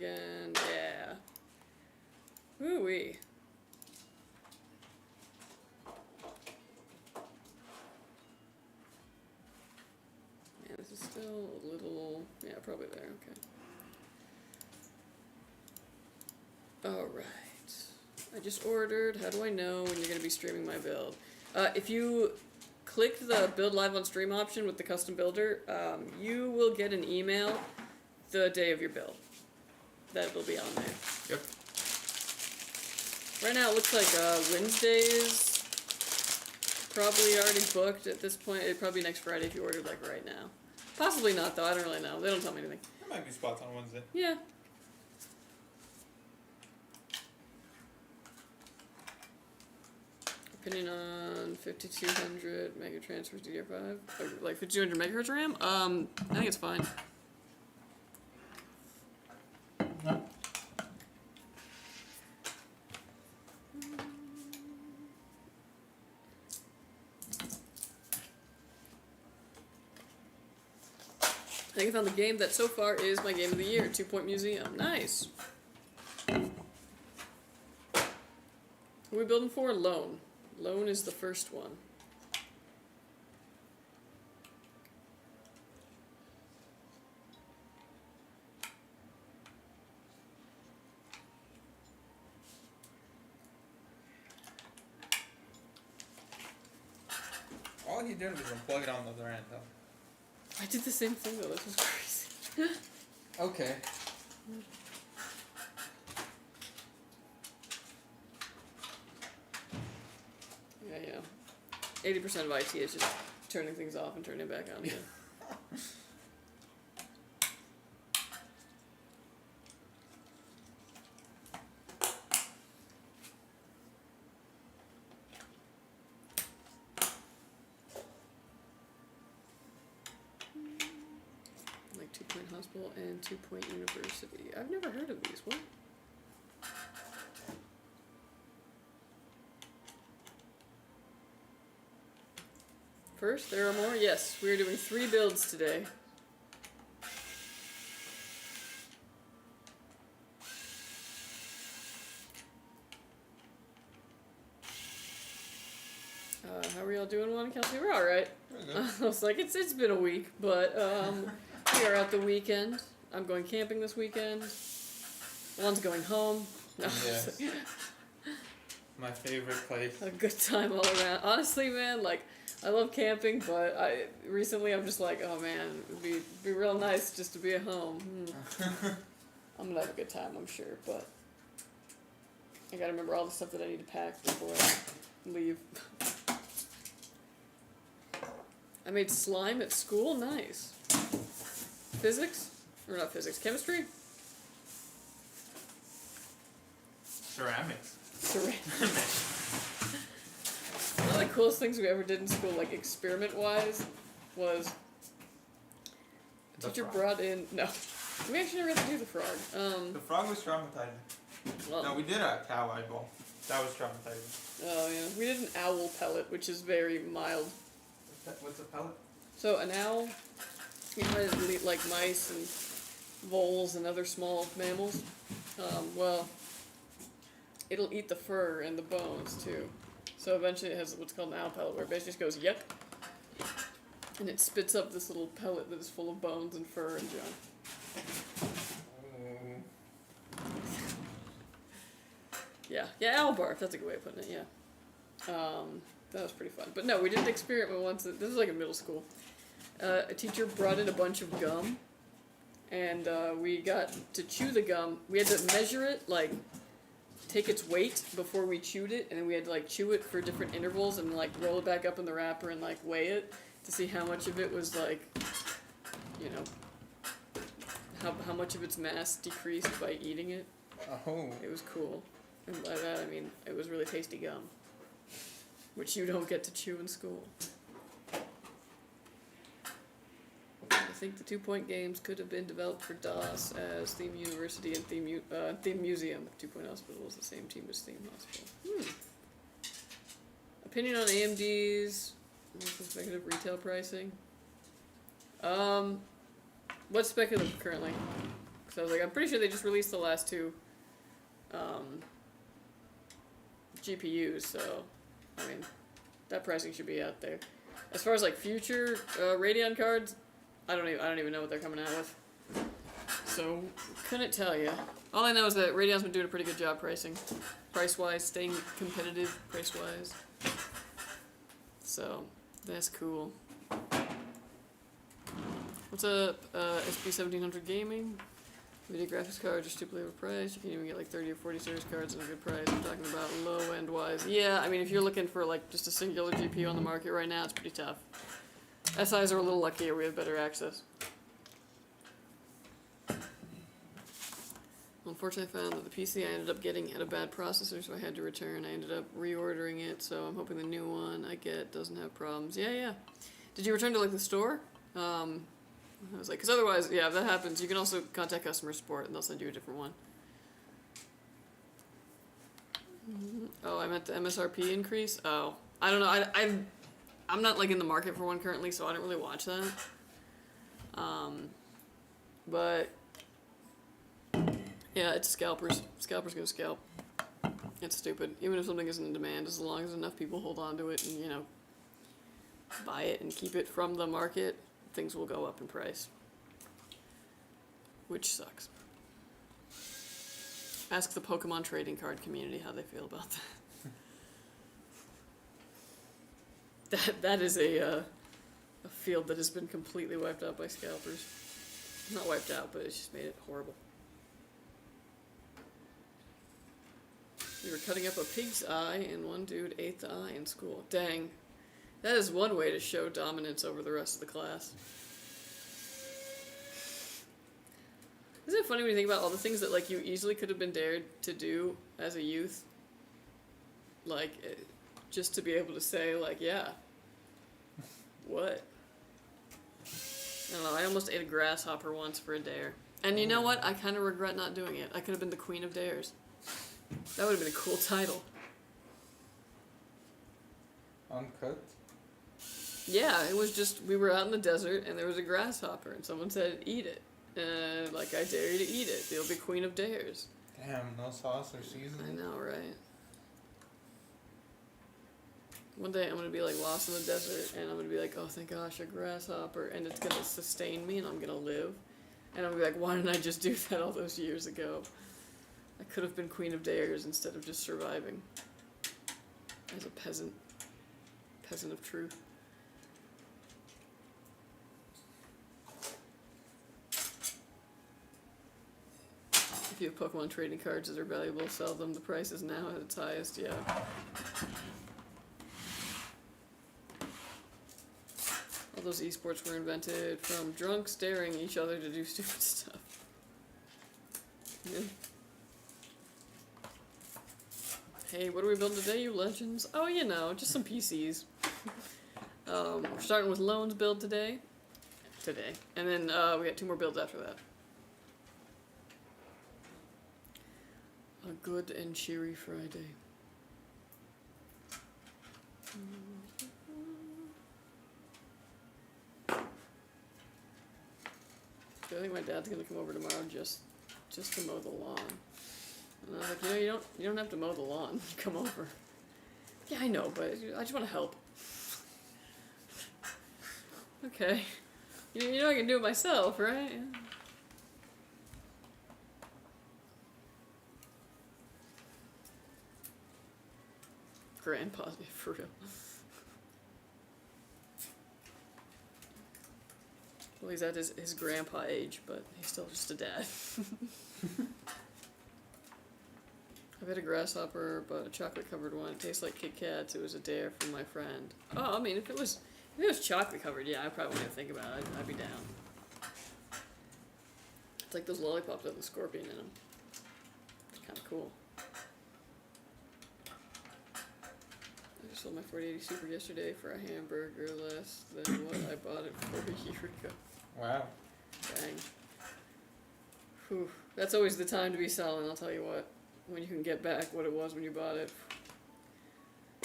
again. Yeah. Woo-wee. Man, this is still a little... Yeah, probably there. Okay. Alright. I just ordered. How do I know when you're going to be streaming my build? If you click the build live on stream option with the custom builder, you will get an email the day of your build. That will be on there. Yep. Right now it looks like Wednesday is probably already booked at this point. It'd probably be next Friday if you ordered like right now. Possibly not though, I don't really know. They don't tell me anything. There might be spots on Wednesday. Yeah. Opinion on 5200 mega transfers DDR5? Or like 5200 megahertz RAM? I think it's fine. No. I think I found the game that so far is my game of the year, 2 Point Museum. Nice. Who are we building for? Lone. Lone is the first one. All he did was unplug it on the other end, though. I did the same thing though, this was crazy. Okay. Yeah, you know. 80% of IT is just turning things off and turning it back on again. Like 2 Point Hospital and 2 Point University. I've never heard of these. What? First, there are more? Yes, we are doing 3 builds today. How are y'all doing, Juan and Kelsey? We're alright. I was like, it's been a week, but we are at the weekend. I'm going camping this weekend. Juan's going home. No, Yes. My favorite place. a good time all around. Honestly, man, like, I love camping, but recently I'm just like, oh man, it'd be real nice just to be at home. I'm gonna have a good time, I'm sure, but I gotta remember all the stuff that I need to pack before I leave. I made slime at school? Nice. Physics? Or not physics, chemistry? Ceramics. Ceramics. One of the coolest things we ever did in school, like experiment-wise, was the teacher brought in... No. We actually never got to do the frog. The frog was traumatizing. Well, No, we did a cow eyeball. That was traumatizing. Oh, yeah. We did an owl pellet, which is very mild. What's a pellet? So, an owl, you know, has eat like mice and voles and other small mammals. Well, it'll eat the fur and the bones, too. So eventually it has what's called an owl pellet, where it basically just goes, yuck, and it spits up this little pellet that is full of bones and fur and junk. Yeah, owl barf, that's a good way of putting it, yeah. That was pretty fun. But no, we did an experiment once, this was like in middle school. A teacher brought in a bunch of gum, and we got to chew the gum. We had to measure it, like, take its weight before we chewed it, and then we had to like chew it for different intervals and like roll it back up in the wrapper and like weigh it to see how much of it was like, you know, how much of its mass decreased by eating it. Oh. It was cool. And by that I mean it was really tasty gum, which you don't get to chew in school. I think the 2 Point games could have been developed for DOS as Theme University and Theme Museum. 2 Point Hospital is the same team as Theme Hospital. Opinion on AMD's speculative retail pricing? What's speculative currently? So I was like, I'm pretty sure they just released the last two GPUs, so I mean, that pricing should be out there. As far as like future Radeon cards, I don't even know what they're coming out with. So couldn't tell you. All I know is that Radeon's been doing a pretty good job pricing, price-wise, staying competitive price-wise. So that's cool. What's up, SP1700 Gaming? Video graphics cards are stupidly overpriced. You can even get like 30 or 40 series cards at a good price. I'm talking about low-end wise. Yeah, I mean, if you're looking for like just a singular GPU on the market right now, it's pretty tough. SIs are a little luckier. We have better access. Unfortunately, I found that the PC I ended up getting had a bad processor, so I had to return. I ended up reordering it, so I'm hoping the new one I get doesn't have problems. Yeah. Did you return to like the store? I was like, because otherwise, yeah, if that happens, you can also contact customer support and they'll send you a different one. Oh, I meant the MSRP increase? Oh, I don't know. I'm not like in the market for one currently, so I don't really watch that. But yeah, it's scalpers. Scalpers gonna scalp. It's stupid. Even if something isn't in demand, as long as enough people hold on to it and, you know, buy it and keep it from the market, things will go up in price. Which sucks. Ask the Pokemon trading card community how they feel about that. That is a field that has been completely wiped out by scalpers. Not wiped out, but it's just made it horrible. We were cutting up a pig's eye and one dude ate the eye in school. Dang. That is one way to show dominance over the rest of the class. Isn't it funny when you think about all the things that like you easily could have been dared to do as a youth? Like, just to be able to say, like, yeah. What? I don't know, I almost ate a grasshopper once for a dare. And you know what? I kind of regret not doing it. I could have been the queen of dares. That would have been a cool title. Uncooked? Yeah, it was just, we were out in the desert and there was a grasshopper and someone said, eat it. And like, I dare you to eat it. You'll be queen of dares. Damn, no sauce or seasoning. I know, right? One day I'm going to be like lost in the desert and I'm going to be like, oh thank gosh, a grasshopper. And it's going to sustain me and I'm going to live. And I'm going to be like, why didn't I just do that all those years ago? I could have been queen of dares instead of just surviving. As a peasant. Peasant of truth. If you have Pokemon trading cards that are valuable, sell them. The price is now at its highest, yeah. All those esports were invented from drunks daring each other to do stupid stuff. Yeah. Hey, what are we building today, you legends? Oh, you know, just some PCs. We're starting with Lone's build today. And then we got 2 more builds after that. A good and cheery Friday. I think my dad's gonna come over tomorrow just to mow the lawn. And I was like, you know, you don't have to mow the lawn. Come over. Yeah, I know, but I just want to help. Okay. You know I can do it myself, right? Grandpa, yeah, for real. Well, he's at his grandpa age, but he's still just a dad. I've had a grasshopper, but a chocolate-covered one. It tastes like Kit Kats. It was a dare from my friend. Oh, I mean, if it was chocolate-covered, yeah, I probably wouldn't think about it. I'd be down. It's like those lollipops with the scorpion in them. It's kind of cool. I just sold my 4080 Super yesterday for a hamburger less than what I bought it for a year ago. Wow. Dang. Whew. That's always the time to be selling, I'll tell you what. When you can get back what it was when you bought it.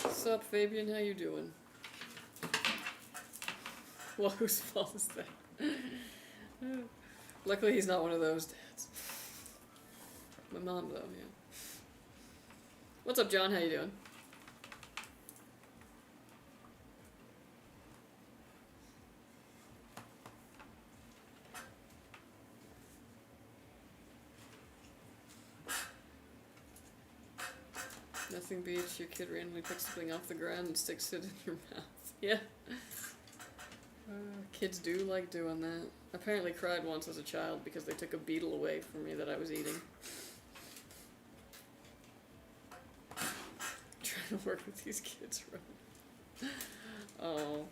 What's up, Fabian? How you doing? Well, whose fault is that? Luckily, he's not one of those dads. My mom, though, yeah. What's up, John? How you doing? Nothing beats your kid randomly picks something off the ground and sticks it in your mouth. Yeah. Kids do like doing that. Apparently cried once as a child because they took a beetle away from me that I was eating. Trying to work with these kids, right? Oh.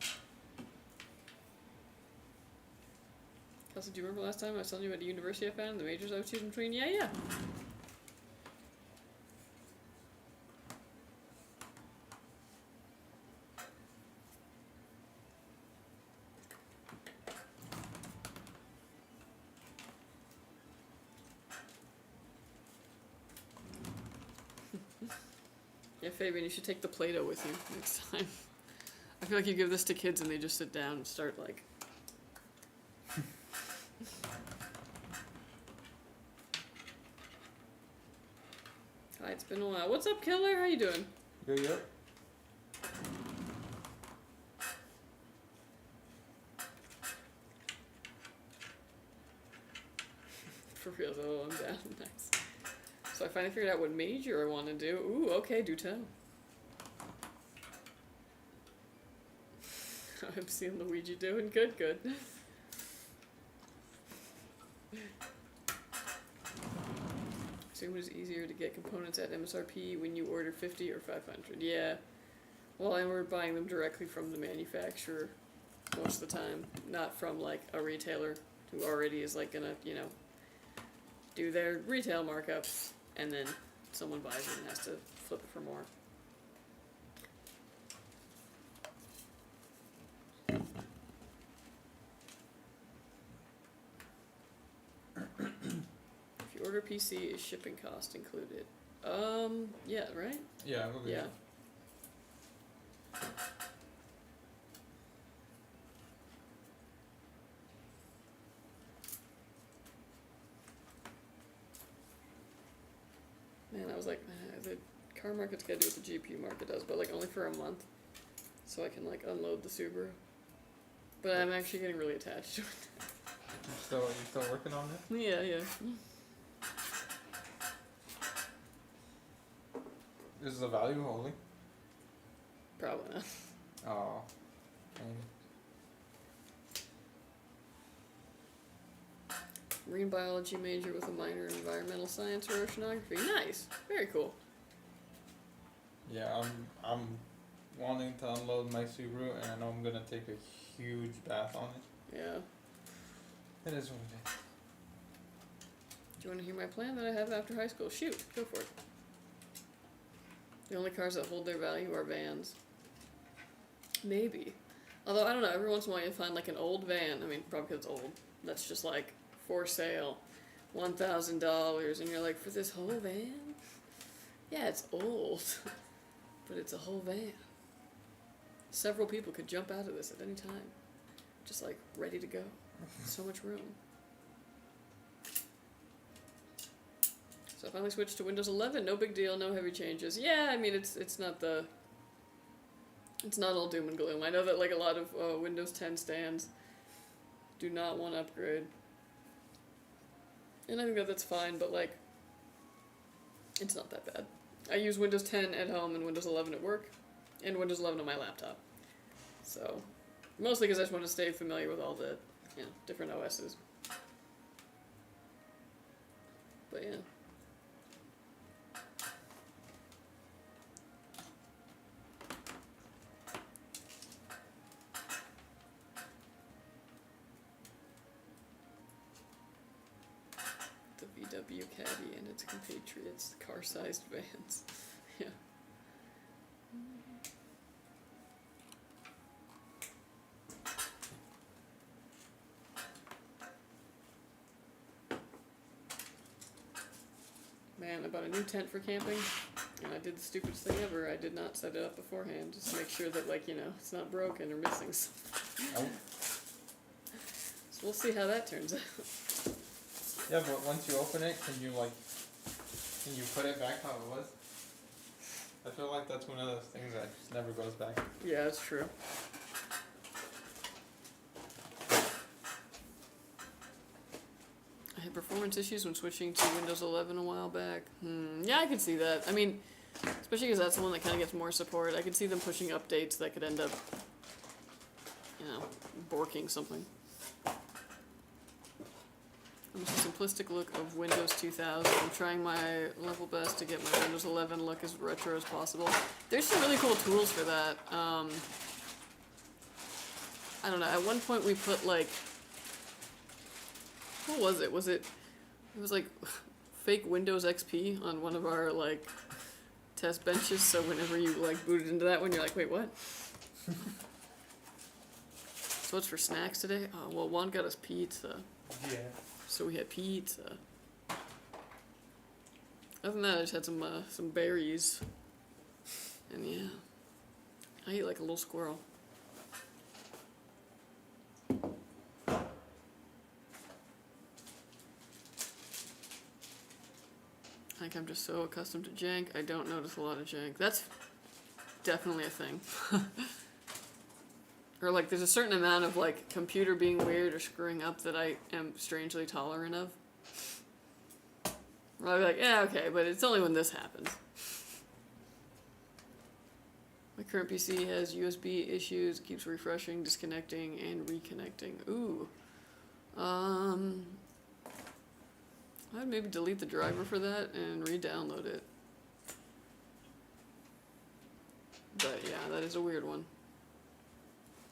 Kelsey, do you remember last time I was telling you about the university I found and the majors I was choosing between? Yeah. Yeah, Fabian, you should take the Play-Doh with you next time. I feel like you give this to kids and they just sit down and start, like... Hi, it's been a while. What's up, Killer? How you doing? Yo, yo. For real, though, I'm down. Nice. So I finally figured out what major I want to do. Ooh, okay, do tell. I'm seeing Luigi doing good. Assume it is easier to get components at MSRP when you order 50 or 500. Yeah. Well, and we're buying them directly from the manufacturer most of the time, not from like a retailer who already is like gonna, you know, do their retail markups, and then someone buys it and has to flip it for more. If you order PC, is shipping cost included? Yeah, right? Yeah, I believe. Yeah. Man, I was like, the car market's gotta do what the GPU market does, but like only for a month, so I can like unload the Subaru. But I'm actually getting really attached to it. You still working on it? Yeah. Is the value holding? Probably not. Oh. Marine biology major with a minor in environmental science or oceanography. Nice. Very cool. Yeah, I'm wanting to unload my Subaru, and I know I'm gonna take a huge bath on it. Yeah. It is what it is. Do you want to hear my plan that I have after high school? Shoot, go for it. The only cars that hold their value are vans. Maybe. Although, I don't know, every once in a while you find like an old van, I mean, probably because it's old, that's just like, for sale, $1,000, and you're like, for this whole van? Yeah, it's old, but it's a whole van. Several people could jump out of this at any time, just like, ready to go. So much room. So I finally switched to Windows 11. No big deal. No heavy changes. Yeah, I mean it's not all doom and gloom. I know that like a lot of Windows 10 stands do not want to upgrade, and I think that that's fine. But like, it's not that bad. I use Windows 10 at home and Windows 11 at work, and Windows 11 on my laptop. So mostly because I just want to stay familiar with all the different OSs. But yeah. The VW Caddy and its compatriots, car-sized vans. Yeah. Man, I bought a new tent for camping, and I did the stupidest thing ever. I did not set it up beforehand, just to make sure that, like, it's not broken or missing something. Oh. So we'll see how that turns out. Yeah, but once you open it, can you, like, Can you put it back how it was? I feel like that's one of those things that just never goes back. Yeah, that's true. I had performance issues when switching to Windows 11 a while back. Yeah, I can see that. I mean, especially because that's the one that kind of gets more support. I could see them pushing updates that could end up, you know, borking something. Almost a simplistic look of Windows 2000. I'm trying my level best to get my Windows 11 look as retro as possible. There's some really cool tools for that. I don't know. At one point we put like, what was it? It was like fake Windows XP on one of our like test benches. So whenever you like booted into that one, you're like, wait, what? So what's for snacks today? Oh, well, Juan got us pizza. Yeah. So we had pizza. Other than that, I just had some berries. And yeah, I eat like a little squirrel. I think I'm just so accustomed to jank, I don't notice a lot of jank. That's definitely a thing. Or like there's a certain amount of like computer being weird or screwing up that I am strangely tolerant of. I'll be like, yeah, okay, but it's only when this happens. My current PC has USB issues, keeps refreshing, disconnecting, and reconnecting. Ooh. I'd maybe delete the driver for that and re-download it. But yeah, that is a weird one.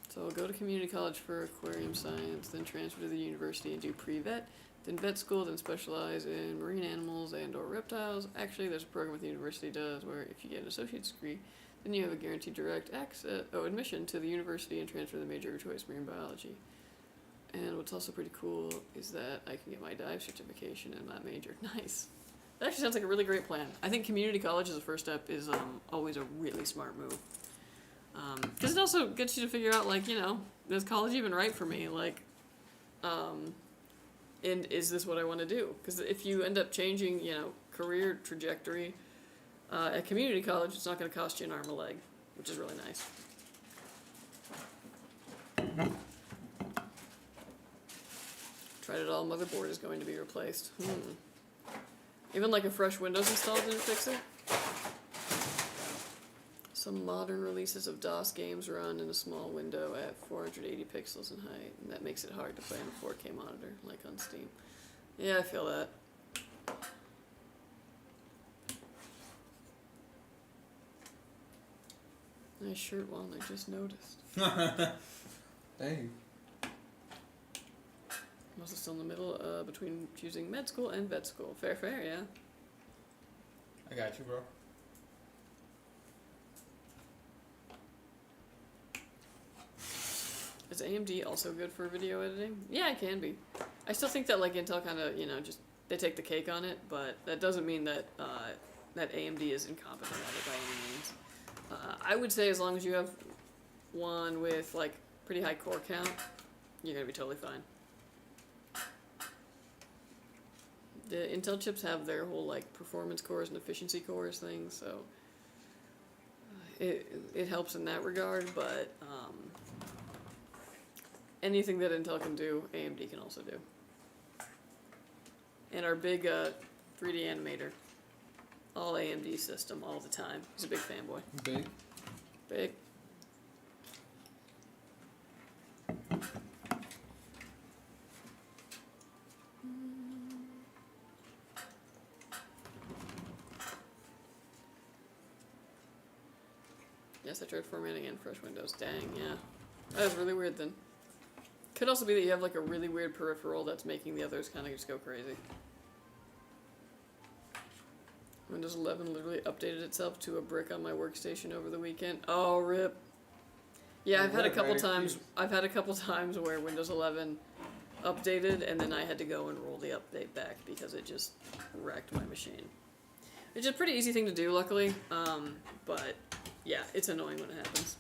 So I'll go to community college for aquarium science, then transfer to the university and do pre-vet, then vet school, then specialize in marine animals and or reptiles. Actually, there's a program that the university does where if you get an associate's degree, then you have a guaranteed direct admission to the university and transfer the major of your choice, marine biology. And what's also pretty cool is that I can get my dive certification in that major. Nice. That actually sounds like a really great plan. I think community college as a first step is always a really smart move. Because it also gets you to figure out, like, you know, is college even right for me? Like, and is this what I want to do? Because if you end up changing, you know, career trajectory at community college, it's not going to cost you an arm and a leg, which is really nice. Tried it all, motherboard is going to be replaced. Even like a fresh Windows installed didn't fix it? Some modern releases of DOS games run in a small window at 480 pixels in height, and that makes it hard to play on a 4K monitor, like on Steam. Yeah, I feel that. Nice shirt, Juan, I just noticed. Thank you. I'm also still in the middle between choosing med school and vet school. Fair, yeah. I got you, bro. Is AMD also good for video editing? Yeah, it can be. I still think that like Intel kind of, you know, just they take the cake on it, but that doesn't mean that that AMD is incompetent at it by any means. I would say as long as you have one with like pretty high core count, you're gonna be totally fine. The Intel chips have their whole like performance cores and efficiency cores thing, so it helps in that regard, but anything that Intel can do, AMD can also do. And our big 3D animator, all AMD system, all the time. He's a big fanboy. Big? Big. Yes, I tried formatting in fresh Windows. Dang, yeah. That was really weird then. Could also be that you have like a really weird peripheral that's making the others kind of just go crazy. Windows 11 literally updated itself to a brick on my workstation over the weekend. Oh, rip. Yeah, I've had a couple times where Windows 11 updated and then I had to go and roll the update back because it just wrecked my machine. It's a pretty easy thing to do, luckily, but yeah, it's annoying when it happens.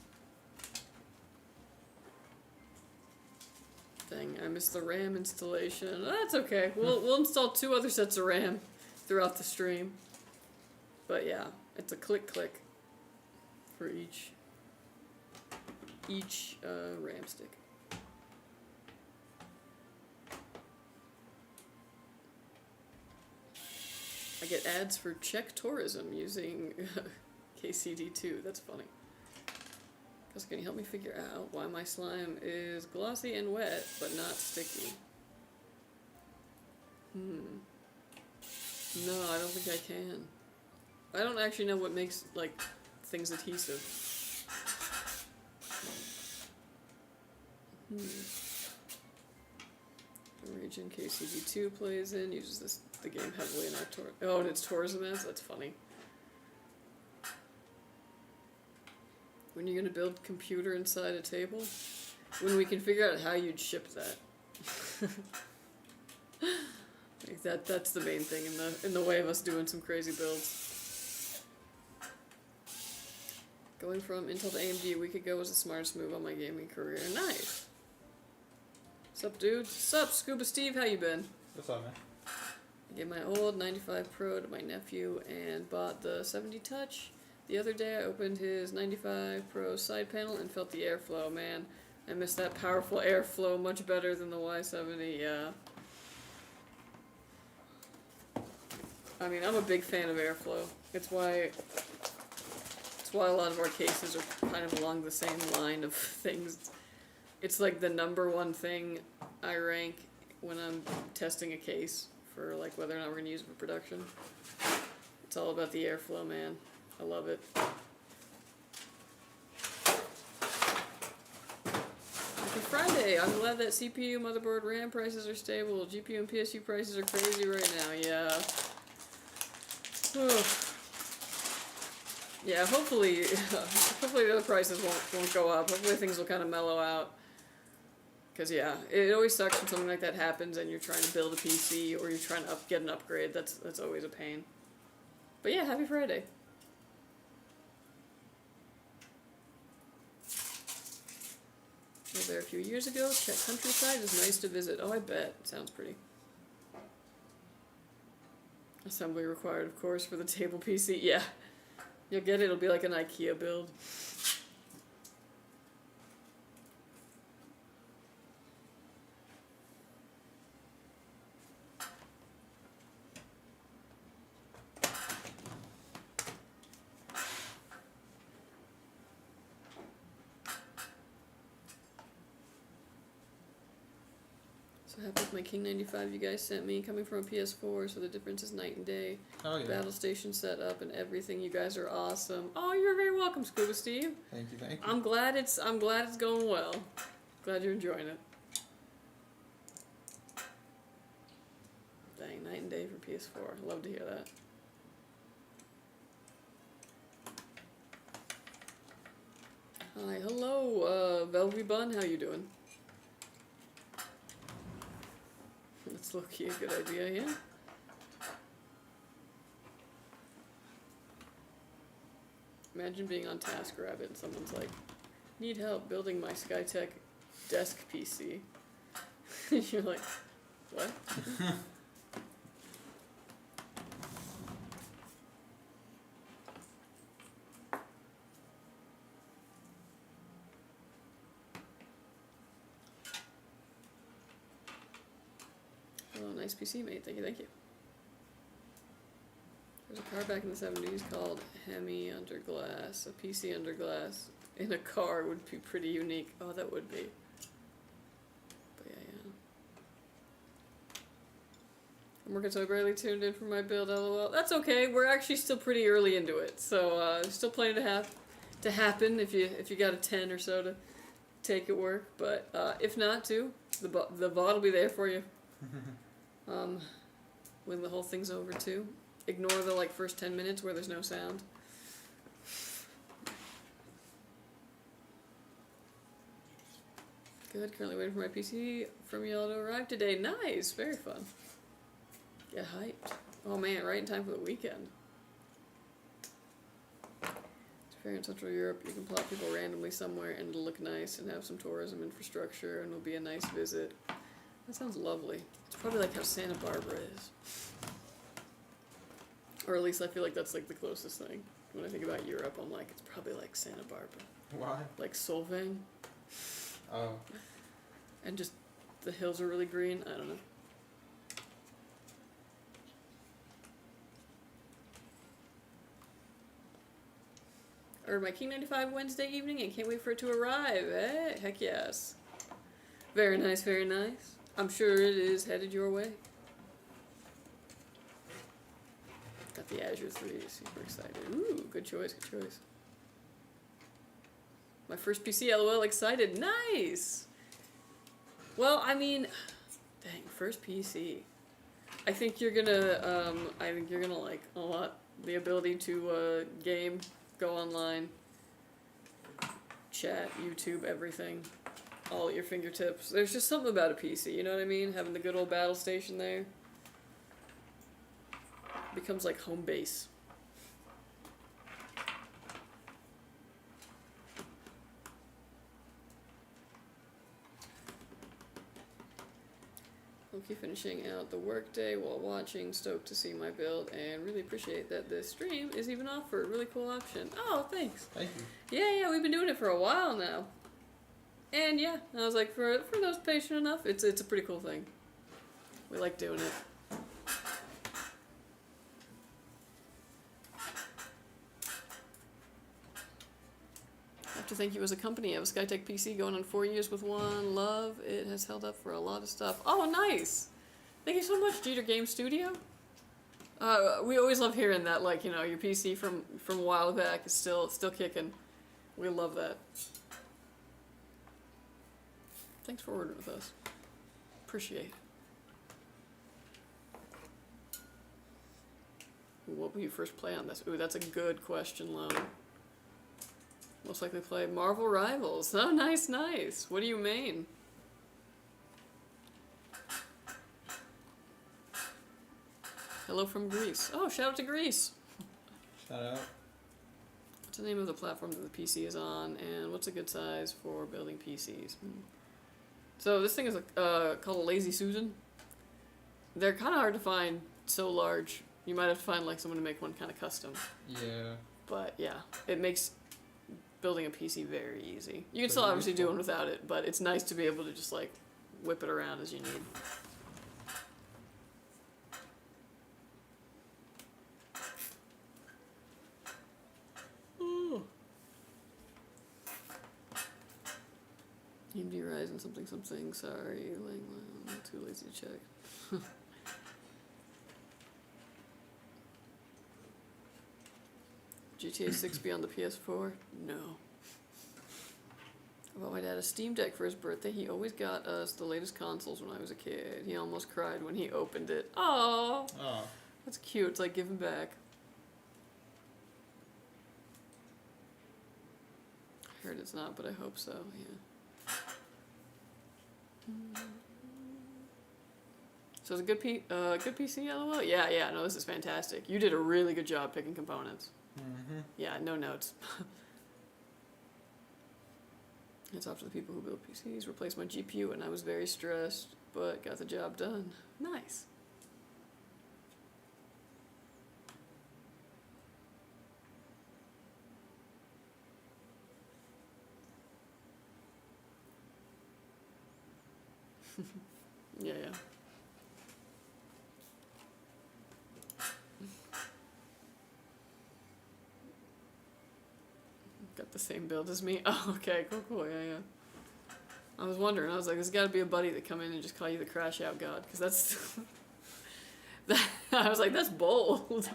Dang, I missed the RAM installation. That's okay. We'll install 2 other sets of RAM throughout the stream. But yeah, it's a click for each RAM stick. I get ads for Czech tourism using KCD2. That's funny. Because can you help me figure out why my slime is glossy and wet, but not sticky? No, I don't think I can. I don't actually know what makes, like, things adhesive. The region KCD2 plays in, uses the game heavily in our oh, and it's tourism ads? That's funny. When you're gonna build computer inside a table? When we can figure out how you'd ship that. Like that's the main thing in the way of us doing some crazy builds. Going from Intel to AMD a week ago was the smartest move on my gaming career. Nice. Sup, dude? Sup, Scuba Steve? How you been? What's up, man? I gave my old 95 Pro to my nephew and bought the 70 Touch. The other day I opened his 95 Pro side panel and felt the airflow. Man, I miss that powerful airflow much better than the Y70, yeah. I mean, I'm a big fan of airflow. It's why a lot of our cases are kind of along the same line of things. It's like the #1 thing I rank when I'm testing a case for like whether or not we're going to use it for production. It's all about the airflow, man. I love it. Happy Friday! I'm glad that CPU, motherboard, RAM prices are stable. GPU and PSU prices are crazy right now, yeah. Yeah, hopefully the other prices won't go up. Hopefully things will kind of mellow out. Because, yeah, it always sucks when something like that happens and you're trying to build a PC or you're trying to get an upgrade. That's always a pain. But yeah, happy Friday. I was there a few years ago. Czech countryside is nice to visit. Oh, I bet. It sounds pretty. Assembly required, of course, for the table PC. Yeah. You'll get it. It'll be like an IKEA build. So happy with my King 95 you guys sent me, coming from a PS4, so the difference is night and day. Oh, yeah. Battle station setup and everything. You guys are awesome. Oh, you're very welcome, Scuba Steve. Thank you. I'm glad it's going well. Glad you're enjoying it. Dang, night and day for PS4. Love to hear that. Hi, hello, Velvy Bun. How you doing? That's low-key a good idea, yeah? Imagine being on TaskRabbit and someone's like, need help building my Skytech desk PC. You're like, what? Oh, nice PC, mate. Thank you, thank you. There's a car back in the 70s called Hemi Under Glass. A PC under glass in a car would be pretty unique. Oh, that would be. But yeah. I'm working so barely tuned in for my build, lol. That's okay. We're actually still pretty early into it. So, there's still plenty to happen if you got a 10 or so to take it work. But, if not to, the VOD will be there for you. When the whole thing's over too. Ignore the first 10 minutes where there's no sound. Good, currently waiting for my PC from y'all to arrive today. Nice, very fun. Get hyped. Oh man, right in time for the weekend. It's fair in Central Europe, you can plot people randomly somewhere and it'll look nice and have some tourism infrastructure and it'll be a nice visit. That sounds lovely. It's probably like how Santa Barbara is. Or at least I feel like that's like the closest thing. When I think about Europe, I'm like, it's probably like Santa Barbara. Why? Like Solvang. Oh. And just the hills are really green. I don't know. Ordered my King 95 Wednesday evening and can't wait for it to arrive. Eh? Heck yes. Very nice, very nice. I'm sure it is headed your way. Got the Azure 3, super excited. Ooh, good choice, good choice. My first PC, LOL, excited. Nice! Well, I mean, dang, first PC. I think you're gonna like a lot. The ability to game, go online, chat, YouTube, everything. All at your fingertips. There's just something about a PC, you know what I mean? Having the good old battle station there. Becomes like home base. Okay, finishing out the workday while watching, stoked to see my build, and really appreciate that this stream is even offered. Really cool option. Oh, thanks. Thank you. Yeah, we've been doing it for a while now. And yeah, I was like, for those patient enough, it's a pretty cool thing. We like doing it. I have to thank you as a company. I have a Skytech PC going on 4 years with one. Love. It has held up for a lot of stuff. Oh, nice. Thank you so much, Jeter Game Studio. We always love hearing that, like, you know, your PC from a while back is still kicking. We love that. Thanks for ordering with us. Appreciate it. What will you first play on this? Ooh, that's a good question, Lone. Most likely play Marvel Rivals. Oh, nice, nice. What do you mean? Hello from Greece. Oh, shout out to Greece. Shout out. What's the name of the platform that the PC is on, and what's a good size for building PCs? So this thing is called a Lazy Susan. They're kind of hard to find so large. You might have to find like someone to make one kind of custom. Yeah. But yeah, it makes building a PC very easy. You can So still obviously do useful. one without it, but it's nice to be able to just like whip it around as you need. Ooh. AMD Ryzen something something. Sorry, I'm too lazy to check. GTA 6 be on the PS4? No. I bought my dad a Steam Deck for his birthday. He always got us the latest consoles when I was a kid. He almost cried when he opened it. Oh, Oh. that's cute. It's like giving back. I heard it's not, but I hope so, yeah. So it's a good PC, LOL? Yeah, no, this is fantastic. You did a really good job picking components. Mm-hmm. Yeah, no notes. It's off to the people who build PCs. Replaced my GPU and I was very stressed, but got the job done. Nice. Yeah. Got the same build as me. Oh, okay, cool, yeah. I was wondering, I was like, there's gotta be a buddy that come in and just call you the crash out god, because that's... I was like, that's bold.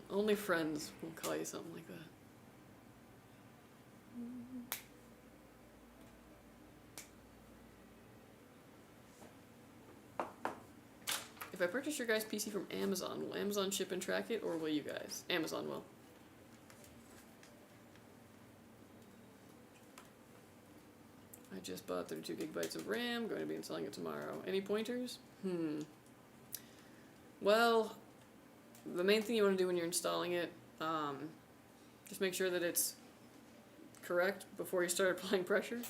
Only friends will call you something like that. If I purchase your guys' PC from Amazon, will Amazon ship and track it, or will you guys? Amazon will. I just bought 32 gigabytes of RAM, going to be installing it tomorrow. Any pointers? Well, the main thing you want to do when you're installing it, just make sure that it's correct before you start applying pressure.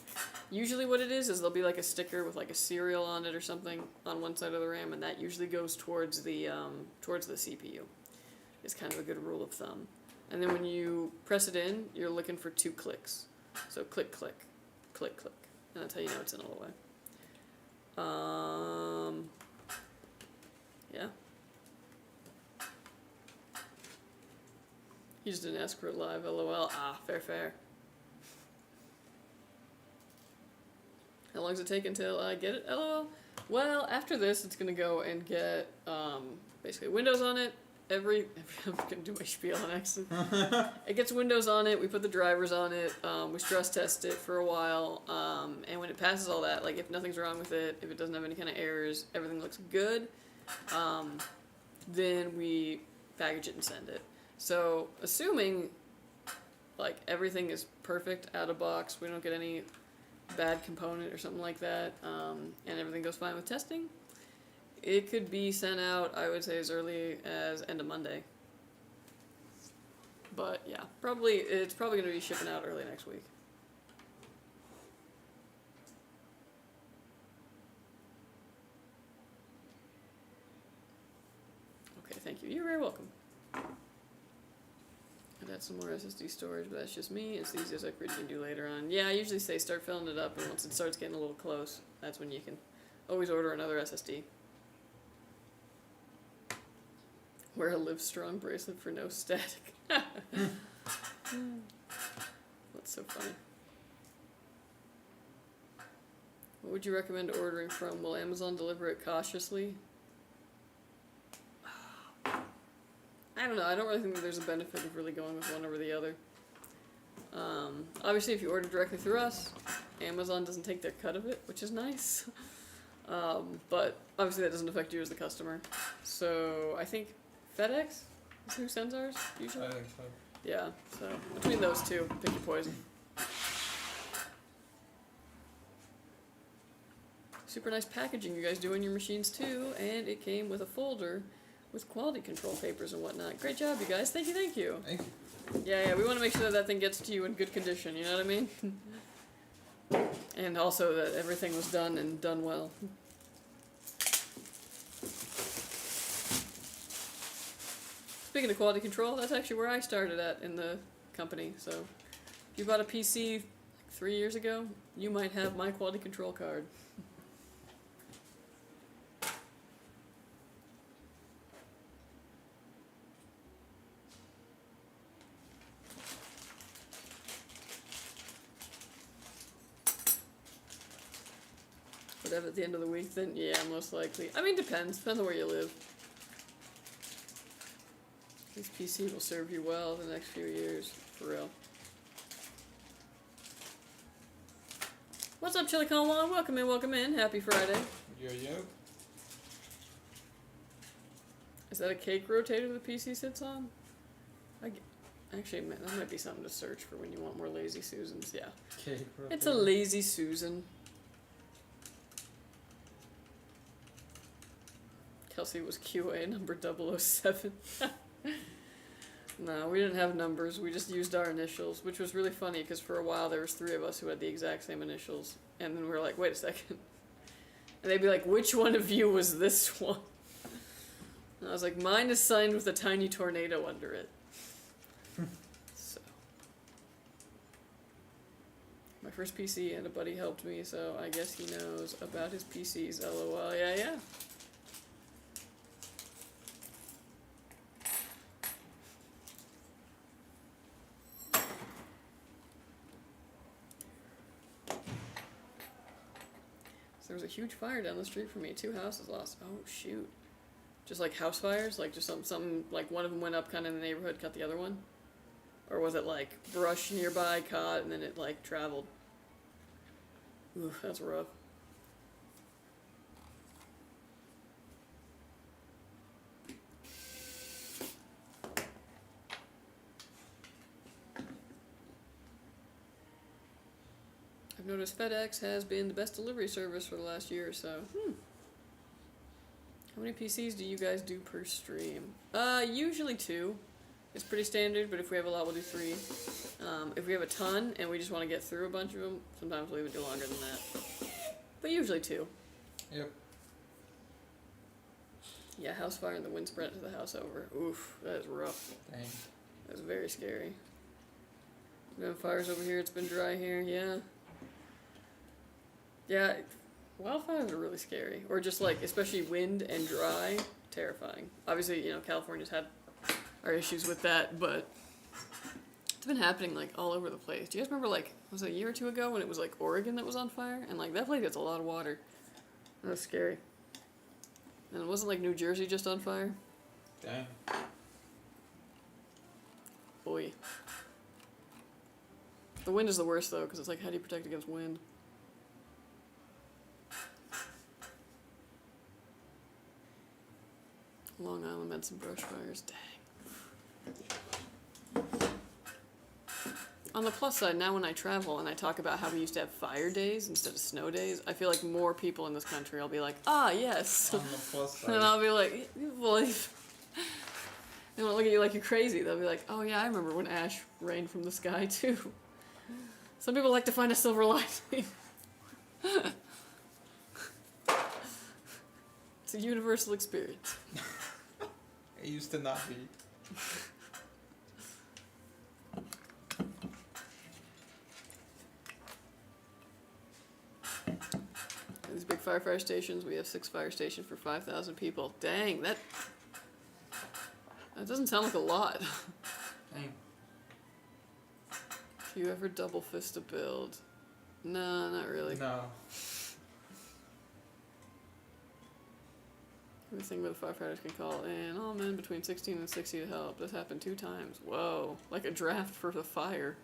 Usually what it is there'll be like a sticker with like a serial on it or something on one side of the RAM, and that usually goes towards the CPU. is kind of a good rule of thumb. And then when you press it in, you're looking for 2 clicks. So click, click, click, click. And that's how you know it's in all the way. Yeah. You just didn't ask for it live, lol. Ah, fair, fair. How long does it take until I get it, lol? Well, after this, it's gonna go and get, basically Windows on it. I'm gonna do my spiel on accident. It gets Windows on it, we put the drivers on it, we stress test it for a while, and when it passes all that, like if nothing's wrong with it, if it doesn't have any kind of errors, everything looks good, then we package it and send it. So, assuming, like, everything is perfect out of box, we don't get any bad component or something like that, and everything goes fine with testing, it could be sent out, I would say, as early as end of Monday. But yeah, it's probably going to be shipping out early next week. Okay, thank you. You're very welcome. I'd add some more SSD storage, but that's just me. It's the easiest upgrade you can do later on. Yeah, I usually say start filling it up, and once it starts getting a little close, that's when you can always order another SSD. Wear a Livestrong bracelet for no static. That's so funny. What would you recommend ordering from? Will Amazon deliver it cautiously? I don't know. I don't really think that there's a benefit of really going with one over the other. Obviously, if you order directly through us, Amazon doesn't take their cut of it, which is nice. But obviously that doesn't affect you as the customer. So I think FedEx is who sends ours, usually? I think so. Yeah, so between those two, pick your poison. Super nice packaging you guys do on your machines too, and it came with a folder with quality control papers and whatnot. Great job, you guys. Thank you, thank you. Thank you. Yeah, we want to make sure that that thing gets to you in good condition, you know what I mean? And also that everything was done and done well. Speaking of quality control, that's actually where I started at in the company. So if you bought a PC 3 years ago, you might have my quality control card. Whatever at the end of the week, then yeah, most likely. I mean, depends on where you live. This PC will serve you well the next few years, for real. What's up, Chili Con Wong? Welcome in, welcome in. Happy Friday. Yo, yo. Is that a cake rotator the PC sits on? Actually, that might be something to search for when you want more lazy Susans, yeah. Cake rotator. It's a lazy Susan. Kelsey was QA number 007. No, we didn't have numbers. We just used our initials, which was really funny because for a while there was 3 of us who had the exact same initials. And then we were like, wait a second. And they'd be like, which one of you was this one? And I was like, mine is signed with a tiny tornado under it. So. My first PC and a buddy helped me, so I guess he knows about his PCs, lol. Yeah, yeah. There was a huge fire down the street from me. 2 houses lost. Oh, shoot. Just like house fires? Like just something like one of them went up kind of in the neighborhood, cut the other one? Or was it like brush nearby caught and then it like traveled? Ooh, that's rough. I've noticed FedEx has been the best delivery service for the last year or so. How many PCs do you guys do per stream? Usually 2. It's pretty standard, but if we have a lot, we'll do 3. If we have a ton and we just want to get through a bunch of them, sometimes we'll even do longer than that. But usually 2. Yep. Yeah, house fire and the wind spread to the house over. Oof, that is rough. Dang. That's very scary. Been fires over here, it's been dry here, yeah. Yeah, wildfires are really scary. Or just like, especially wind and dry, terrifying. Obviously, you know, California's had our issues with that, but it's been happening like all over the place. Do you guys remember like, was it a year or two ago when it was like Oregon that was on fire? And like that place gets a lot of water. That was scary. And it wasn't like New Jersey just on fire? Dang. Boy. The wind is the worst though, because it's like, how do you protect against wind? Long Island had some brush fires. Dang. On the plus side, now when I travel and I talk about how we used to have fire days instead of snow days, I feel like more people in this country will be like, ah, yes. On the plus side. And I'll be like, well, they won't look at you like you're crazy. They'll be like, oh yeah, I remember when ash rained from the sky too. Some people like to find a silver lining. It's a universal experience. It used to not be. These big fire stations, we have 6 fire stations for 5,000 people. Dang, that doesn't sound like a lot. Dang. Do you ever double fist a build? No, not really. No. Everything where the firefighters can call in. All men between 16 and 60 to help. This happened 2 times. Whoa. Like a draft for the fire.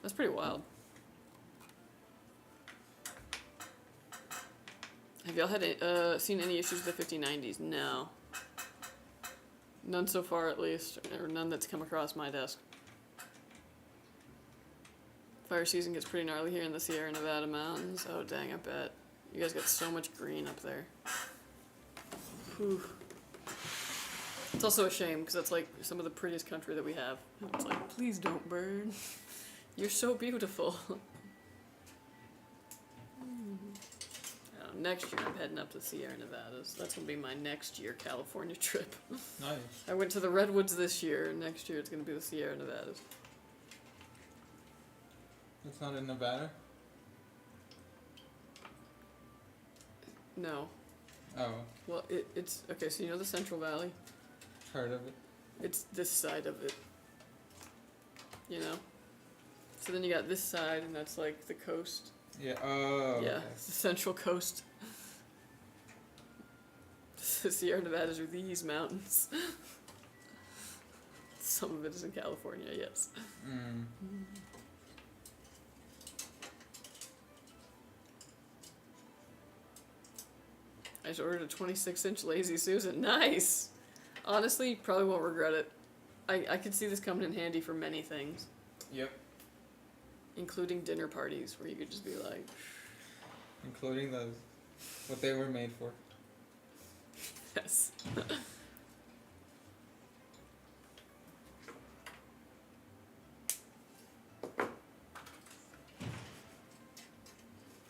That's pretty wild. Have y'all had seen any issues with the 5090s? No. None so far, at least. Or none that's come across my desk. Fire season gets pretty gnarly here in the Sierra Nevada mountains. Oh, dang, I bet. You guys got so much green up there. Whew. It's also a shame, because that's like some of the prettiest country that we have. It's like, please don't burn. You're so beautiful. Next year I'm heading up to the Sierra Nevadas. That's going to be my next year California trip. Nice. I went to the Redwoods this year, and next year it's going to be the Sierra Nevadas. It's not in Nevada? No. Oh, Well, it's... Okay, so you know the Central Valley? heard of it. It's this side of it. You know? So then you got this side, and that's like the coast. Yeah, oh. Yeah, Okay. it's the Central Coast. The Sierra Nevadas are these mountains. Some of it is in California, yes. Mm. I just ordered a 26-inch Lazy Susan. Nice! Honestly, probably won't regret it. I could see this coming in handy for many things. Yep. Including dinner parties, where you could just be like... Including those. What they were made for. Yes.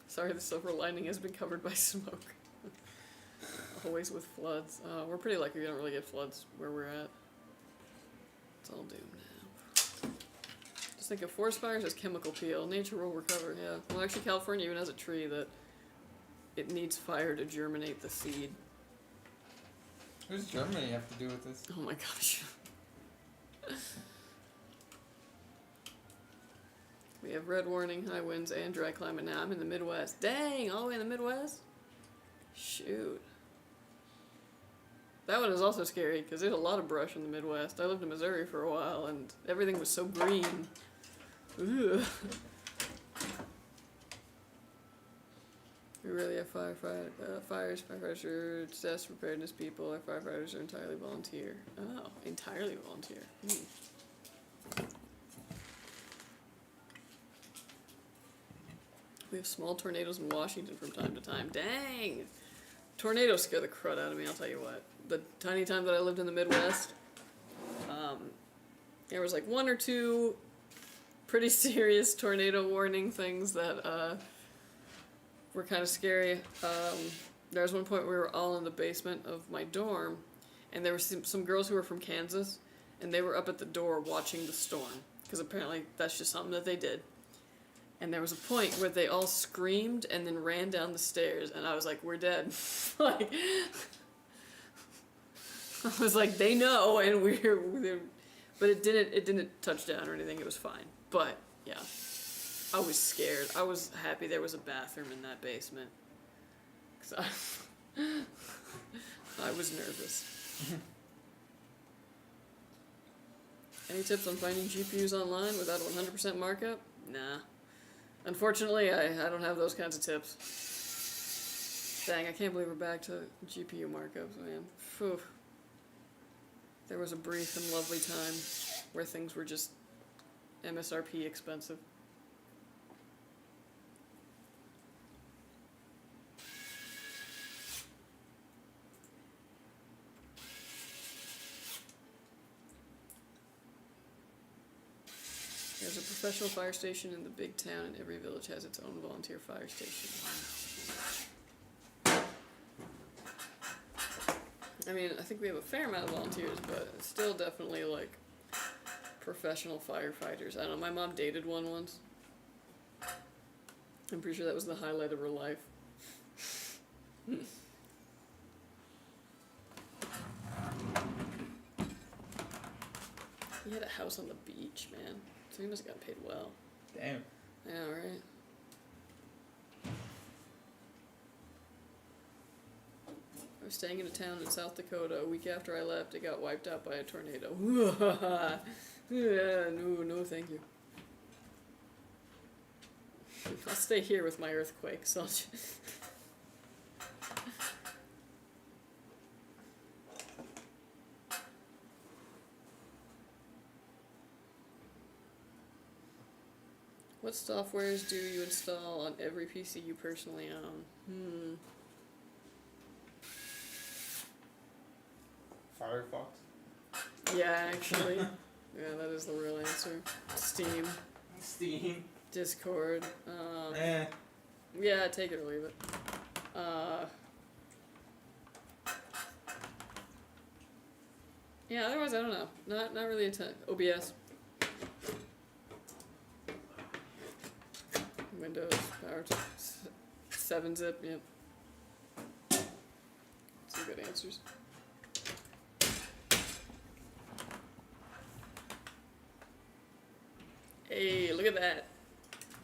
Sorry, the silver lining has been covered by smoke. Always with floods. We're pretty lucky we don't really get floods where we're at. It's all doomed now. Just think of forest fires as chemical peel. Nature will recover, yeah. Well, actually, California even has a tree that it needs fire to germinate the seed. What does Germany have to do with this? Oh my gosh. We have red warning, high winds, and dry climate now. I'm in the Midwest. Dang, all the way in the Midwest? Shoot. That one is also scary, because there's a lot of brush in the Midwest. I lived in Missouri for a while, and everything was so green. Ugh. We really have fires. Firefighters are disaster preparedness people. Our firefighters are entirely volunteer. Oh, entirely volunteer. We have small tornadoes in Washington from time to time. Dang! Tornadoes scare the crud out of me, I'll tell you what. The tiny time that I lived in the Midwest, there was like 1 or 2 pretty serious tornado warning things that were kind of scary. There was one point we were all in the basement of my dorm, and there were some girls who were from Kansas, and they were up at the door watching the storm, because apparently that's just something that they did. And there was a point where they all screamed and then ran down the stairs, and I was like, we're dead. Like, I was like, they know, and but it didn't touch down or anything, it was fine. But, yeah, I was scared. I was happy there was a bathroom in that basement. 'Cause I was nervous. Any tips on finding GPUs online without a 100% markup? Nah. Unfortunately, I don't have those kinds of tips. Dang, I can't believe we're back to GPU markups, man. Phew. There was a brief and lovely time where things were just MSRP expensive. There's a professional fire station in the big town, and every village has its own volunteer fire station. I mean, I think we have a fair amount of volunteers, but it's still definitely like professional firefighters. I don't know, my mom dated one once. I'm pretty sure that was the highlight of her life. He had a house on the beach, man. So he must have got paid well. Damn. Yeah, right. I was staying in a town in South Dakota. A week after I left, it got wiped out by a tornado. Yeah, no, thank you. I'll stay here with my earthquakes. I'll just What softwares do you install on every PC you personally own? Firefox. Yeah, actually. Yeah, that is the real answer. Steam. Discord. Yeah, take it or leave it. Yeah, otherwise I don't know. Not really a ton. OBS. Windows, Power, 7-zip, yep. Some good answers. Hey, look at that.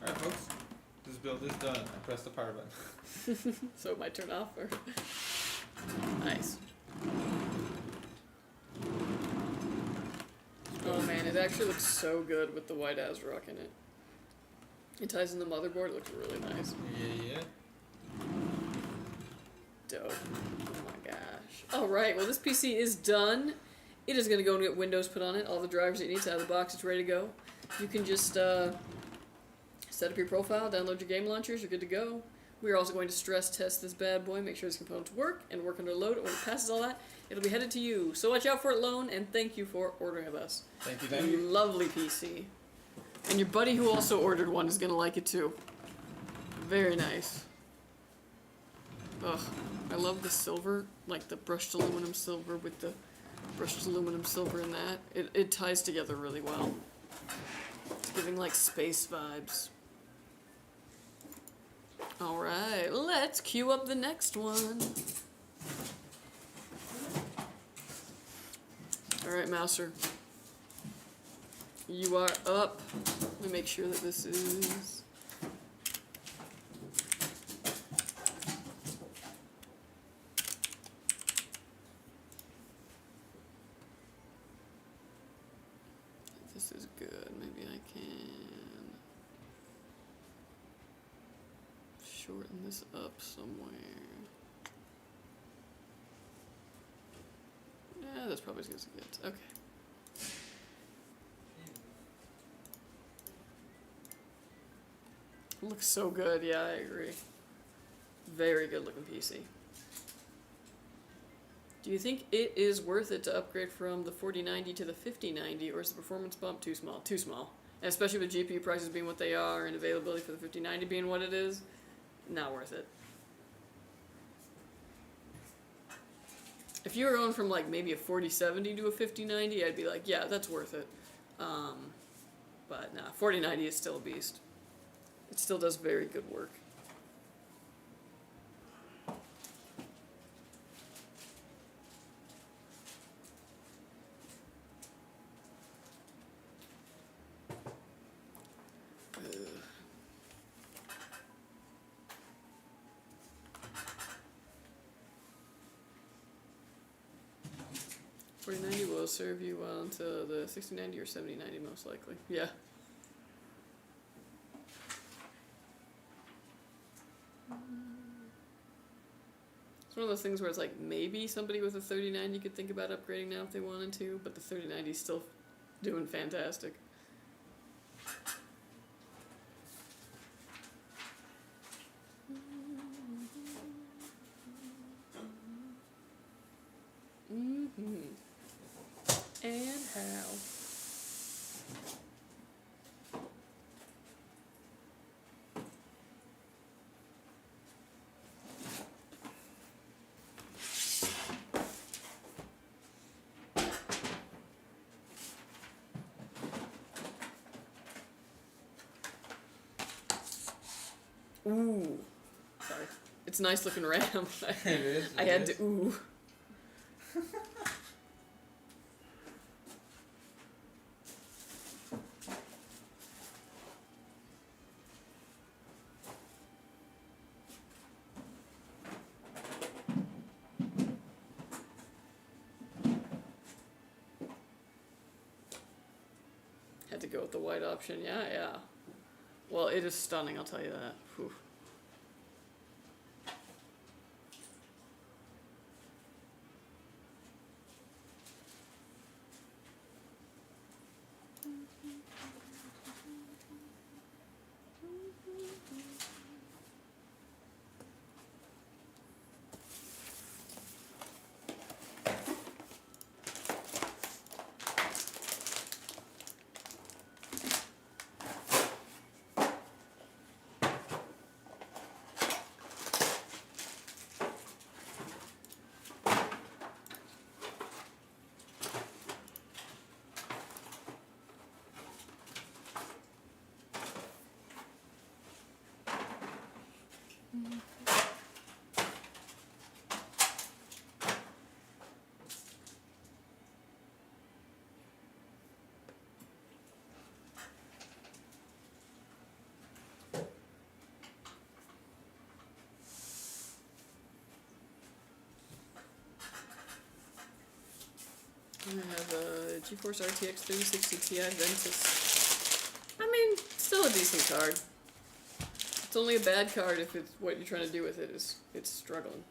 Alright folks, this build is done. I pressed the power button. So it might turn off, or... Nice. Oh man, it actually looks so good with the white ASRock in it. It ties in the motherboard, it looks really nice. Yeah. Dope. Oh my gosh. Alright, well this PC is done. It is going to go and get Windows put on it. All the drivers it needs out of the box, it's ready to go. You can just set up your profile, download your game launchers, you're good to go. We are also going to stress test this bad boy, make sure its components work and work under load. When it passes all that, it'll be headed to you. So watch out for it, Lone, and thank you for ordering with us. Thank you. Lovely PC. And your buddy who also ordered one is going to like it too. Very nice. Ugh, I love the silver, like the brushed aluminum silver with the brushed aluminum silver in that. It ties together really well. It's giving like space vibes. Alright, let's queue up the next one. Alright, Mouser. You are up. Let me make sure that this is... This is good. Maybe I can shorten this up somewhere. Yeah, that's probably as good as it gets. Okay. Looks so good, yeah, I agree. Very good looking PC. Do you think it is worth it to upgrade from the 4090 to the 5090, or is the performance bump too small? Too small. And especially with GPU prices being what they are and availability for the 5090 being what it is, not worth it. If you were going from like maybe a 4070 to a 5090, I'd be like, yeah, that's worth it. But nah, 4090 is still a beast. It still does very good work. Ugh. 4090 will serve you well into the 6090 or 7090 most likely. Yeah. It's one of those things where it's like maybe somebody with a 3090 could think about upgrading now if they wanted to, but the 3090 is still doing fantastic. And how? Ooh. Sorry. It's nice looking RAM. It is. I had to ooh. Had to go with the white option. Yeah, yeah. Well, it is stunning, I'll tell you that. Whew. I have a GeForce RTX 3060 Ti Ventus. I mean, still a decent card. It's only a bad card if it's what you're trying to do with it is it's struggling.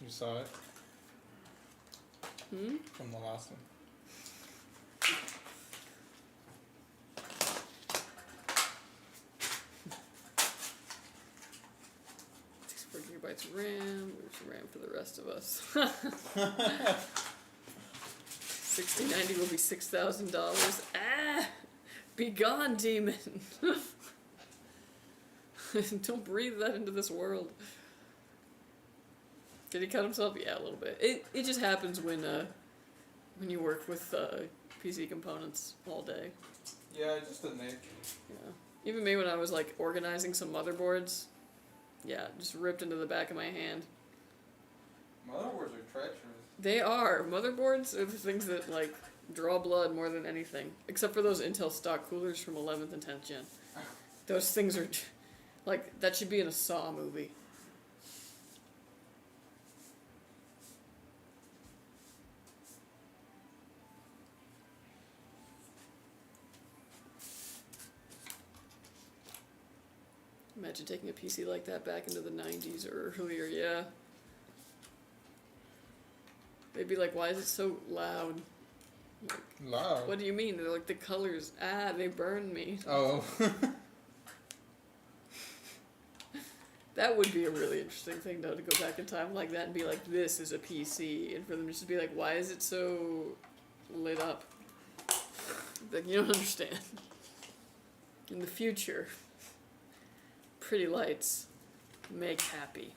You saw it? Hmm? From the last one. 64 GB RAM. There's RAM for the rest of us. 6090 will be $6,000. Ah! Be gone, demon! Don't breathe that into this world. Did he cut himself? Yeah, a little bit. It just happens when you work with PC components all day. Yeah, just a nick. Yeah. Even me when I was like organizing some motherboards, yeah, just ripped into the back of my hand. Motherboards are treacherous. They are. Motherboards are the things that like draw blood more than anything. Except for those Intel stock coolers from 11th and 10th gen. Those things are like, that should be in a Saw movie. Imagine taking a PC like that back into the 90s or earlier, yeah. They'd be like, why is it so loud? Like, Loud? what do you mean? They're like, the colors, they burn me. Oh. That would be a really interesting thing, though, to go back in time like that and be like, this is a PC. And for them just to be like, why is it so lit up? Like, you don't understand. In the future, pretty lights make happy.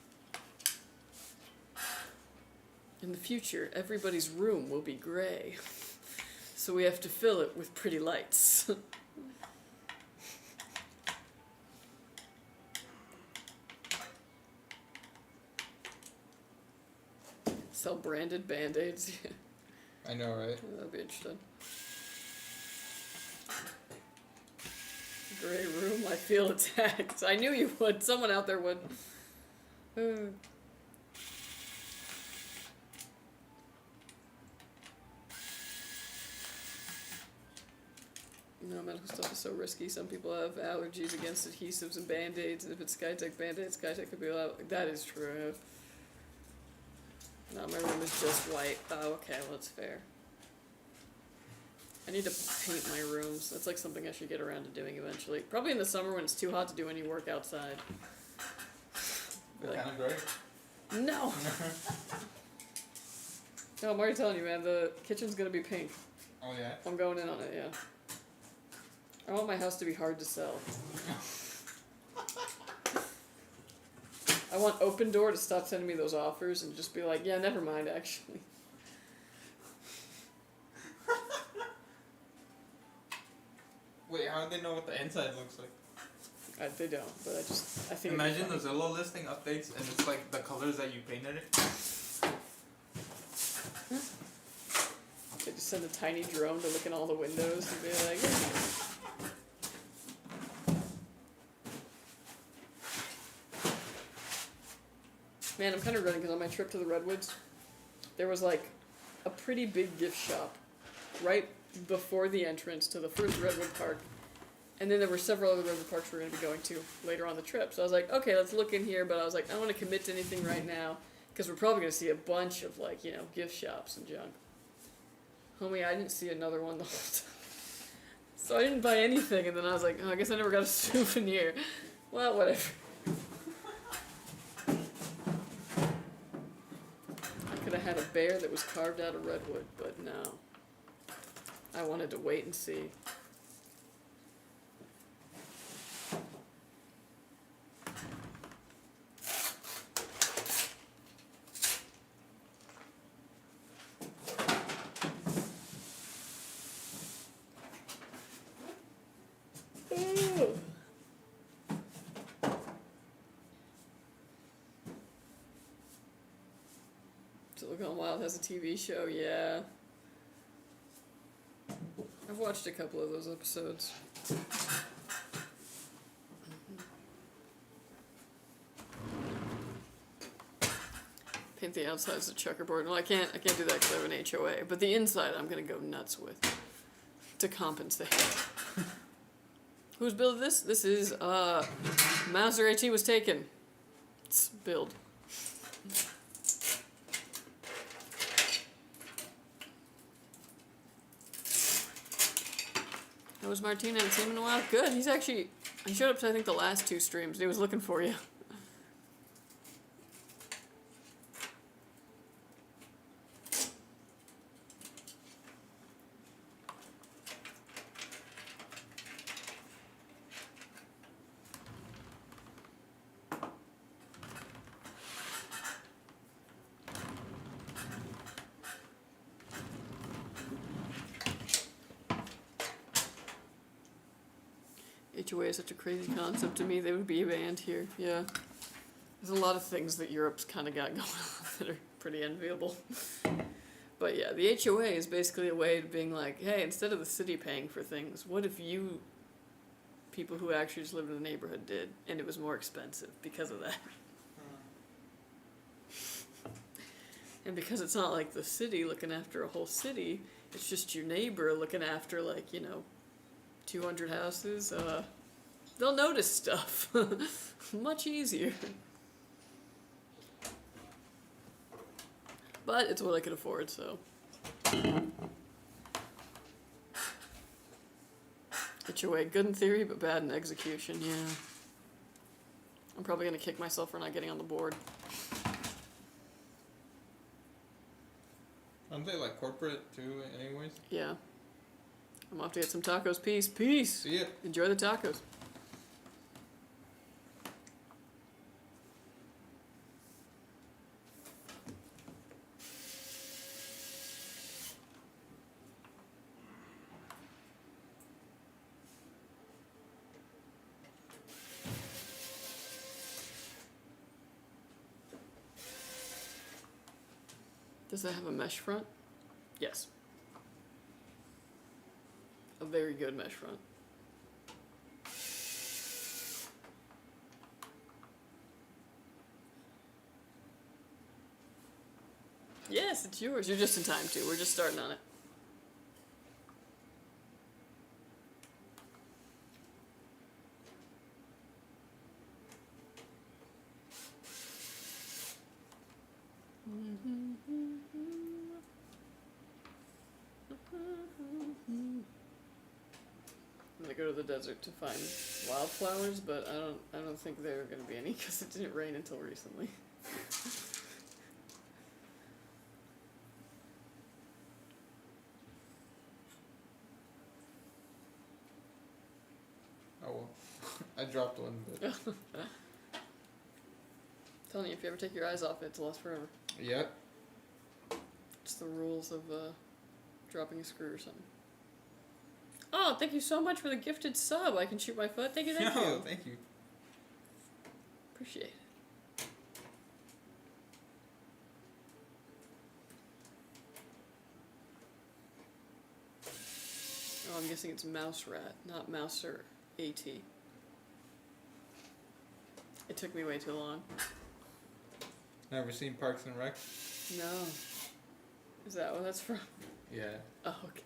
In the future, everybody's room will be gray. So we have to fill it with pretty lights. Sell branded Band-Aids. I know, right? That'd be interesting. Gray room, I feel attacked. I knew you would. Someone out there would. No, medical stuff is so risky. Some people have allergies against adhesives and Band-Aids. If it's Skytech Band-Aids, Skytech could be allowed. That is true. No, my room is just white. Oh, okay, well, that's fair. I need to paint my rooms. That's like something I should get around to doing eventually. Probably in the summer when it's too hot to do any work outside. What Like, kind of gray? no! No, I'm already telling you, man, the kitchen's gonna be pink. Oh, yeah? I'm going in on it, yeah. I want my house to be hard to sell. I want Open Door to stop sending me those offers and just be like, yeah, never mind, actually. Wait, how do they know what the inside looks like? They don't, but I think. Imagine the Zillow listing updates and it's like the colors that you painted it. They just send a tiny drone to look in all the windows and be like, man, I'm kind of running because on my trip to the Redwoods, there was like a pretty big gift shop right before the entrance to the first Redwood Park. And then there were several other Redwood Parks we're going to be going to later on the trip. So I was like, okay, let's look in here. But I was like, I don't want to commit to anything right now because we're probably going to see a bunch of like, you know, gift shops and junk. Homie, I didn't see another one the whole time. So I didn't buy anything. And then I was like, oh, I guess I never got a souvenir. Well, whatever. I could have had a bear that was carved out of redwood, but no. I wanted to wait and see. Still Gone Wild has a TV show, yeah. I've watched a couple of those episodes. Paint the outsides of checkerboard. Well, I can't do that because I have an HOA. But the inside, I'm gonna go nuts with to compensate. Who's built this? This is Mouseratwastaken. It's build. How was Martina? I haven't seen him in a while. Good. He showed up to I think the last 2 streams. He was looking for you. HOA is such a crazy concept to me. They would be banned here. Yeah. There's a lot of things that Europe's kind of got going on that are pretty enviable. But yeah, the HOA is basically a way of being like, hey, instead of the city paying for things, what if you, people who actually just live in the neighborhood, did, and it was more expensive because of that? And because it's not like the city looking after a whole city, it's just your neighbor looking after, like, 200 houses, they'll notice stuff. Much easier. But it's what I could afford, so. HOA, good in theory, but bad in execution, yeah. I'm probably gonna kick myself for not getting on the board. Aren't they like corporate too, anyways? Yeah. I'm off to get some tacos. Peace. Peace. See ya. Enjoy the tacos. Does that have a mesh front? Yes. A very good mesh front. Yes, it's yours. You're just in time too. We're just starting on it. I'm gonna go to the desert to find wildflowers, but I don't think there are gonna be any because it didn't rain until recently. Oh well. I dropped one, but Telling you, if you ever take your eyes off it, it's lost forever. yeah. It's the rules of dropping a screw or something. Oh, thank you so much for the gifted sub. I can shoot my foot. Thank you, thank you. No, thank you. Appreciate it. Oh, I'm guessing it's Mouserat, not Mouser AT. It took me way too long. Never seen Parks and Rec? No. Is that what that's from? Yeah. Oh, okay.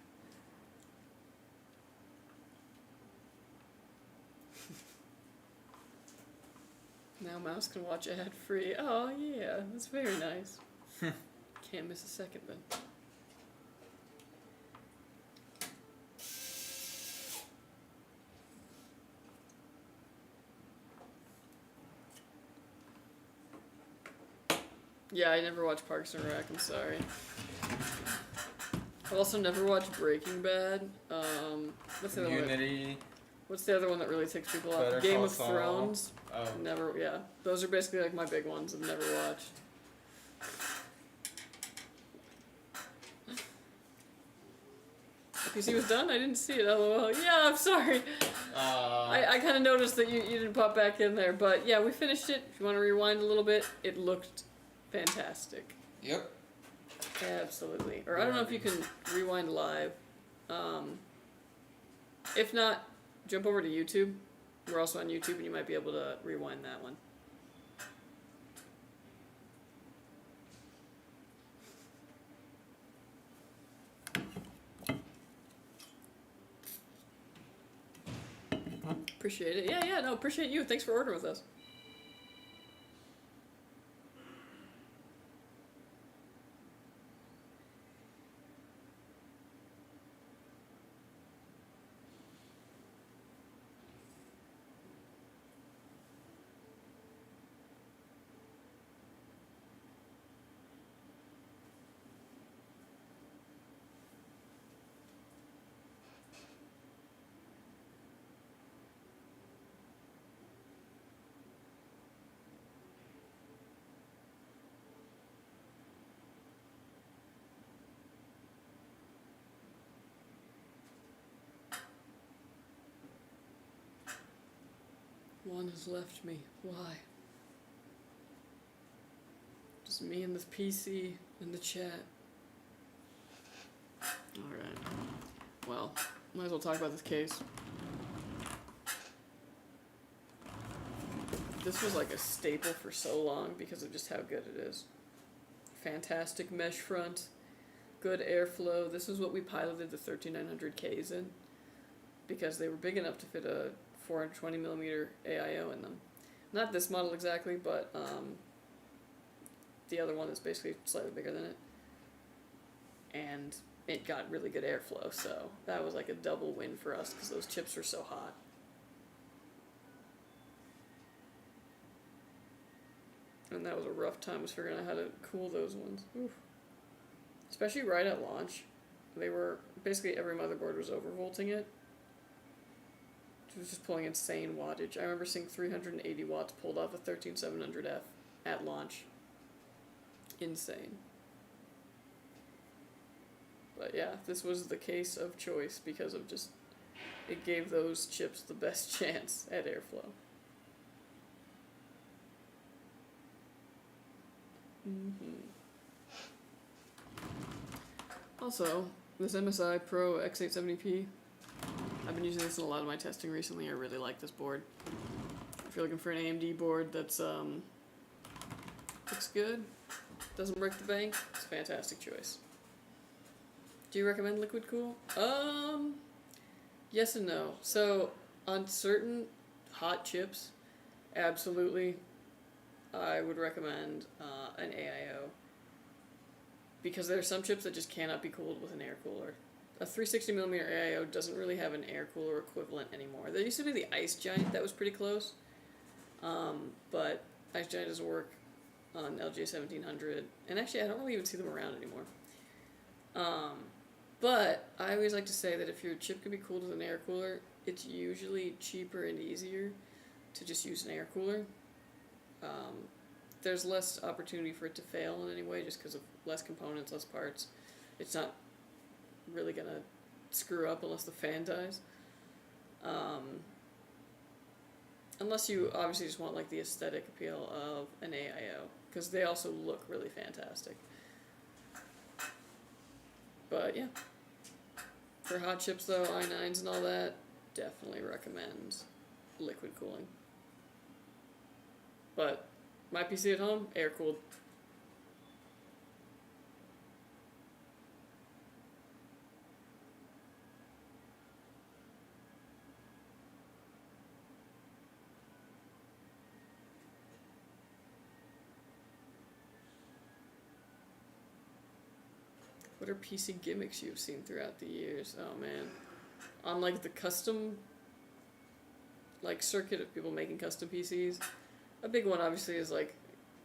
Now Mouse can watch ad free. Oh yeah, that's very nice. Can't miss a second then. Yeah, I never watched Parks and Rec, I'm sorry. I've also never watched Breaking Bad. What's the other one? Unity. What's the other one that really takes people off? Better Game Call of Saul. Thrones. Oh. Never, yeah. Those are basically like my big ones I've never watched. The PC was done? I didn't see it, lol. Yeah, I'm sorry. I kind of noticed that you didn't pop back in there, but yeah, we finished it. If you want to rewind a little bit, it looked fantastic. Yep. Absolutely. Or I don't know if you can rewind live. If not, jump over to YouTube. We're also on YouTube, and you might be able to rewind that one. Appreciate it. Yeah, no, appreciate you. Thanks for ordering with us. One has left me. Why? Just me and this PC and the chat. Alright. Well, might as well talk about this case. This was like a staple for so long because of just how good it is. Fantastic mesh front, good airflow. This is what we piloted the 13900Ks in because they were big enough to fit a 420mm AIO in them. Not this model exactly, but the other one is basically slightly bigger than it. And it got really good airflow, so that was like a double win for us because those chips were so hot. And that was a rough time was figuring out how to cool those ones. Oof. Especially right at launch. They were, basically every motherboard was overvolting it. It was just pulling insane wattage. I remember seeing 380 watts pulled off a 13700F at launch. Insane. But yeah, this was the case of choice because of just, it gave those chips the best chance at airflow. Also, this MSI Pro X870P, I've been using this in a lot of my testing recently. I really like this board. If you're looking for an AMD board that's looks good, doesn't break the bank, it's a fantastic choice. Do you recommend liquid cool? Yes and no. So on certain hot chips, absolutely, I would recommend an AIO. Because there are some chips that just cannot be cooled with an air cooler. A 360mm AIO doesn't really have an air cooler equivalent anymore. There used to be the Ice Giant that was pretty close, but Ice Giant doesn't work on LG1700, and actually I don't really even see them around anymore. But I always like to say that if your chip can be cooled with an air cooler, it's usually cheaper and easier to just use an air cooler. There's less opportunity for it to fail in any way just because of less components, less parts. It's not really going to screw up unless the fan dies. Unless you obviously just want like the aesthetic appeal of an AIO, because they also look really fantastic. But yeah, for hot chips though, i9s and all that, definitely recommend liquid cooling. But my PC at home, air cooled. What are PC gimmicks you've seen throughout the years? Oh man. On like the custom like circuit of people making custom PCs, a big one obviously is like,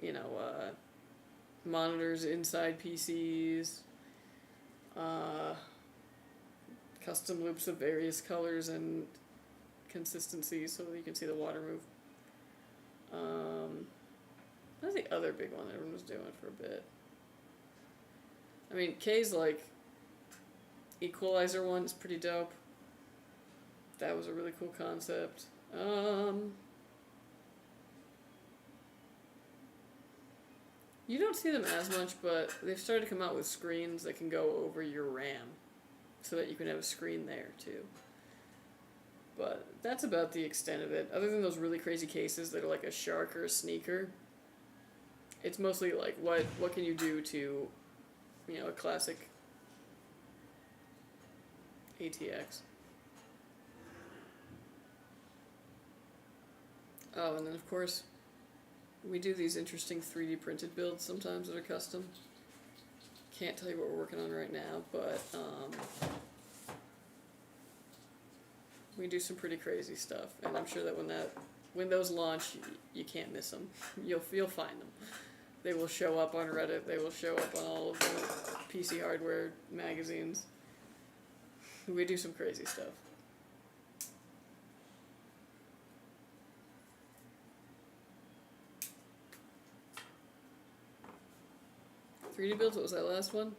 you know, monitors inside PCs, custom loops of various colors and consistencies so that you can see the water move. That's the other big one that everyone was doing for a bit. I mean, K's like equalizer one is pretty dope. That was a really cool concept. You don't see them as much, but they've started to come out with screens that can go over your RAM so that you can have a screen there too. But that's about the extent of it. Other than those really crazy cases that are like a shark or a sneaker, it's mostly like what can you do to, you know, a classic ATX. Oh, and then of course, we do these interesting 3D printed builds sometimes that are custom. Can't tell you what we're working on right now, but we do some pretty crazy stuff, and I'm sure that when those launch, you can't miss them. You'll find them. They will show up on Reddit. They will show up on all of the PC hardware magazines. We do some crazy stuff. 3D builds, what was that last one?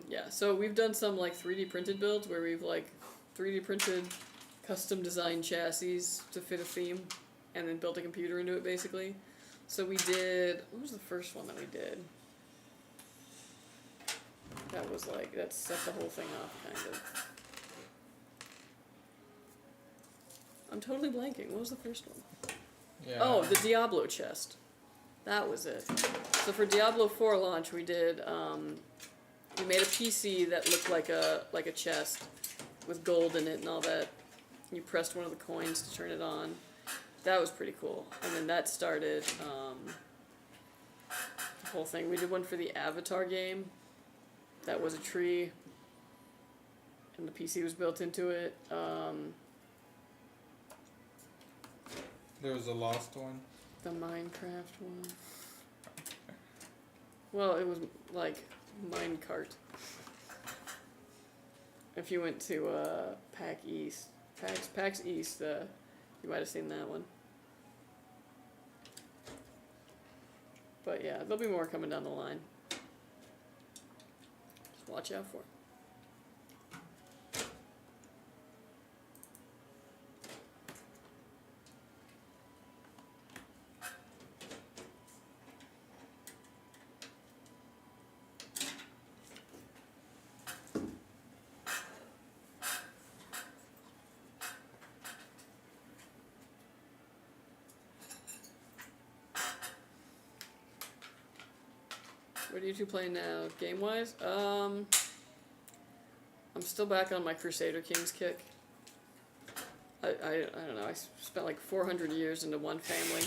Yeah, so we've done some like 3D printed builds where we've like 3D printed custom designed chassis to fit a theme and then built a computer into it basically. So we did, what was the first one that we did? That was like, that set the whole thing off kind of. I'm totally blanking. What was the first one? Yeah. Oh, the Diablo chest. That was it. So for Diablo 4 launch, we did, we made a PC that looked like a chest with gold in it and all that. You pressed one of the coins to turn it on. That was pretty cool. And then that started the whole thing. We did one for the Avatar game. That was a tree. And the PC was built into it. There was a lost one. The Minecraft one. Well, it was like minecart. If you went to PAX East, you might have seen that one. But yeah, there'll be more coming down the line. Just watch out for it. What are you two playing now, game-wise? I'm still back on my Crusader Kings kick. I don't know, I spent like 400 years into one family,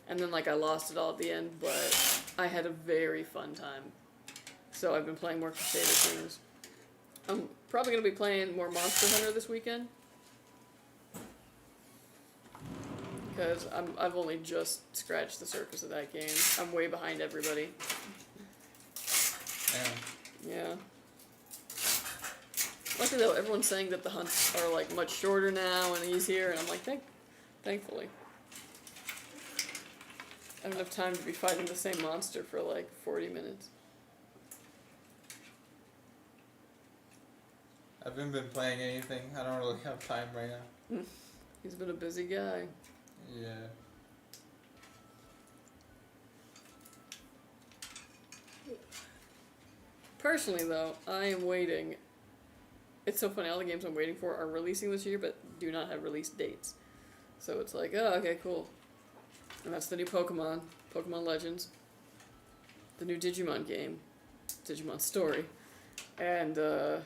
and then like I lost it all at the end, but I had a very fun time. So I've been playing more Crusader Kings. I'm probably going to be playing more Monster Hunter this weekend. Because I've only just scratched the surface of that game. I'm way behind everybody. Yeah. Luckily though, everyone's saying that the hunts are like much shorter now and easier, and I'm like, thankfully. I don't have time to be fighting the same monster for like 40 minutes. I haven't been playing anything. I don't really have time right now. He's been a busy guy. Yeah. Personally, though, I am waiting. It's so funny, all the games I'm waiting for are releasing this year, but do not have release dates. So it's like, oh, okay, cool. And that's the new Pokemon, Pokemon Legends, the new Digimon game, Digimon Story, and, yeah.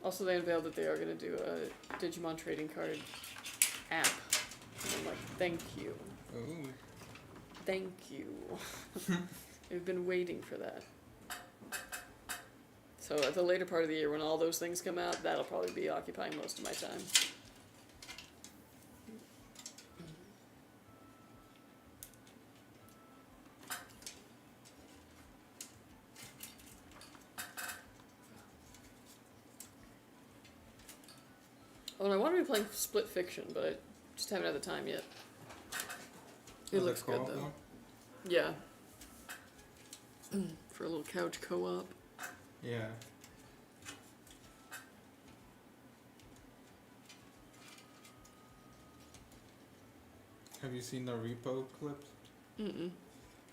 Also, they unveiled that they are going to do a Digimon trading card app. And I'm like, thank you. Ooh. Thank you. I've been waiting for that. So at the later part of the year, when all those things come out, that'll probably be occupying most of my time. Oh, and I want to be playing Split Fiction, but I just haven't had the time yet. It looks good, though. One? Yeah. For a little couch co-op. Yeah. Have you seen the repo clips? Mm-mm.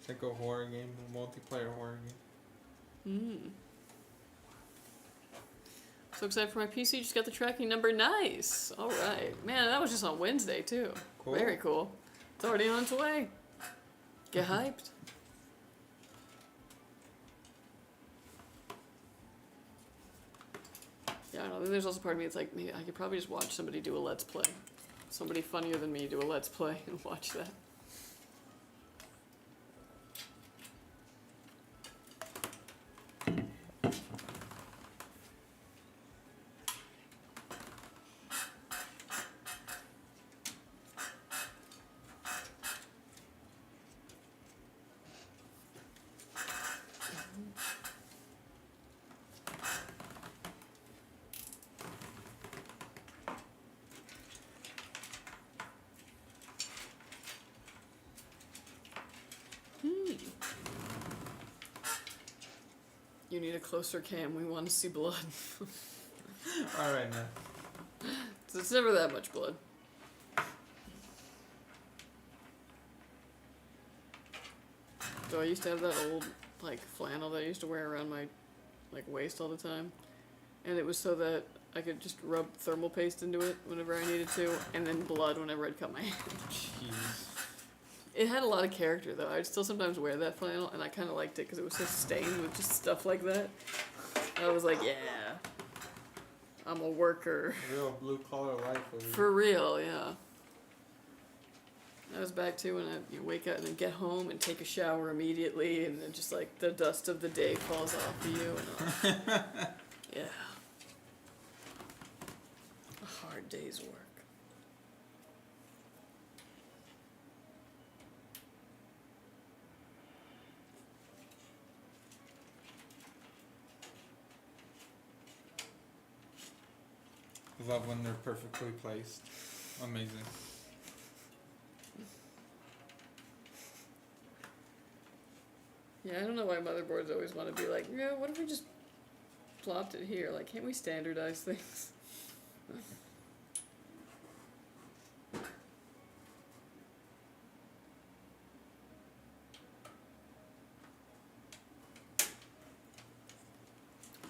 It's like a horror game, a multiplayer horror game. So excited for my PC. Just got the tracking number. Nice. All right. Man, that was just on Wednesday, too. Cool. Very cool. It's already on its way. Get hyped. Yeah, I don't know. Then there's also part of me that's like, maybe I could probably just watch somebody do a Let's Play. Somebody funnier than me do a Let's Play and watch that. You need a closer cam. We want to see blood. Alright now. So it's never that much blood. So I used to have that old like flannel that I used to wear around my like waist all the time, and it was so that I could just rub thermal paste into it whenever I needed to, and then blood whenever I'd cut my hand. Jeez. It had a lot of character though. I'd still sometimes wear that flannel, and I kind of liked it because it was so stained with just stuff like that. And I was like, yeah, I'm a worker. Real blue collar life over here. For real, yeah. I was back too when I wake up and then get home and take a shower immediately, and then just like the dust of the day falls off of you, and yeah, a hard day's work. love when they're perfectly placed. Amazing. Yeah, I don't know why motherboards always want to be like, yeah, what if we just plopped it here? Like, can't we standardize things?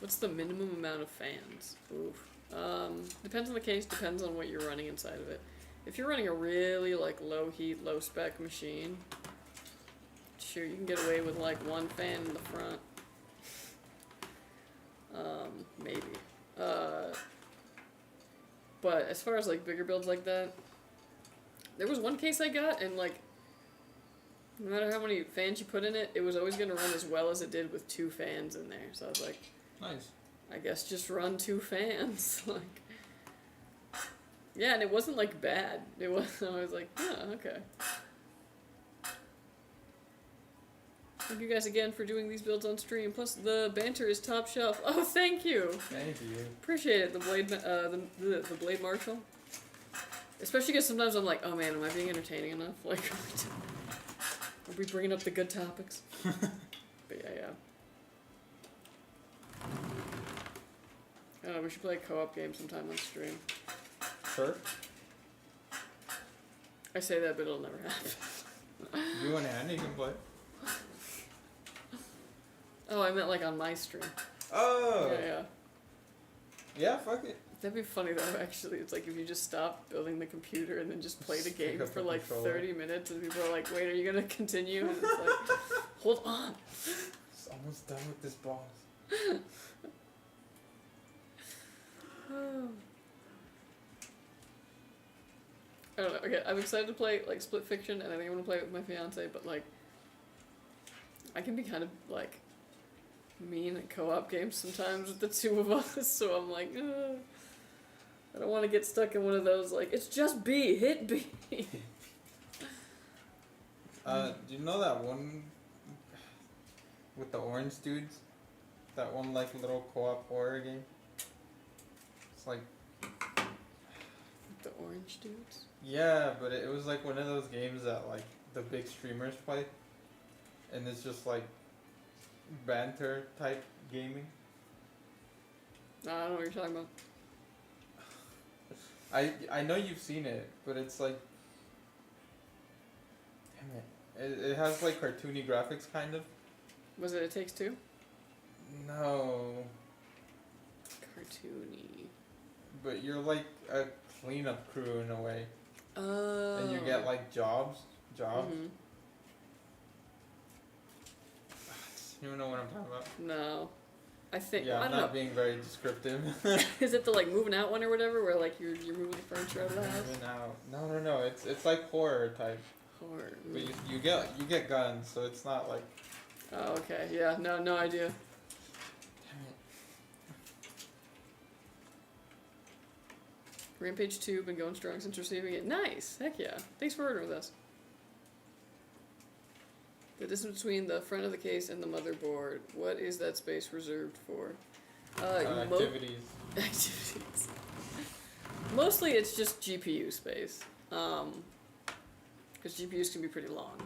What's the minimum amount of fans? Oof. Depends on the case, depends on what you're running inside of it. If you're running a really like low heat, low spec machine, sure you can get away with like one fan in the front. Maybe. But as far as like bigger builds like that, there was one case I got and like no matter how many fans you put in it, it was always gonna run as well as it did with 2 fans in there. So I was like, Nice. I guess just run 2 fans. Like, yeah, and it wasn't like bad. It was. I was like, yeah, okay. Thank you guys again for doing these builds on stream. Plus, the banter is top shelf. Oh, thank you. Thank you. Appreciate it. The blade, the blade marshal. Especially because sometimes I'm like, oh man, am I being entertaining enough? Like, are we bringing up the good topics? But yeah. I don't know, we should play a co-op game sometime on stream. Sure. I say that, but it'll never happen. You and Annie can play. Oh, I meant like on my stream. Oh. Yeah. Yeah, fuck it. That'd be funny though, actually. It's like if you just stop building the computer and then just play the Just pick game up for the like controller. 30 minutes and people are like, wait, are you gonna continue? And it's like, hold on. It's almost done with this boss. I don't know. Okay, I'm excited to play like Split Fiction, and I think I'm gonna play it with my fiance. But like, I can be kind of like mean at co-op games sometimes with the 2 of us. So I'm like, I don't want to get stuck in one of those like it's just B, hit B. Do you know that one with the orange dudes? That one like little co-op horror game? It's like The orange dudes. yeah, but it was like one of those games that like the big streamers play, and it's just like banter type gaming. No, I don't know what you're talking about. I know you've seen it, but it's like, damn it, it has like cartoony graphics kind of. Was it It Takes Two? No, Cartoony. but you're like a cleanup crew in a way, Oh. and you get like jobs. Mhm. You don't know what I'm talking about? No. I think Yeah, I I'm don't not know. being very descriptive. Is it the like moving out one or whatever, where like you're moving the furniture out of the house? Moving out. No. It's like horror type. Horror. But you get guns, so it's not like. Oh, okay. Yeah. No idea. Damn it. Rampage 2, been going strong since receiving it. Nice. Heck yeah. Thanks for ordering with us. The distance between the front of the case and the motherboard. What is that space reserved for? Activities. Activities. Mostly it's just GPU space. Because GPUs can be pretty long.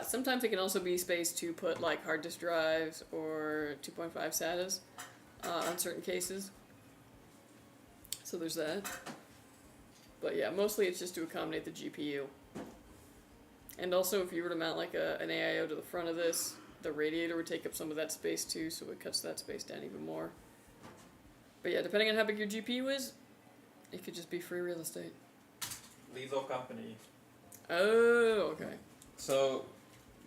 Sometimes it can also be space to put like hard disk drives or 2.5 SATAs on certain cases. So there's that. But yeah, mostly it's just to accommodate the GPU. And also if you were to mount like an AIO to the front of this, the radiator would take up some of that space too, so it cuts that space down even more. But yeah, depending on how big your GPU is, it could just be free real estate. Lethal Company. Oh, okay. So,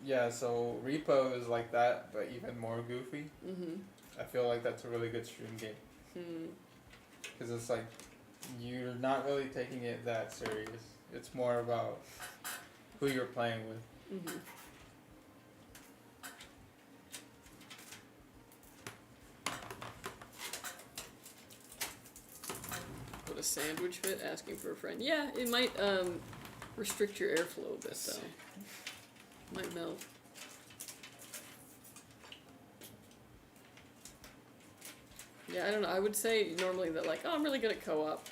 yeah. So repo is like that, but even more goofy. Mm-hmm. I feel like that's a really good stream game because it's like you're not really taking it that serious. It's more about who you're playing with. Mm-hmm. Would a sandwich fit? Asking for a friend. Yeah, it might restrict your airflow a bit though. Might melt. Yeah, I don't know. I would say normally that, like, oh, I'm really good at co-op.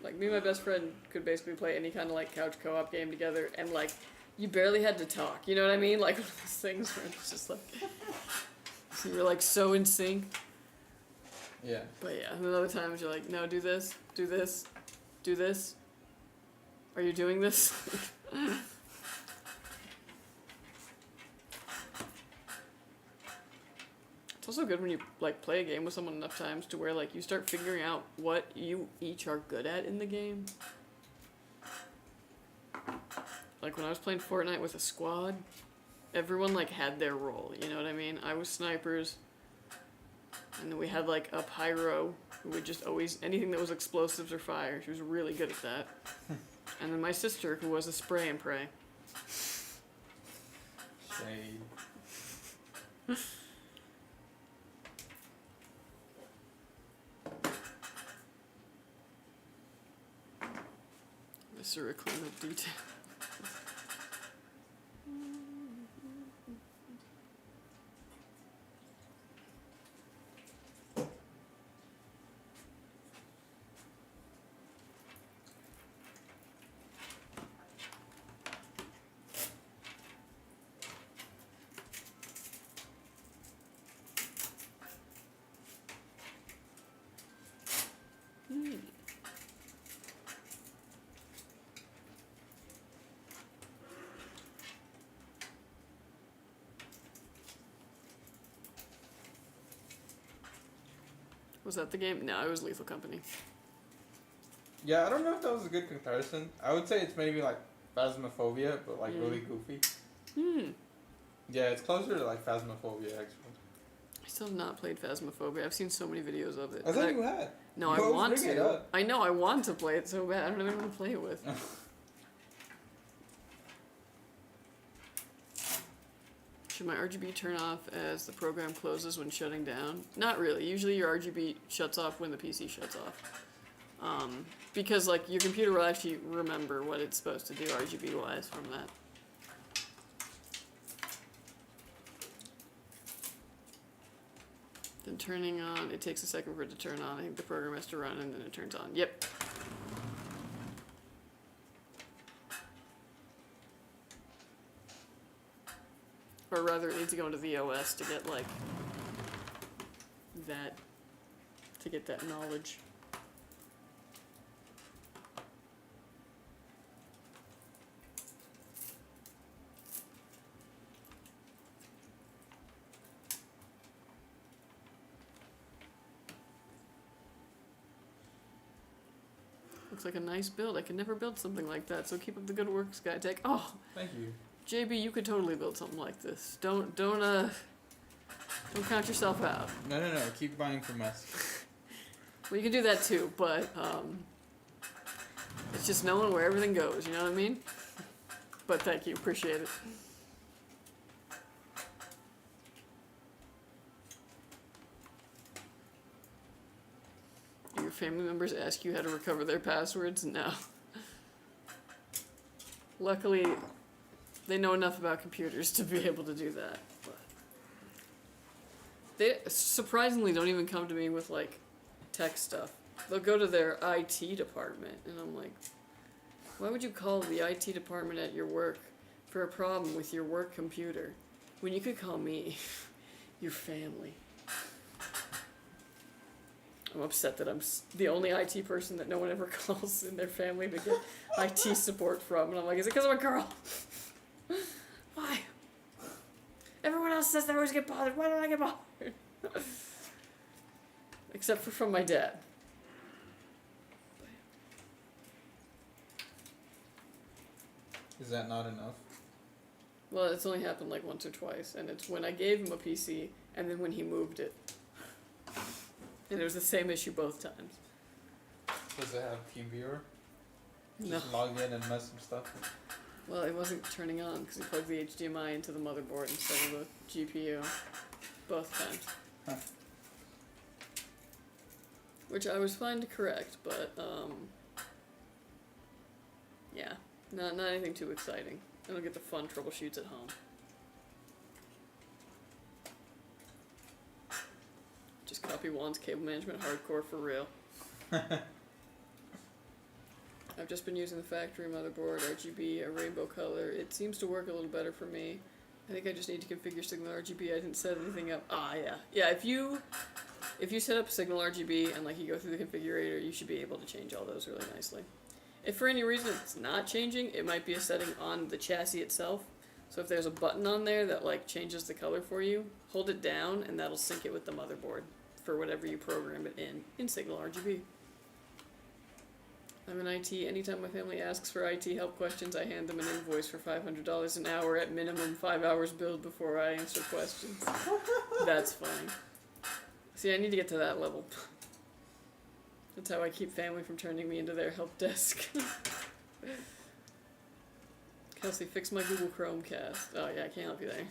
Like, me and my best friend could basically play any kind of, like, couch co-op game together, and, like, you barely had to talk, you know what I mean? Like, one of those things where it's just, like, so you're, like, so in sync. Yeah. But, yeah, and then other times you're like, no, do this, do this, do this. Are you doing this? It's also good when you, like, play a game with someone enough times to where, like, you start figuring out what you each are good at in the game. Like, when I was playing Fortnite with a squad, everyone, like, had their role, you know what I mean? I was snipers, and then we had, like, a pyro who would just always, anything that was explosives or fire, she was really good at that. And then my sister, who was a spray and pray. Shade. Mr. Clean of detail. Was that the game? No, it was Lethal Company. Yeah, I don't know if that was a good comparison. I would say it's maybe like Phasmophobia, but like really goofy. Yeah, it's closer to like Phasmophobia actually. I still have not played Phasmophobia. I've seen so many videos of it. I thought you had. No, You I always want bring it to. up. I know, I want to play it so bad. I don't know anyone to play it with. Should my RGB turn off as the program closes when shutting down? Not really. Usually your RGB shuts off when the PC shuts off. Because, like, your computer will actually remember what it's supposed to do RGB-wise from that. Then turning on, it takes a second for it to turn on. I think the program has to run and then it turns on. Yep. Or rather, it needs to go into the OS to get, like, that, to get that knowledge. Looks like a nice build. I can never build something like that, so keep up the good work, Skytech. Oh! Thank you. JB, you could totally build something like this. Don't count yourself out. No. Keep buying from us. Well, you can do that too, but it's just knowing where everything goes. You know what I mean? But thank you, appreciate it. Your family members ask you how to recover their passwords? No. Luckily, they know enough about computers to be able to do that. But they surprisingly don't even come to me with, like, tech stuff. They'll go to their IT department, and I'm like, why would you call the IT department at your work for a problem with your work computer when you could call me, your family? I'm upset that I'm the only IT person that no one ever calls in their family to get IT support from, and I'm like, is it because I'm a girl? Why? Everyone else says they always get bothered. Why don't I get bothered? Except for from my dad. Is that not enough? Well, it's only happened like once or twice, and it's when I gave him a PC, and then when he moved it. And it was the same issue both times. Does it have TeamViewer? No. Just log in and mess some stuff up. Well, it wasn't turning on because he plugged the HDMI into the motherboard instead of the GPU. Both times. Huh. Which I was fine to correct, but, yeah. Not anything too exciting. I don't get the fun troubleshoots at home. Just copy Poppy wants cable management hardcore for real. I've just been using the factory motherboard, RGB, a rainbow color. It seems to work a little better for me. I think I just need to configure Signal RGB. I didn't set anything up. Ah, yeah. Yeah, if you set up Signal RGB and like you go through the configurator, you should be able to change all those really nicely. If for any reason it's not changing, it might be a setting on the chassis itself. So if there's a button on there that like changes the color for you, hold it down and that'll sync it with the motherboard for whatever you program it in Signal RGB. I'm in IT. Anytime my family asks for IT help questions, I hand them an invoice for $500 an hour at minimum 5 hours billed before I answer questions. That's funny. See, I need to get to that level. That's how I keep family from turning me into their help desk. Kelsey, fix my Google Chromecast. Oh yeah, I can't help you there.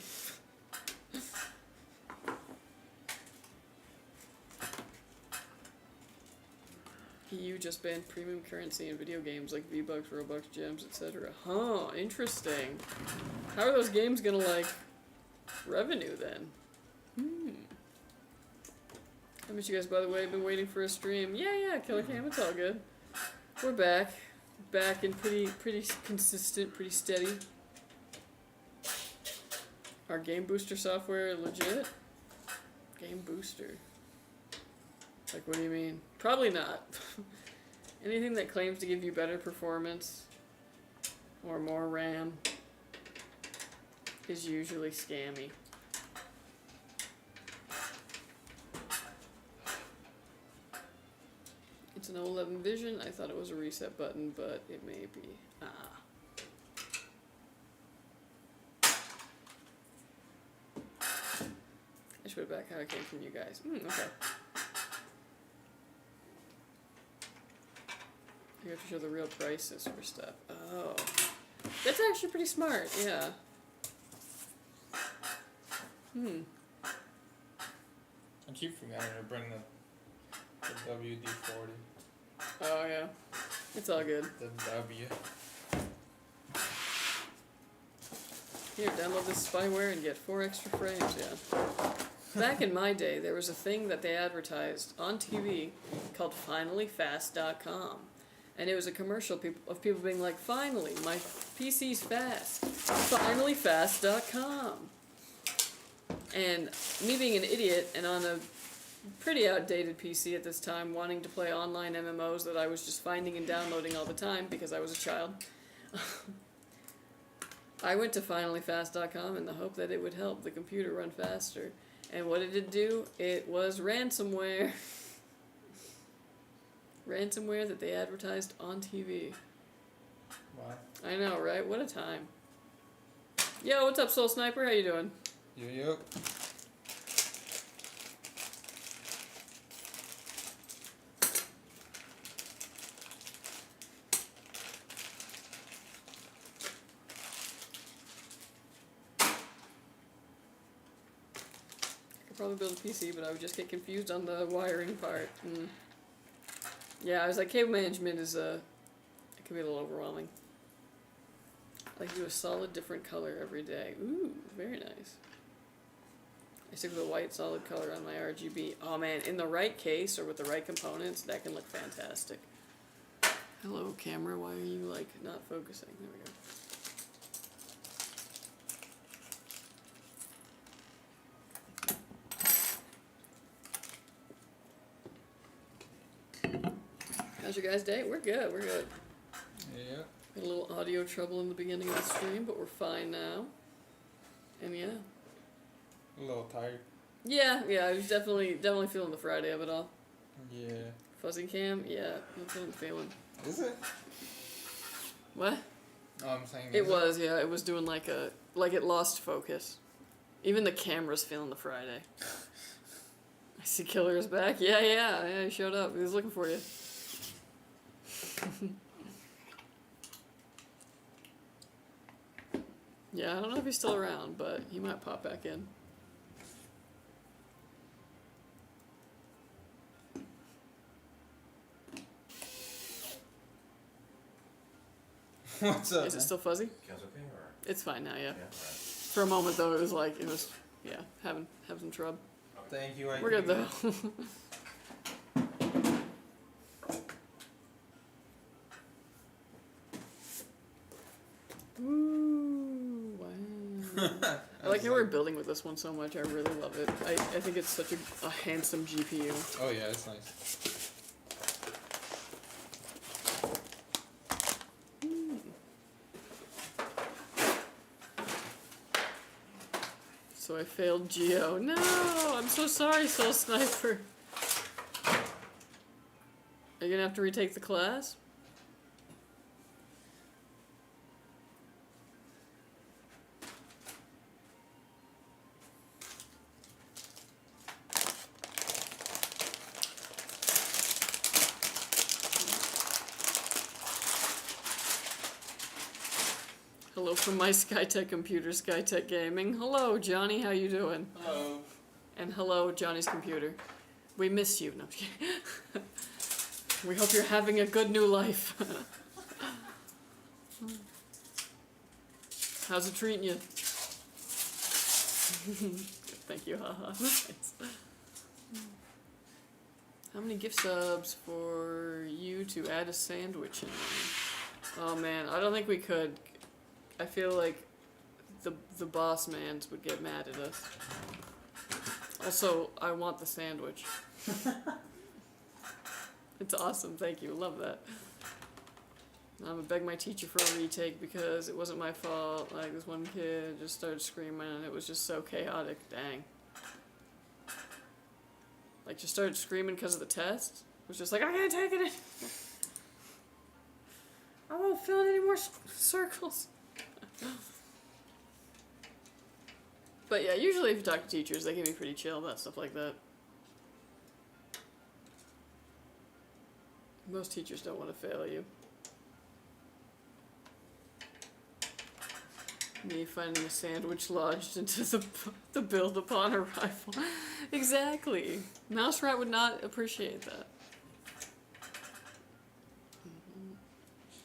EU just banned premium currency in video games like V-Bucks, Robux, Gems, etc. Huh, interesting. How are those games gonna, like, revenue then? I miss you guys, by the way. I've been waiting for a stream. Yeah, Killer Cam, it's all good. We're back. Back and pretty consistent, pretty steady. Our Game Booster software legit? Game Booster. Like, what do you mean? Probably not. Anything that claims to give you better performance or more RAM is usually scammy. It's an 11 Vision. I thought it was a reset button, but it may be. I should put it back how it came from you guys. Okay. You have to show the real prices for stuff. Oh. That's actually pretty smart, yeah. I keep forgetting to bring the WD-40. Oh, yeah. It's all good. The W. Here, download this spyware and get 4 extra frames, yeah. Back in my day, there was a thing that they advertised on TV called FinallyFast.com. And it was a commercial of people being like, finally, my PC's fast. FinallyFast.com. And me being an idiot and on a pretty outdated PC at this time, wanting to play online MMOs that I was just finding and downloading all the time because I was a child, I went to FinallyFast.com in the hope that it would help the computer run faster. And what did it do? It was ransomware. Ransomware that they advertised on TV. Wow. I know, right? What a time. Yo, what's up, Soul Sniper? How you doing? Yo. I could probably build a PC, but I would just get confused on the wiring part. Yeah, I was like, cable management is, it can be a little overwhelming. I like to do a solid different color every day. Ooh, very nice. I stick with a white solid color on my RGB. Oh man, in the right case or with the right components, that can look fantastic. Hello, camera, why are you, like, not focusing? There we go. How's your guys' day? We're good, we're good. Yeah. Had a little audio trouble in the beginning of the stream, but we're fine now. And yeah. A little tired. Yeah, I was definitely feeling the Friday of it all. Yeah. Fuzzy cam? Yeah, that's what I'm feeling. Is it? What? Oh, I'm saying It was, yeah, it was doing like it lost focus. Even the camera's feeling the Friday. I see Killer is back. Yeah, he showed up. He was looking for you. Yeah, I don't know if he's still around, but he might pop back in. What's up? Is it still fuzzy? Sounds okay, or? It's fine now, yeah. Yeah, right. For a moment though, it was having some trouble. Okay. Thank you. We're good though. Ooh, wow. I like how we're building with this one so much. I really love it. I think it's such a handsome GPU. Oh yeah, it's nice. So I failed Geo. No, I'm so sorry, Soul Sniper. Are you gonna have to retake the class? Hello from my Skytech computer, Skytech Gaming. Hello, Johnny, how you doing? Hello. And hello, Johnny's computer. We miss you. No, I'm just kidding. We hope you're having a good new life. How's it treating you? Thank you, haha. Nice. How many gift subs for you to add a sandwich in? Oh man, I don't think we could. I feel like the boss mans would get mad at us. Also, I want the sandwich. It's awesome, thank you, love that. I'm gonna beg my teacher for a retake because it wasn't my fault. Like, this one kid just started screaming and it was just so chaotic, dang. Like, just started screaming because of the test. It was just like, I can't take it. I won't fill in any more circles. But yeah, usually if you talk to teachers, they can be pretty chill about stuff like that. Most teachers don't want to fail you. Me finding a sandwich lodged into the build upon arrival. Exactly. Mouserat would not appreciate that.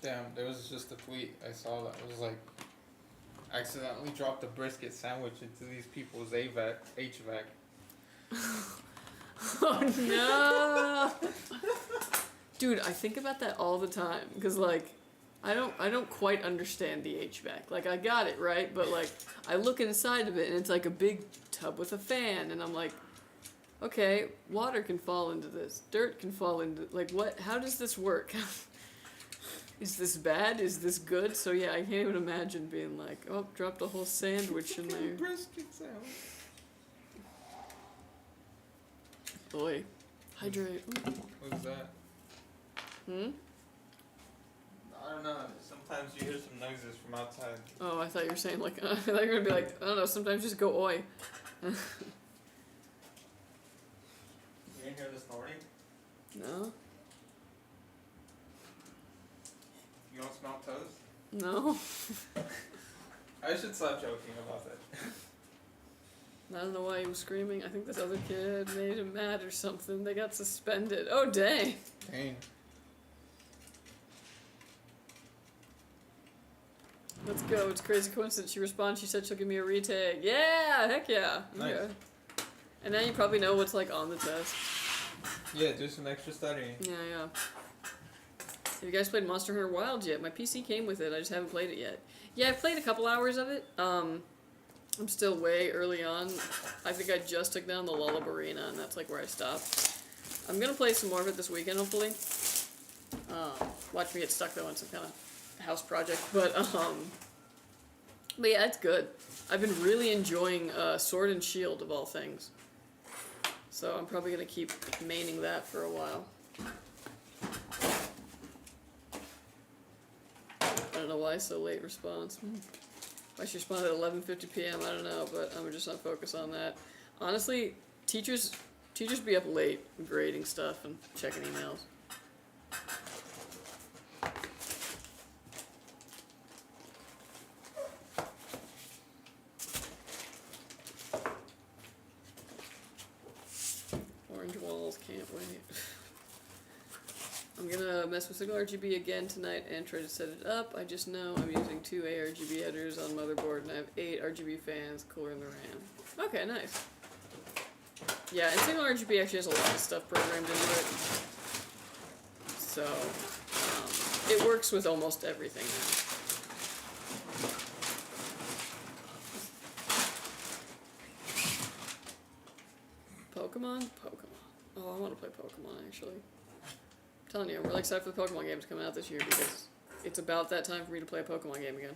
Damn, there was just a tweet I saw that was like, accidentally dropped a brisket sandwich into these people's HVAC. Oh no! Dude, I think about that all the time because like I don't quite understand the HVAC. Like, I got it, right? But like I look inside of it and it's like a big tub with a fan and I'm like, okay, water can fall into this, dirt can fall into, like, what, how does this work? Is this bad? Is this good? So yeah, I can't even imagine being like, oh, dropped a whole sandwich in there. Brisket sandwich. Boy, hydrate. Ooh. What's that? Hmm? I don't know. Sometimes you hear some noises from outside. Oh, I thought you were saying like, I thought you were gonna be like, I don't know, sometimes just go oi. You didn't hear the snorting? No? You don't smell toast? No? I should stop joking about that. I don't know why he was screaming. I think this other kid made him mad or something. They got suspended. Oh, dang. Dang. Let's go. It's a crazy coincidence. She responds. She said she'll give me a retake. Yeah! Heck yeah. Nice. Okay. And now you probably know what's like on the test. Yeah, do some extra studying. Yeah, yeah. Have you guys played Monster Hunter Wilds yet? My PC came with it. I just haven't played it yet. Yeah, I've played a couple hours of it. I'm still way early on. I think I just took down the Lullab Arena, and that's like where I stopped. I'm gonna play some more of it this weekend, hopefully. Watch me get stuck though on some kind of house project, but yeah, it's good. I've been really enjoying Sword and Shield of all things, so I'm probably gonna keep maining that for a while. I don't know why so late response. Why she responded at 11:50 p.m. I don't know, but I'm just not focused on that. Honestly, teachers be up late grading stuff and checking emails. Orange walls, can't wait. I'm gonna mess with ARGB again tonight and try to set it up. I just know I'm using 2 ARGB headers on Motherboard and I have 8 RGB fans, cooler in the RAM. Okay, nice. Yeah, and single RGB actually has a lot of stuff programmed into it. So, it works with almost everything now. Pokemon? Oh, I want to play Pokemon, actually. I'm telling you, I'm really excited for the Pokemon games coming out this year because it's about that time for me to play a Pokemon game again.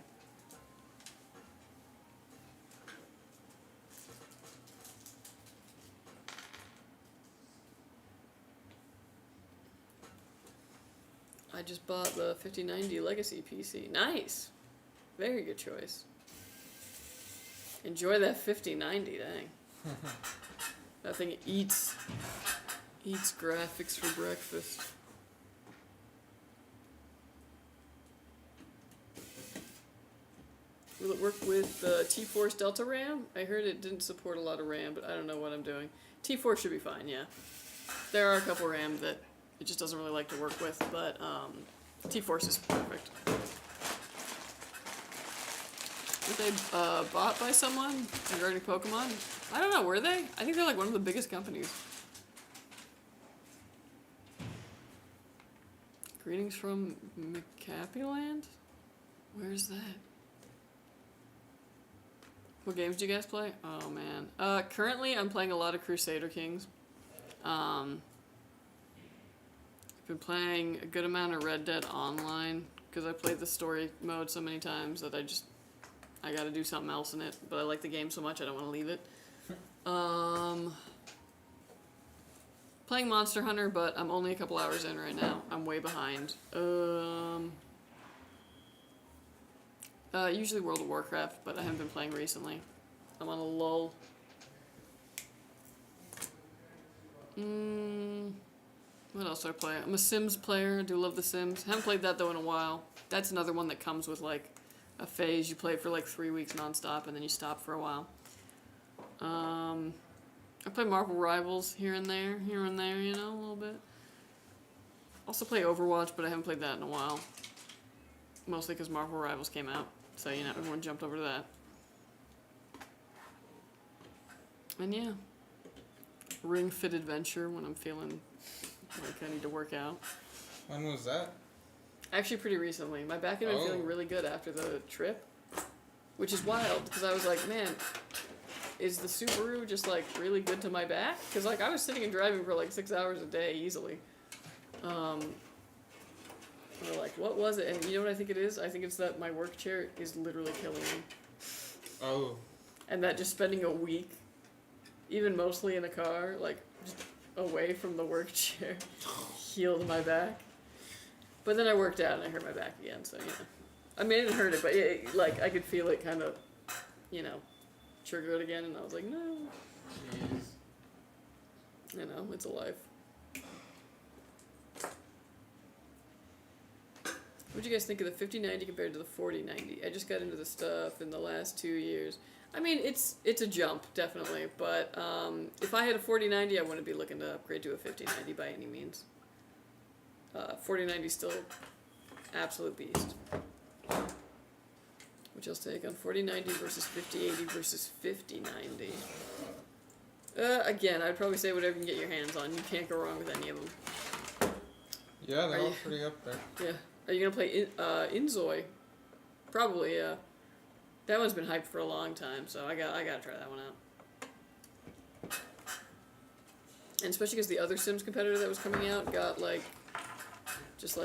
I just bought the 5090 Legacy PC. Nice! Very good choice. Enjoy that 5090, dang. That thing eats graphics for breakfast. Will it work with T-Force Delta RAM? I heard it didn't support a lot of RAM, but I don't know what I'm doing. T-Force should be fine, yeah. There are a couple RAM that it just doesn't really like to work with, but T-Force is perfect. Were they bought by someone regarding Pokemon? I don't know, were they? I think they're like one of the biggest companies. Greetings from McCappyland? Where's that? What games do you guys play? Oh man. Currently I'm playing a lot of Crusader Kings. I've been playing a good amount of Red Dead Online because I played the story mode so many times that I gotta do something else in it, but I like the game so much I don't want to leave it. Playing Monster Hunter, but I'm only a couple hours in right now. I'm way behind. Usually World of Warcraft, but I haven't been playing recently. I'm on a lull. What else do I play? I'm a Sims player. I do love The Sims. Haven't played that though in a while. That's another one that comes with like a phase. You play it for like 3 weeks nonstop and then you stop for a while. I play Marvel Rivals here and there, you know, a little bit. Also play Overwatch, but I haven't played that in a while. Mostly because Marvel Rivals came out. So, you know, everyone jumped over to that. And yeah. Ring Fit Adventure when I'm feeling like I need to work out. When was that? Actually, pretty recently. My back had been feeling really good after the trip. Which is wild, because I was like, man, is the Subaru just, like, really good to my back? Because, like, I was sitting and driving for, like, 6 hours a day easily. We're like, what was it? And you know what I think it is? I think it's that my work chair is literally killing me. Oh. And that just spending a week, even mostly in a car, like, just away from the work chair, healed my back. But then I worked out and I hurt my back again, so, you know. I mean, I didn't hurt it, but, like, I could feel it kind of, you know, trigger it again, and I was like, no. Jeez. You know, it's a life. What'd you guys think of the 5090 compared to the 4090? I just got into the stuff in the last 2 years. I mean, it's a jump, definitely, but if I had a 4090, I wouldn't be looking to upgrade to a 5090 by any means. 4090 is still absolute beast. Which I'll take on 4090 versus 5080 versus 5090. Again, I'd probably say whatever you can get your hands on. You can't go wrong with any of them. Yeah, they're all pretty up there. Yeah. Are you gonna play Inzoi? Probably, yeah. That one's been hyped for a long time, so I gotta try that one out. And especially because the other Sims competitor that was coming out got just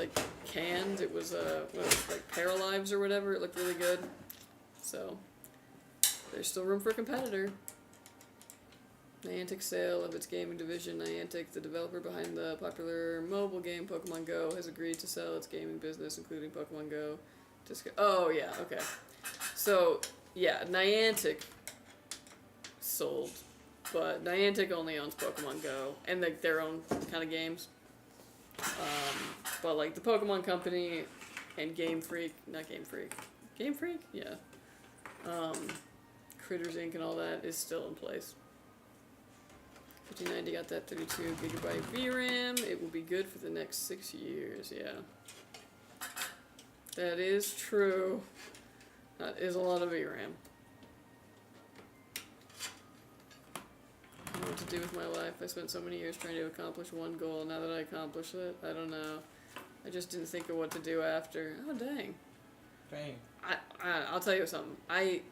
canned. It was like Paralives or whatever. It looked really good. So there's still room for a competitor. Niantic sale of its gaming division. Niantic, the developer behind the popular mobile game Pokemon Go, has agreed to sell its gaming business, including Pokemon Go. Oh, yeah, okay. So, yeah, Niantic sold, but Niantic only owns Pokemon Go and their own kind of games. But like the Pokemon Company and Game Freak, yeah. Critters Inc. and all that is still in place. 5090 got that 32GB VRAM. It will be good for the next 6 years, yeah. That is true. That is a lot of VRAM. I don't know what to do with my life. I spent so many years trying to accomplish one goal. Now that I accomplished it, I don't know. I just didn't think of what to do after. Oh, dang. Dang. I'll tell you something. I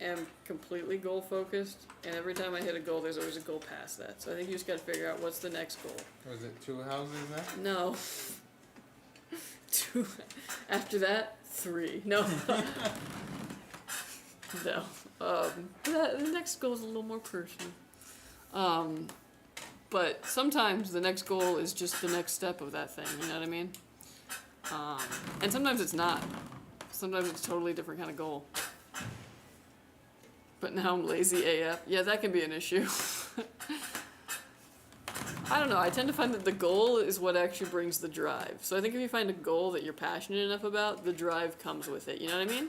am completely goal focused, and every time I hit a goal, there's always a goal past that. So I think you just got to figure out what's the next goal. Was it 2 houses then? No. 2. After that, 3. No. No. The next goal is a little more personal. But sometimes the next goal is just the next step of that thing. You know what I mean? And sometimes it's not. Sometimes it's a totally different kind of goal. But now I'm lazy AF. Yeah, that can be an issue. I don't know. I tend to find that the goal is what actually brings the drive. So I think if you find a goal that you're passionate enough about, the drive comes with it. You know what I mean?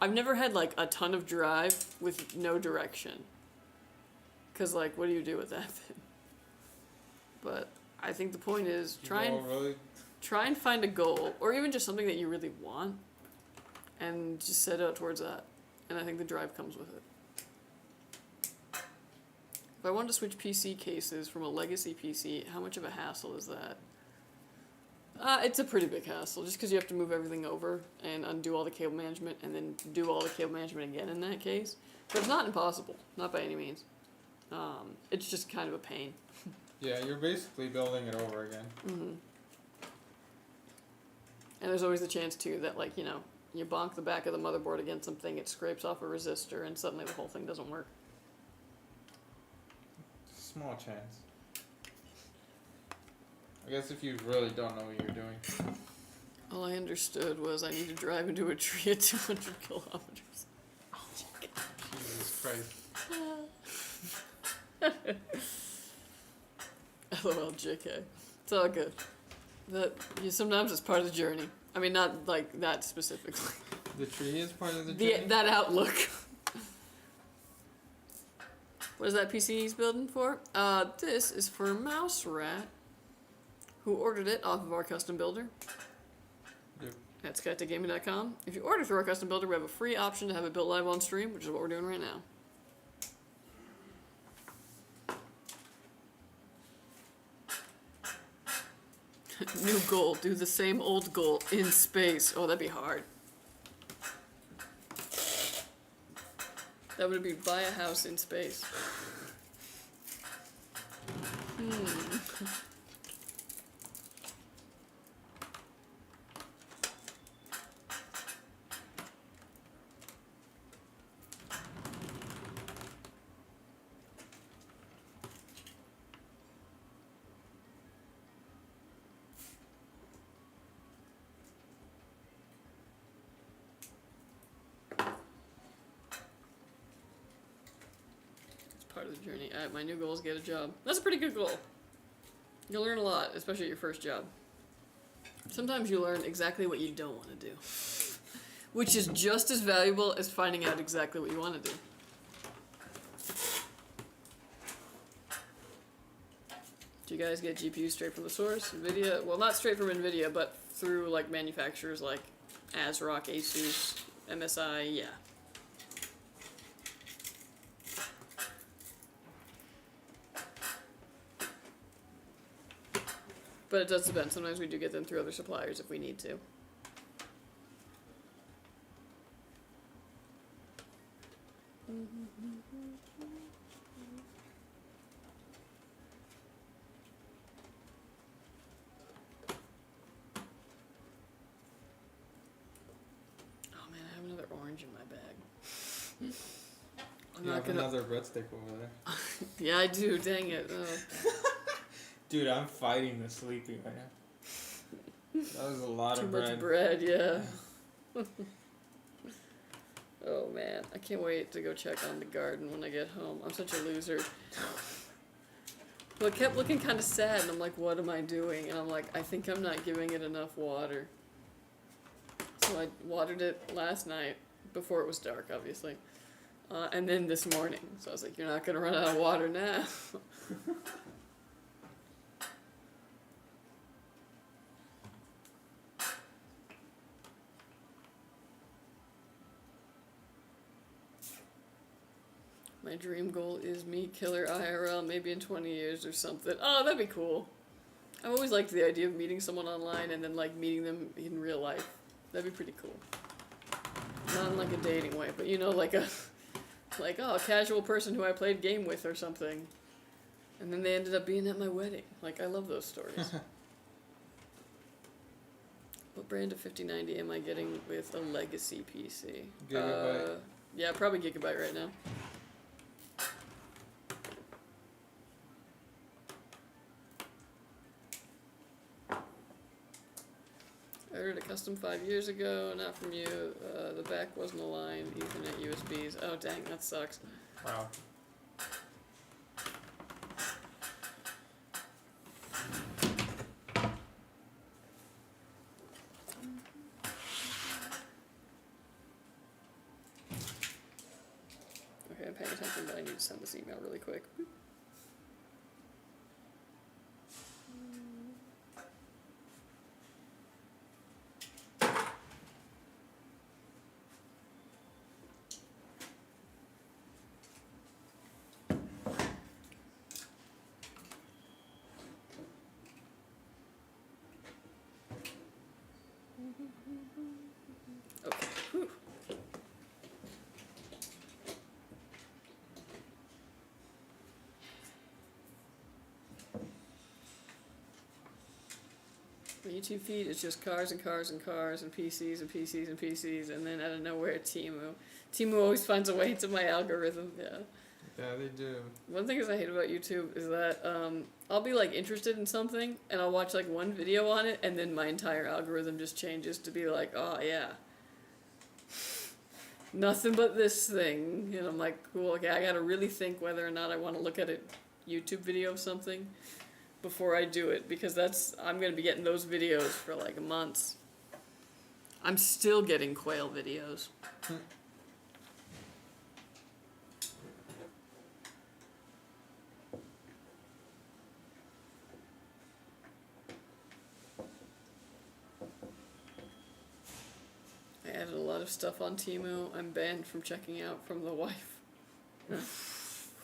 I've never had like a ton of drive with no direction. Cause like, what do you do with that thing? But I think the point is try and find a goal, or even just something that you really want, and just set out towards that. And I think the drive comes with it. If I wanted to switch PC cases from a legacy PC, how much of a hassle is that? It's a pretty big hassle, just because you have to move everything over and undo all the cable management and then do all the cable management again in that case. But it's not impossible, not by any means. It's just kind of a pain. Yeah, you're basically building it over again. Mm-hmm. And there's always the chance, too, that, like, you know, you bonk the back of the motherboard against something, it scrapes off a resistor, and suddenly the whole thing doesn't work. Small chance. I guess if you really don't know what you're doing. All I understood was I need to drive into a tree at 200 kilometers. Jesus Christ. LOL, JK. It's all good. Sometimes it's part of the journey. I mean, not like that specifically. The tree is part of the journey? That outlook. What is that PC he's building for? This is for Mouserat, who ordered it off of our custom builder. Yep. At skytechgaming.com. If you order through our custom builder, we have a free option to have it built live on stream, which is what we're doing right now. New goal, do the same old goal in space. Oh, that'd be hard. That would be buy a house in space. Part of the journey. My new goal is get a job. That's a pretty good goal. You'll learn a lot, especially at your first job. Sometimes you learn exactly what you don't want to do, which is just as valuable as finding out exactly what you want to do. Do you guys get GPUs straight from the source? NVIDIA? Well, not straight from NVIDIA, but through like manufacturers like ASRock, Asus, MSI, yeah. But it does depend. Sometimes we do get them through other suppliers if we need to. Oh man, I have another orange in my bag. I'm not gonna... another breadstick over there. Yeah, I do. Dang it. Oh. Dude, I'm fighting the sleeping right now. That was a lot of bread. Too much bread, yeah. Oh man, I can't wait to go check on the garden when I get home. I'm such a loser. Well, it kept looking kind of sad, and I'm like, what am I doing? And I'm like, I think I'm not giving it enough water. So I watered it last night, before it was dark, obviously. And then this morning. So I was like, you're not going to run out of water now. My dream goal is me killer IRL, maybe in 20 years or something. Oh, that'd be cool. I've always liked the idea of meeting someone online and then like meeting them in real life. That'd be pretty cool. Not in like a dating way, but you know, like a casual person who I played game with or something. And then they ended up being at my wedding. Like, I love those stories. What brand of 5090 am I getting with a legacy PC? Gigabyte. Yeah, probably Gigabyte right now. I ordered a custom 5 years ago, not from you. The back wasn't aligned, Ethernet USBs. Oh dang, that sucks. Wow. Okay, I'm paying attention, but I need to send this email really quick. Okay. Whew. My YouTube feed is just cars and cars and cars and PCs and PCs and PCs, and then out of nowhere, Temu. Temu always finds a way into my algorithm, yeah. Yeah, they do. One thing I hate about YouTube is that I'll be like interested in something, and I'll watch like one video on it, and then my entire algorithm just changes to be like, oh yeah, nothing but this thing. And I'm like, cool, okay, I gotta really think whether or not I want to look at a YouTube video of something before I do it, because I'm gonna be getting those videos for like months. I'm still getting quail videos. I added a lot of stuff on Temu. I'm banned from checking out from the wife.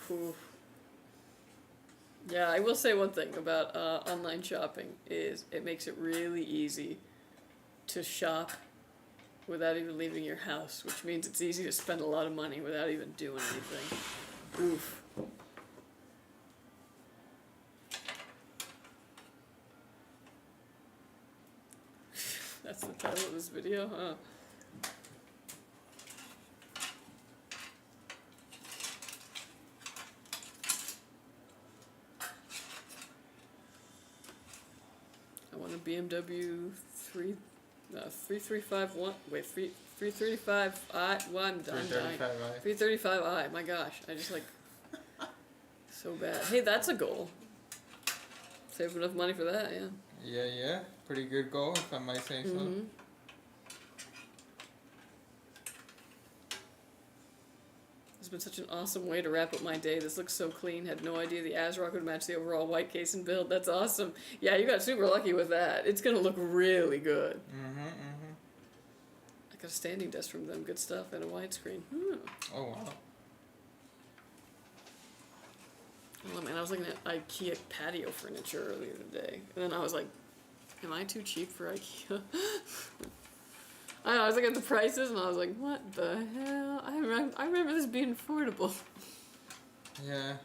Whew. Yeah, I will say one thing about online shopping is it makes it really easy to shop without even leaving your house, which means it's easy to spend a lot of money without even doing anything. Oof. That's the title of this video, huh? I want a BMW 3351. Wait, 335i. Well, I'm dying. 335i. 335i. My gosh, I just like so bad. Hey, that's a goal. Save enough money for that, yeah. Yeah. Pretty good goal, if I might say so. Mm-hmm. It's been such an awesome way to wrap up my day. This looks so clean. Had no idea the ASRock would match the overall white case and build. That's awesome. Yeah, you got super lucky with that. It's gonna look really good. I got a standing desk from them. Good stuff and a widescreen. Oh wow. Oh man, I was looking at IKEA patio furniture earlier today, and then I was like, am I too cheap for IKEA? I don't know, I was looking at the prices and I was like, what the hell? I remember this being affordable. Yeah.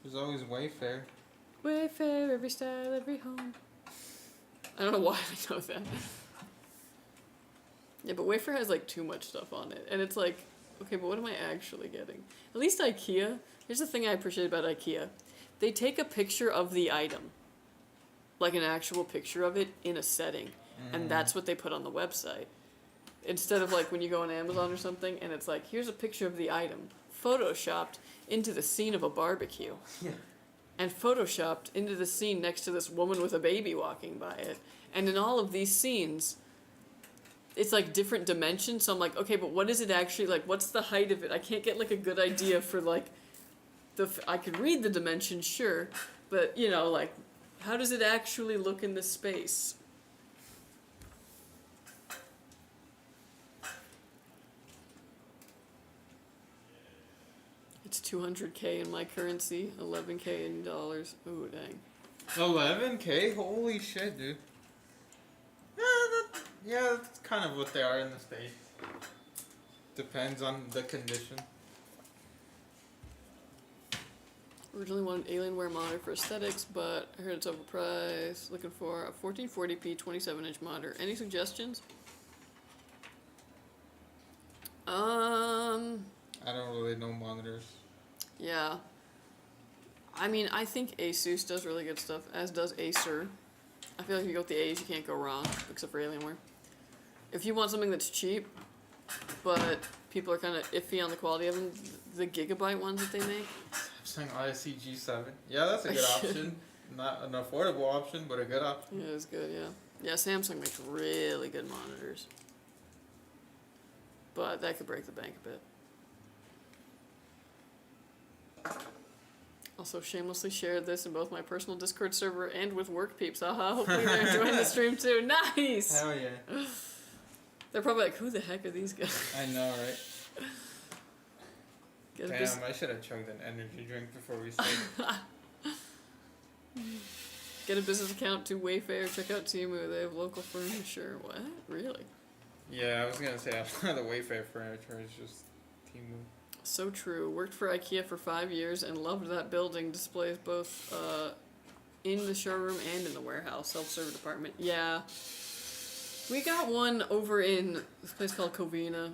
There's always Wayfair. Wayfair, every style, every home. I don't know why I know that. Yeah, but Wayfair has like too much stuff on it. And it's like, okay, but what am I actually getting? At least IKEA, here's the thing I appreciate about IKEA. They take a picture of the item. Like an actual picture of it in a setting. And that's what they put on the website. Instead of like when you go on Amazon or something and it's like, here's a picture of the item, photoshopped into the scene of a barbecue. Yeah. And photoshopped into the scene next to this woman with a baby walking by it. And in all of these scenes, it's like different dimensions. So I'm like, okay, but what is it actually like? What's the height of it? I can't get like a good idea for like I could read the dimensions, sure, but you know, like, how does it actually look in the space? It's 200K in my currency, 11K in dollars. Ooh, dang. 11K? Holy shit, dude. Yeah, that's kind of what they are in the States. Depends on the condition. Originally wanted Alienware monitor for aesthetics, but I heard it's overpriced. Looking for a 1440p 27-inch monitor. Any suggestions? I don't really know monitors. Yeah. I mean, I think Asus does really good stuff, as does Acer. I feel like if you go with the A's, you can't go wrong, except for Alienware. If you want something that's cheap, but people are kind of iffy on the quality of them, the Gigabyte ones that they make. Samsung Odyssey G7. Yeah, that's a good option. Not an affordable option, but a good option. Yeah, it's good, yeah. Yeah, Samsung makes really good monitors. But that could break the bank a bit. Also shamelessly shared this in both my personal Discord server and with work peeps. Haha, hopefully they're enjoying the stream too. Nice! Hell yeah. They're probably like, who the heck are these guys? I know, right? Get a Damn, I should have chugged an energy drink before we started. Get a business account to Wayfair, check out Temu, they have local furniture. What? Really? Yeah, I was gonna say, the Wayfair furniture is just Temu. So true. Worked for IKEA for 5 years and loved that building. Displays both in the showroom and in the warehouse. Self-serve department. Yeah. We got one over in this place called Covina.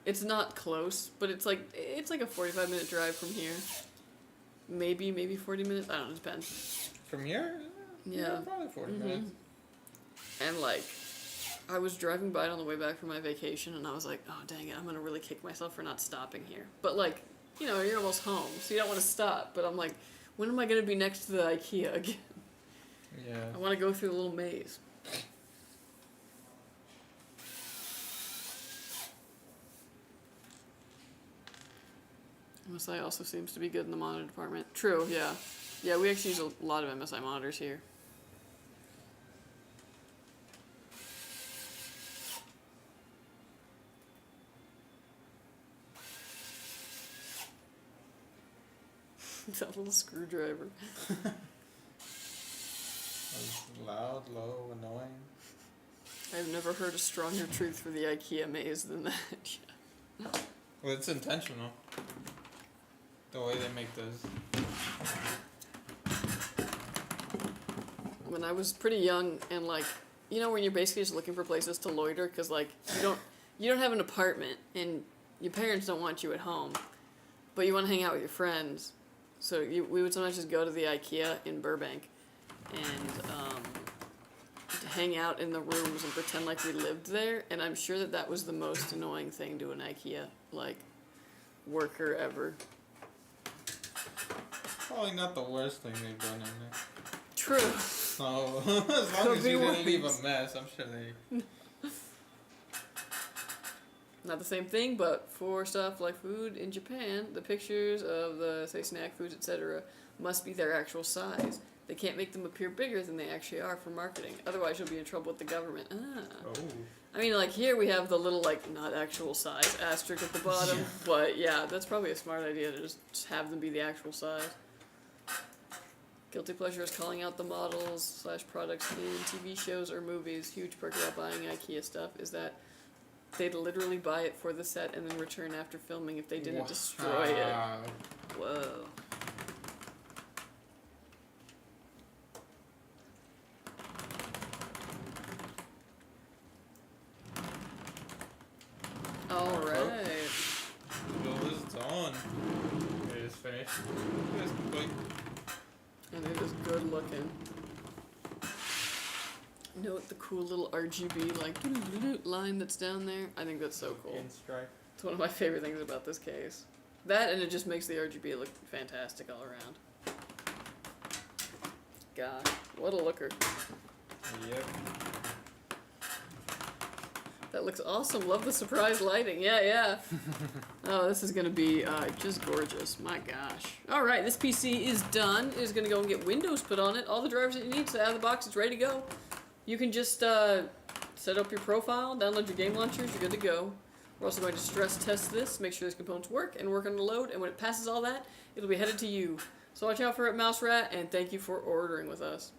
It's not close, but it's like a 45-minute drive from here. Maybe 40 minutes. I don't know, it depends. From here? Yeah. Probably 40 minutes. And like, I was driving by it on the way back from my vacation, and I was like, oh dang it, I'm gonna really kick myself for not stopping here. But like, you know, you're almost home, so you don't want to stop. But I'm like, when am I gonna be next to the IKEA again? Yeah. I want to go through the little maze. MSI also seems to be good in the monitor department. True, yeah. Yeah, we actually use a lot of MSI monitors here. That little screwdriver. It's loud, low, annoying. I've never heard a stronger truth for the IKEA maze than that. Well, it's intentional. The way they make those. When I was pretty young and like, you know, when you're basically just looking for places to loiter because like you don't have an apartment and your parents don't want you at home, but you want to hang out with your friends. So we would sometimes just go to the IKEA in Burbank and hang out in the rooms and pretend like we lived there. And I'm sure that was the most annoying thing to an IKEA like worker ever. Probably not the worst thing they've done in there. True. So as long as you didn't leave a mess, I'm sure they. Not the same thing, but for stuff like food in Japan, the pictures of the, say, snack foods, etc., must be their actual size. They can't make them appear bigger than they actually are for marketing. Otherwise, you'll be in trouble with the government. Oh. I mean, like, here we have the little, like, not actual size asterisk at the bottom. Yeah. But, yeah, that's probably a smart idea to just have them be the actual size. Guilty pleasure is calling out the models / products in TV shows or movies. Huge perk about buying IKEA stuff is that they'd literally buy it for the set and then return after filming if they didn't destroy it. Whoa. Alright. Well, it's on. It is finished. It is complete. And it is good looking. Note the cool little RGB like line that's down there. I think that's so cool. In stripe. It's one of my favorite things about this case. That and it just makes the RGB look fantastic all around. God, what a looker. Yep. That looks awesome. Love the surprise lighting. Yeah. Oh, this is going to be just gorgeous. My gosh. All right, this PC is done. It is going to go and get Windows put on it. All the drivers that you need. So out of the box, it's ready to go. You can just set up your profile, download your game launchers. You're good to go. We're also going to stress test this, make sure these components work and work under load, and when it passes all that, it'll be headed to you. So watch out for it, Mouse Rat, and thank you for ordering with us.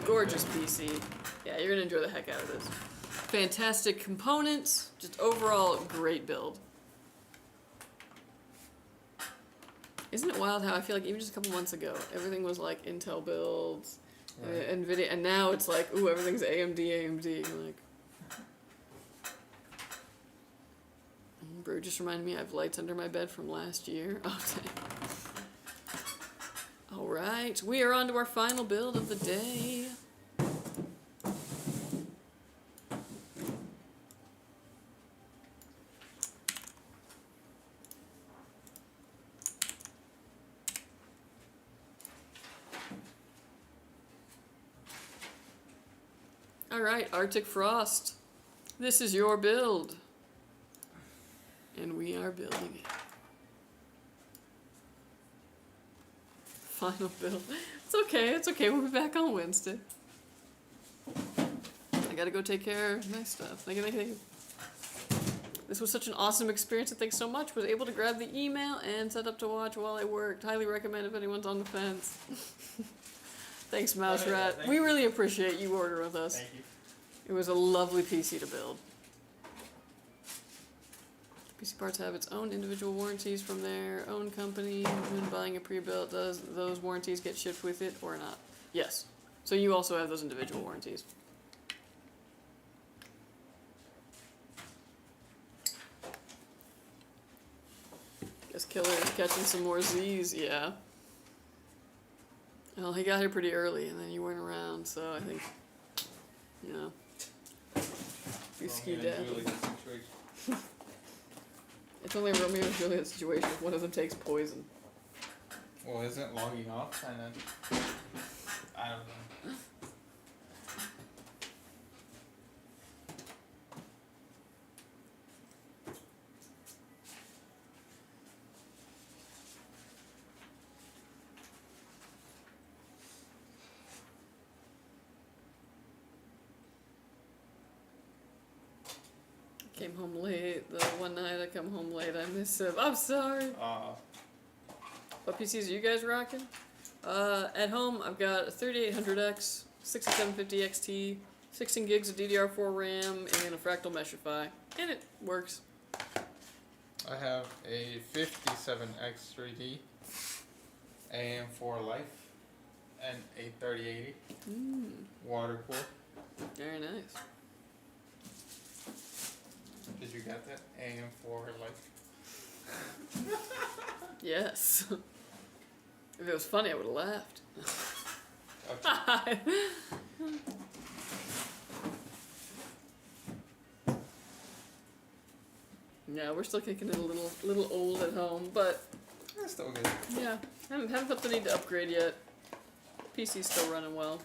Gorgeous PC. Yeah, you're gonna enjoy the heck out of this. Fantastic components, just overall great build. Isn't it wild how I feel like even just a couple months ago, everything was like Intel builds, Right. NVIDIA, and now it's like, ooh, everything's AMD. Like, bro, just reminded me I have lights under my bed from last year. Oh, dang. Alright, we are on to our final build of the day. Alright, Arctic Frost. This is your build. And we are building it. Final build. It's okay, we'll be back on Wednesday. I gotta go take care of my stuff. Thank you. This was such an awesome experience, and thanks so much. Was able to grab the email and set up to watch while I worked. Highly recommend if anyone's on the fence. Thanks, Mouse Rat. Thank We you. really appreciate you ordering with us. Thank you. It was a lovely PC to build. PC parts have its own individual warranties from their own company. When buying a pre-built, does those warranties get shipped with it or not? Yes. So you also have those individual warranties. Guess Killer is catching some more Z's, yeah. Well, he got here pretty early, and then you weren't around, so I think, you know, you ski Romeo and down. Juliet situation. It's only a Romeo and Juliet situation if one of them takes poison. Well, isn't logging off kind of? I don't know. Came home late. The one night I come home late, I miss him. I'm sorry. What PCs are you guys rocking? At home, I've got a 3800X, 6750 XT, 16 gigs of DDR4 RAM, and a Fractal Meshify. And it works. I have a 57X 3D, AM4 Life, and a 3080 water cool. Very nice. Did you get that? AM4 Life. Yes. If it was funny, I would have laughed. Okay. Yeah, we're still kicking it a little old at home, but That's still good. yeah, haven't felt the need to upgrade yet. PC's still running well.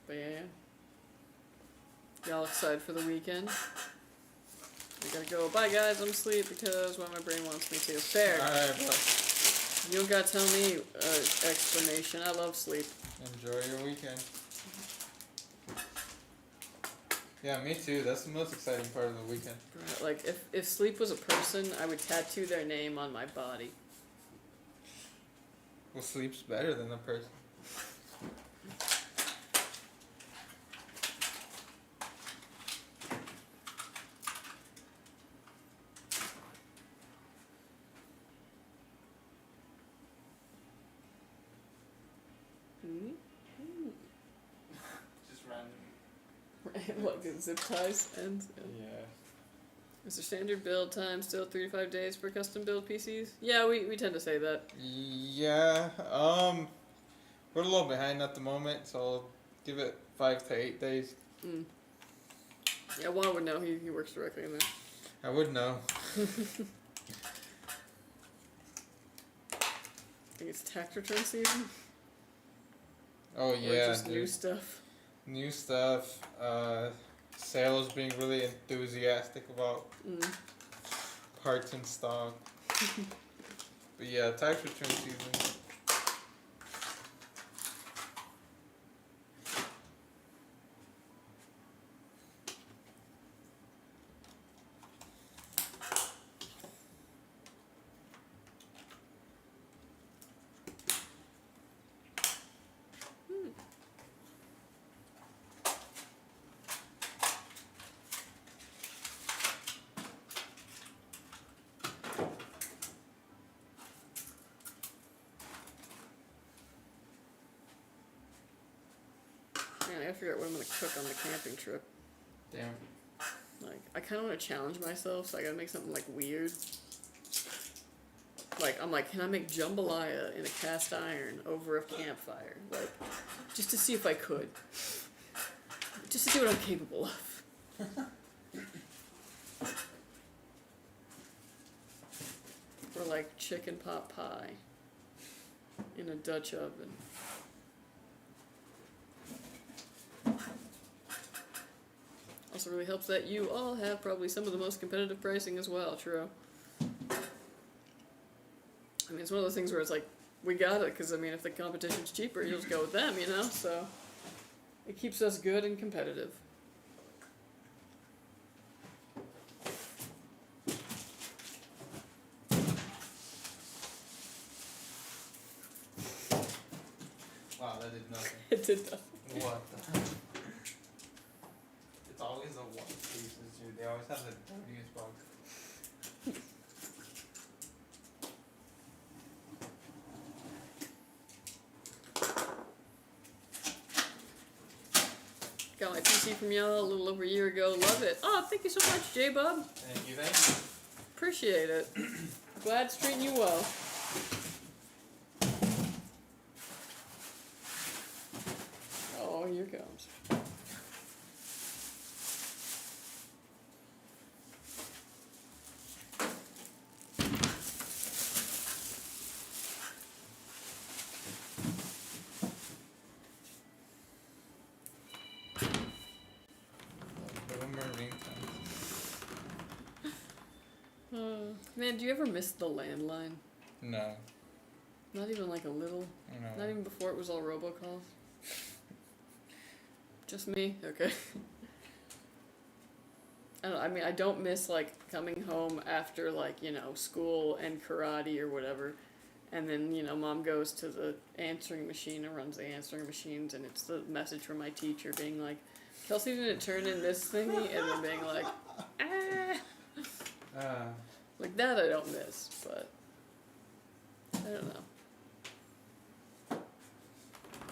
But yeah. Y'all excited for the weekend? I gotta go. Bye guys, I'm asleep because my brain wants me to. Fair. Alright, bro. You don't gotta tell me explanation. I love sleep. Enjoy your weekend. Yeah, me too. That's the most exciting part of the weekend. Like, if sleep was a person, I would tattoo their name on my body. Well, sleep's better than the person. Just random. Like zip ties and. Yeah. Is the standard build time still 3 to 5 days for custom build PCs? Yeah, we tend to say that. Yeah. We're a little behind at the moment, so I'll give it 5 to 8 days. Mm. Yeah, Juan would know. He works directly in there. I would know. think it's tax return season. Oh Or yeah, just dude. new stuff. New stuff. Sales being really enthusiastic about parts in stock. But yeah, tax return season. Man, I gotta figure out what I'm gonna cook on the camping trip. Damn. Like, I kind of want to challenge myself, so I gotta make something like weird. Like, I'm like, can I make jambalaya in a cast iron over a campfire? Like, just to see if I could. Just to see what I'm capable of. Or like chicken pot pie in a Dutch oven. Also really helps that you all have probably some of the most competitive pricing as well, true. I mean, it's one of those things where it's like, we got it, because I mean, if the competition's cheaper, you'll just go with them, you know? So, it keeps us good and competitive. Wow, that did nothing. It did nothing. What the heck? It's always the worst cases, dude. They always have the dirtiest box. Got my PC from y'all a little over a year ago. Love it. Oh, thank you so much, J-Bub. Thank you, thank you. Appreciate it. Glad it's treating you well. Oh, here it comes. Boomer ringtones. Man, do you ever miss the landline? No. Not even like a little? No. Not even before it was all robocalls? Just me? Okay. I don't know, I mean, I don't miss, like, coming home after, like, you know, school and karate or whatever, and then, you know, mom goes to the answering machine and runs the answering machines, and it's the message from my teacher being like, Kelsey didn't turn in this thingy, and then being like, ah. Like, that I don't miss, but I don't know.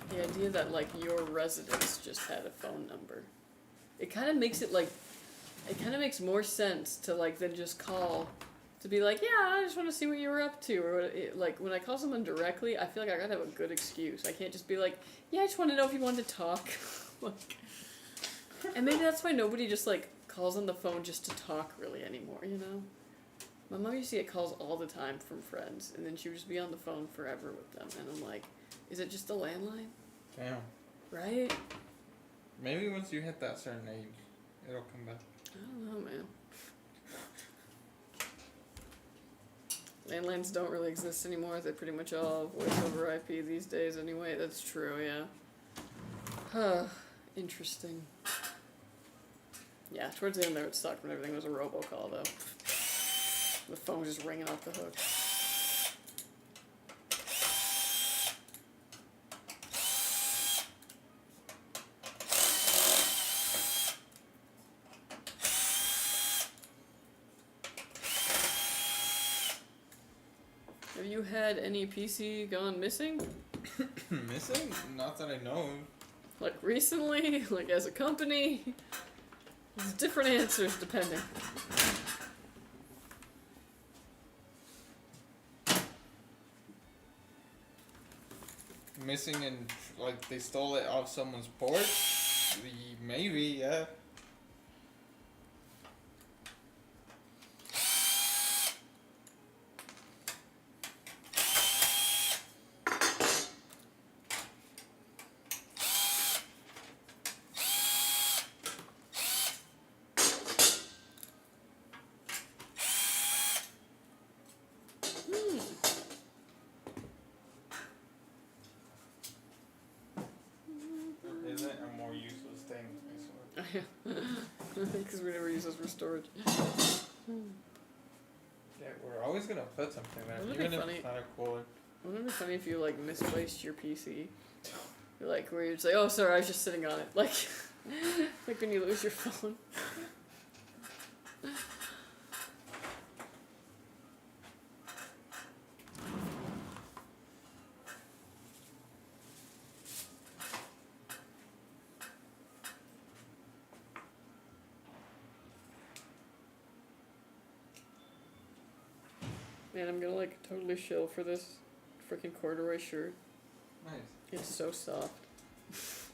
The idea that, like, your residence just had a phone number. It kind of makes it, like, it kind of makes more sense to, like, than just call, to be like, yeah, I just want to see what you were up to, or, like, when I call someone directly, I feel like I gotta have a good excuse. I can't just be like, yeah, I just want to know if you wanted to talk. Like, and maybe that's why nobody just, like, calls on the phone just to talk, really, anymore, you know? My mom used to get calls all the time from friends, and then she would just be on the phone forever with them, and I'm like, is it just a landline? Damn. Right? Maybe once you hit that certain age, it'll come back. I don't know, man. Landlines don't really exist anymore. They're pretty much all voice over IP these days anyway. That's true, yeah. Huh. Interesting. Yeah, towards the end there it sucked when everything was a robocall, though. The phone was just ringing off the hook. Have you had any PC gone missing? Missing? Not that I know of. Like recently? Like as a company? There's different answers depending. Missing and, like, they stole it off someone's porch? Maybe, yeah. Because we never use those for storage. Yeah, we're always gonna put something there, Wouldn't it be even if funny? it's not a cooler. Wouldn't it be funny if you like misplaced your PC? Like where you're just like, oh sorry, I was just sitting on it. Like like when you lose your phone. Man, I'm gonna like totally shill for this freaking corduroy shirt. Nice. It's so soft.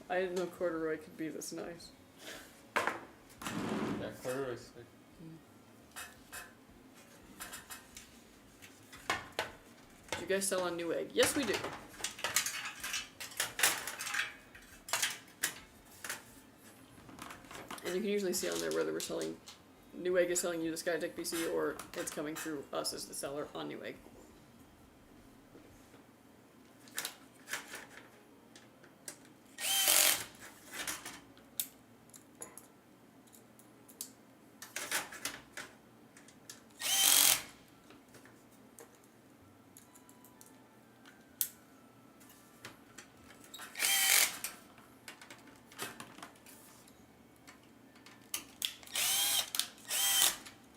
I didn't know corduroy could be this nice. Yeah, corduroy's sick. Do you guys sell on Newegg? Yes, we do. And you can usually see on there whether we're selling, Newegg is selling you the Skytech PC or it's coming through us as the seller on Newegg.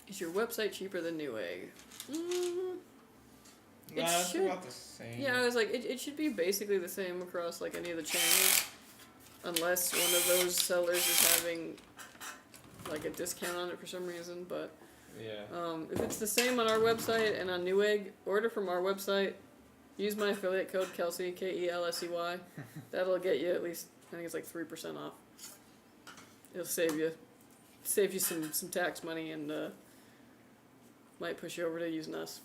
Is your website cheaper than Newegg? It Nah, it's should- about the same. Yeah, I was like, it should be basically the same across like any of the channels, unless one of those sellers is having like a discount on it for some reason. But Yeah. if it's the same on our website and on Newegg, order from our website. Use my affiliate code Kelsey, KELSEY. That'll get you at least, I think it's like 3% off. It'll save you some tax money and might push you over to using us.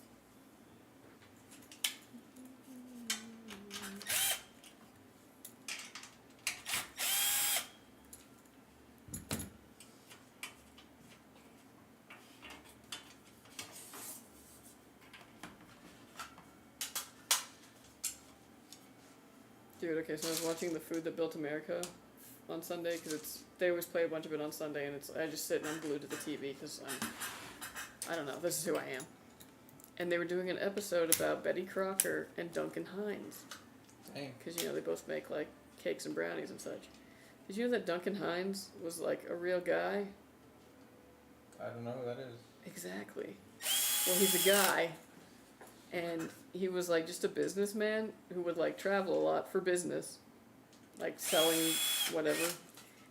Dude, okay, so I was watching The Food That Built America on Sunday because they always play a bunch of it on Sunday, and I just sit and I'm glued to the TV because I don't know, this is who I am. And they were doing an episode about Betty Crocker and Duncan Hines Dang. because they both make like cakes and brownies and such. Did you know that Duncan Hines was like a real guy? I don't know who that is. Exactly. Well, he's a guy, and he was like just a businessman who would like travel a lot for business, like selling whatever.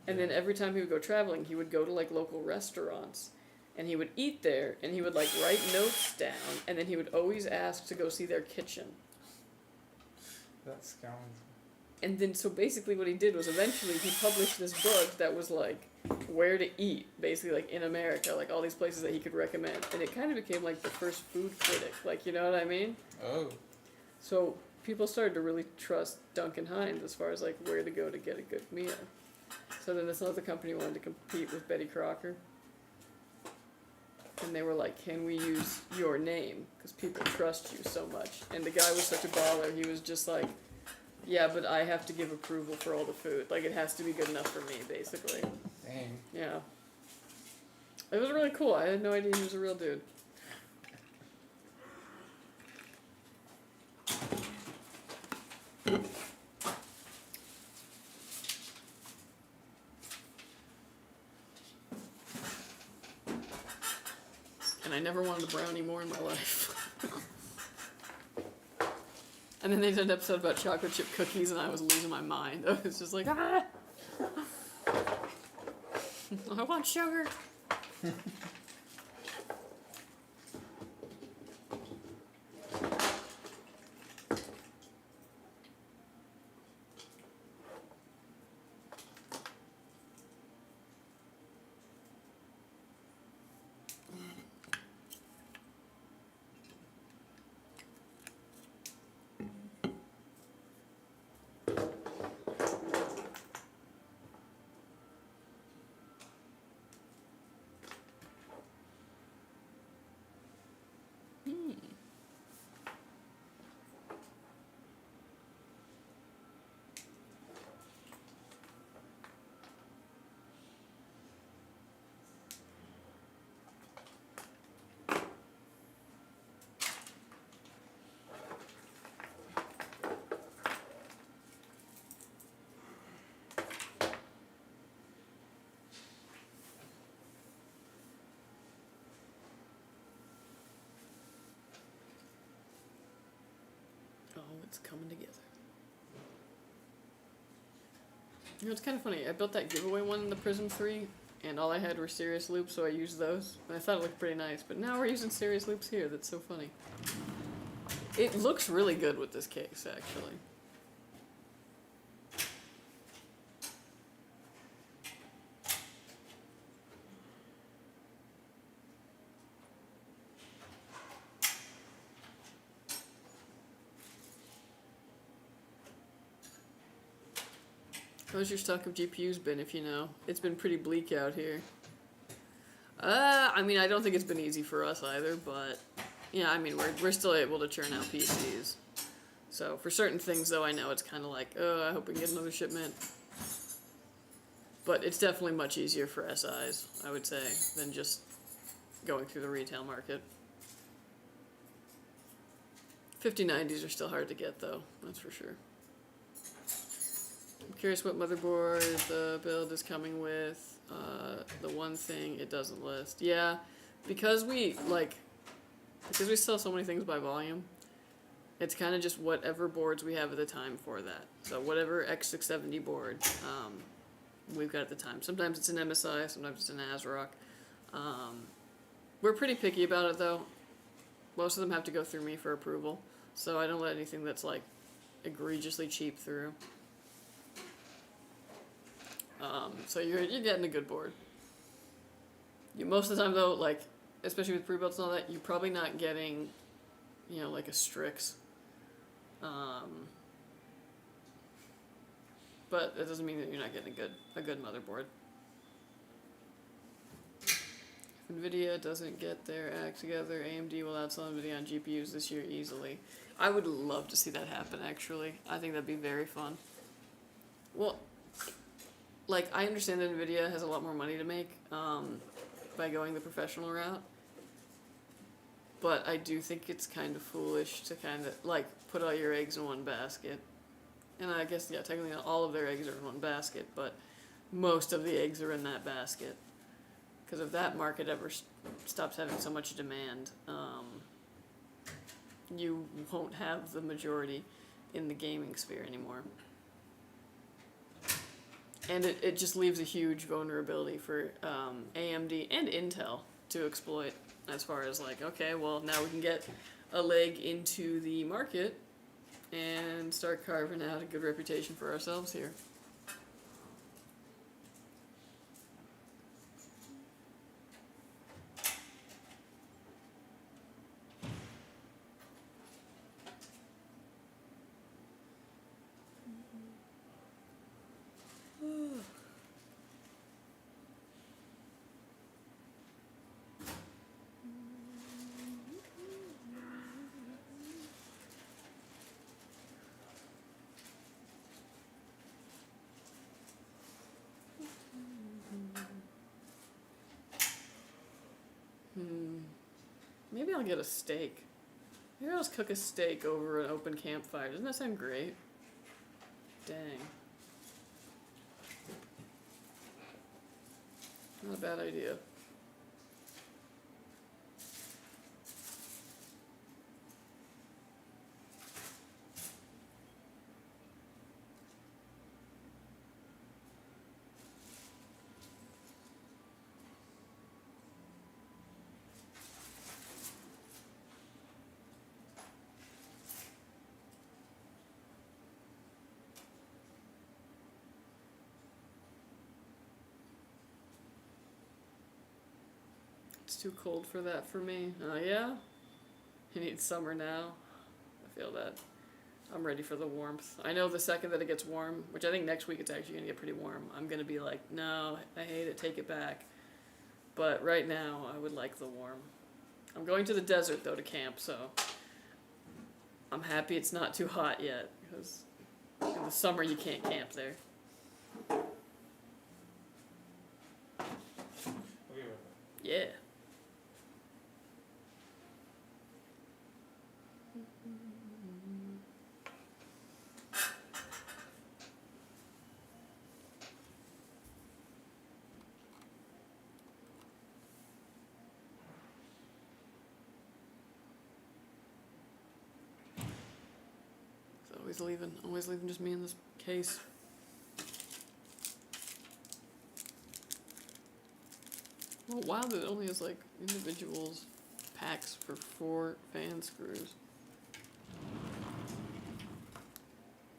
And then every time he would go traveling, he would go to like local restaurants, and he would eat there, and he would like write notes down, and then he would always ask to go see their kitchen. That sounds. And then so basically what he did was eventually he published this book that was like where to eat, basically like in America, like all these places that he could recommend. And it kind of became like the first food critic, like, you know what I mean? Oh. So people started to really trust Duncan Hines as far as like where to go to get a good meal. So then this other company wanted to compete with Betty Crocker. And they were like, can we use your name? Because people trust you so much. And the guy was such a baller, he was just like, yeah, but I have to give approval for all the food. Like, it has to be good enough for me, basically. Dang. Yeah. It was really cool. I had no idea he was a real dude. And I never wanted a brownie more in my life. And then they did an episode about chocolate chip cookies, and I was losing my mind. I was just like, ah! I want sugar. It's coming together. You know, it's kind of funny. I built that giveaway one in the Prism 3, and all I had were serious loops, so I used those. And I thought it looked pretty nice, but now we're using serious loops here. That's so funny. It looks really good with this case, actually. How's your stock of GPUs been, if you know? It's been pretty bleak out here. I mean, I don't think it's been easy for us either, but yeah, I mean, we're still able to churn out PCs. So for certain things, though, I know it's kind of like, oh, I hope we can get another shipment. But it's definitely much easier for SIs, I would say, than just going through the retail market. 5090s are still hard to get, though, that's for sure. I'm curious what motherboard the build is coming with. The one thing it doesn't list. Yeah, because we sell so many things by volume, it's kind of just whatever boards we have at the time for that. So whatever X670 board we've got at the time. Sometimes it's an MSI, sometimes it's an ASRock. We're pretty picky about it, though. Most of them have to go through me for approval, so I don't let anything that's like egregiously cheap through. So you're getting a good board. Most of the time, though, like, especially with pre-builds and all that, you're probably not getting, you know, like a Strix. But that doesn't mean that you're not getting a good motherboard. If NVIDIA doesn't get their act together, AMD will outsell NVIDIA on GPUs this year easily. I would love to see that happen, actually. I think that'd be very fun. Well, like, I understand that NVIDIA has a lot more money to make by going the professional route. But I do think it's kind of foolish to kind of, like, put all your eggs in one basket. And I guess, yeah, technically not all of their eggs are in one basket, but most of the eggs are in that basket. Because if that market ever stops having so much demand, you won't have the majority in the gaming sphere anymore. And it just leaves a huge vulnerability for AMD and Intel to exploit, as far as like, okay, well, now we can get a leg into the market and start carving out a good reputation for ourselves here. Maybe I'll get a steak. Maybe I'll just cook a steak over an open campfire. Doesn't that sound great? Dang. Not a bad idea. It's too cold for that for me. Yeah? You need summer now? I feel that. I'm ready for the warmth. I know the second that it gets warm, which I think next week it's actually going to get pretty warm, I'm going to be like, no, I hate it, take it back. But right now, I would like the warm. I'm going to the desert, though, to camp, so I'm happy it's not too hot yet, because in the summer you can't camp there. Yeah. Always leaving just me in this case. Well, wow, that only has like individuals packs for 4 fan screws.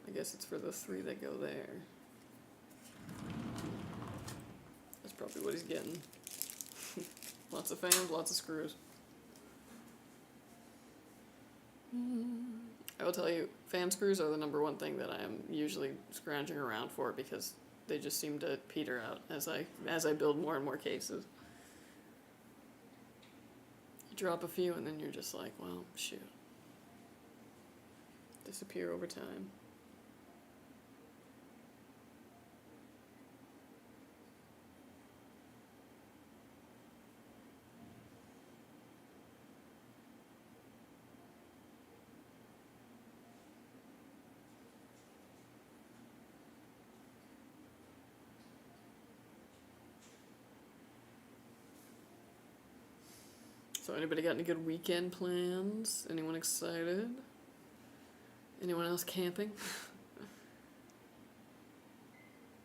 I guess it's for the 3 that go there. That's probably what he's getting. Lots of fans, lots of screws. I will tell you, fan screws are the #1 thing that I am usually scrounging around for because they just seem to peter out as I build more and more cases. You drop a few and then you're just like, well, shoot. Disappear over time. So anybody got any good weekend plans? Anyone excited? Anyone else camping?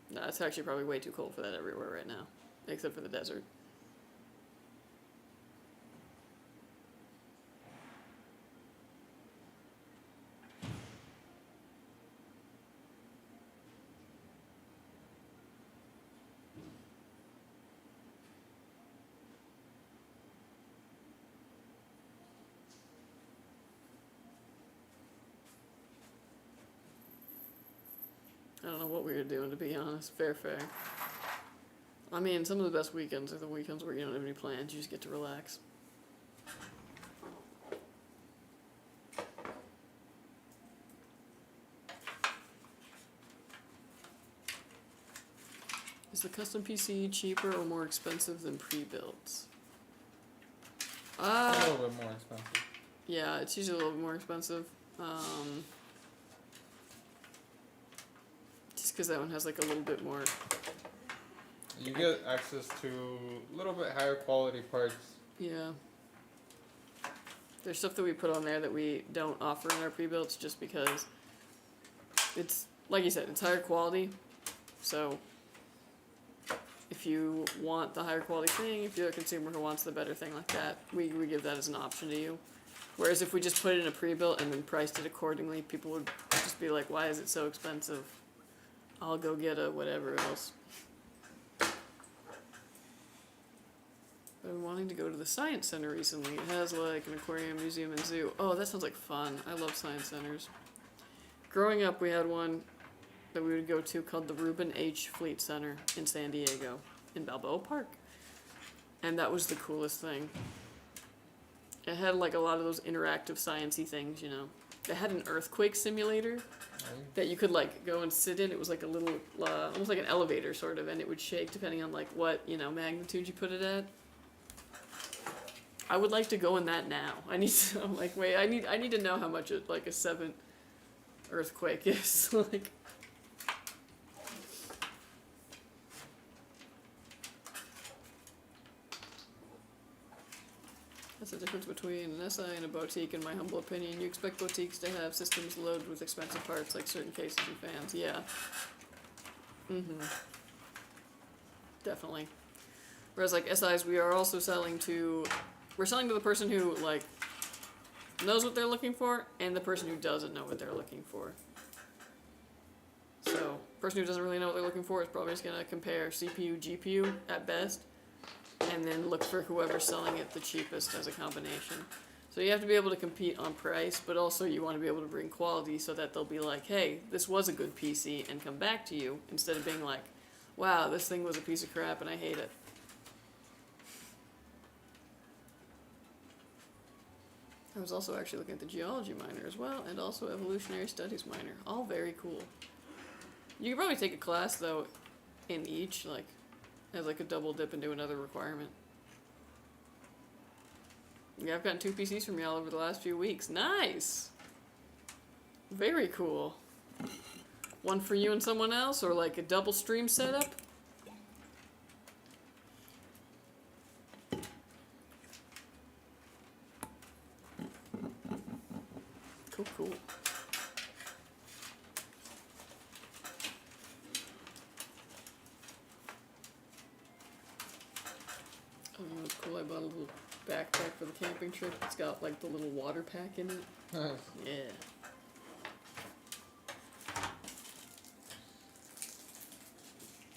Nah, it's actually probably way too cold for that everywhere right now, except for the desert. I don't know what we were doing, to be honest. Fair. I mean, some of the best weekends are the weekends where you don't have any plans. You just get to relax. Is the custom PC cheaper or more expensive than pre-builts? A little bit more expensive. Yeah, it's usually a little bit more expensive. Just because that one has like a little bit more. You get access to a little bit higher quality parts. Yeah. There's stuff that we put on there that we don't offer in our pre-builts just because it's, like you said, it's higher quality. So if you want the higher quality thing, if you're a consumer who wants the better thing like that, we give that as an option to you. Whereas if we just put it in a pre-built and then priced it accordingly, people would just be like, why is it so expensive? I'll go get a whatever else. I've been wanting to go to the Science Center recently. It has like an aquarium, museum, and zoo. Oh, that sounds like fun. I love science centers. Growing up, we had one that we would go to called the Reuben H. Fleet Center in San Diego, in Balboa Park. And that was the coolest thing. It had like a lot of those interactive science-y things, you know. It had an earthquake simulator that you could like go and sit in. It was like a little, almost like an elevator sort of, and it would shake depending on like what, you know, magnitude you put it at. I would like to go in that now. I'm like, wait, I need to know how much like a 7 earthquake is. Like, that's the difference between an SI and a boutique, in my humble opinion. You expect boutiques to have systems loaded with expensive parts, like certain cases and fans. Yeah. Definitely. Whereas, like, SIs, we're selling to the person who, like, knows what they're looking for, and the person who doesn't know what they're looking for. So, person who doesn't really know what they're looking for is probably just gonna compare CPU, GPU at best, and then look for whoever's selling it the cheapest as a combination. So you have to be able to compete on price, but also you want to be able to bring quality so that they'll be like, hey, this was a good PC, and come back to you, instead of being like, wow, this thing was a piece of crap and I hate it. I was also actually looking at the geology miner as well, and also evolutionary studies miner. All very cool. You could probably take a class, though, in each, like, as like a double dip into another requirement. Yeah, I've gotten 2 PCs from y'all over the last few weeks. Nice! Very cool. One for you and someone else, or like a double stream setup? Cool. backpack for the camping trip. It's got like the little water pack in it. Yeah.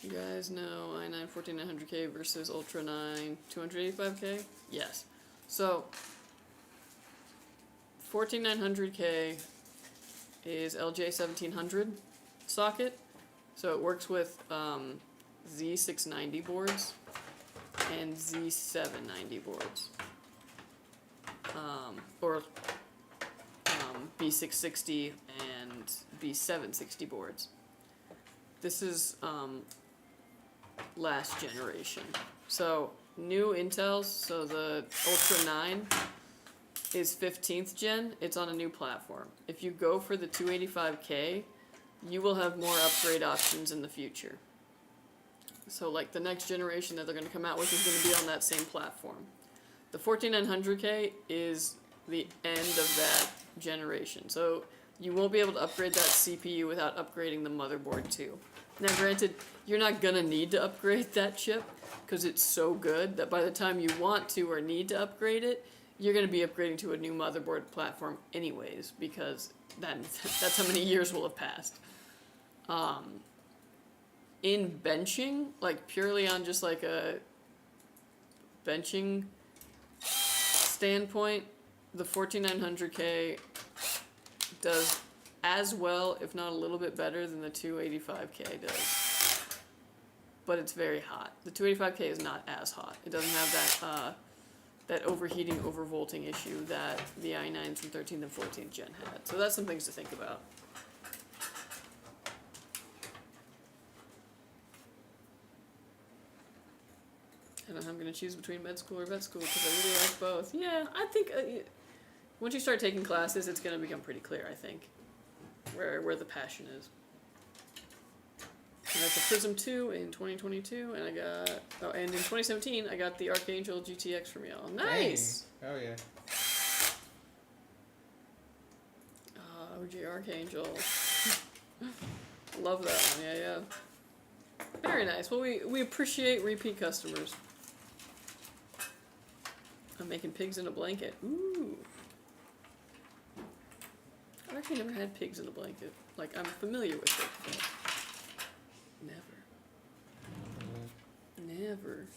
You guys know i9 14900K versus Ultra 9 285K? Yes. So 14900K is LJ1700 socket. So it works with Z690 boards and Z790 boards. Or B660 and B760 boards. This is last generation. So new Intels, so the Ultra 9 is 15th gen. It's on a new platform. If you go for the 285K, you will have more upgrade options in the future. So like the next generation that they're going to come out with is going to be on that same platform. The 14900K is the end of that generation. So you won't be able to upgrade that CPU without upgrading the motherboard too. Now granted, you're not going to need to upgrade that chip because it's so good that by the time you want to or need to upgrade it, you're going to be upgrading to a new motherboard platform anyways because that's how many years will have passed. In benching, like purely on just like a benching standpoint, the 14900K does as well, if not a little bit better than the 285K does. But it's very hot. The 285K is not as hot. It doesn't have that overheating, overvolting issue that the i9s from 13th and 14th gen had. So that's some things to think about. I don't know how I'm going to choose between med school or vet school because I really like both. Yeah, I think once you start taking classes, it's going to become pretty clear, I think, where the passion is. I got the Prism 2 in 2022, and and in 2017, I got the Archangel GTX from y'all. Nice! Dang. Oh, yeah. OG Archangel. Love that one, yeah. Very nice. Well, we appreciate repeat customers. I'm making pigs in a blanket. Ooh. I've actually never had pigs in a blanket. Like, I'm familiar with it, but never.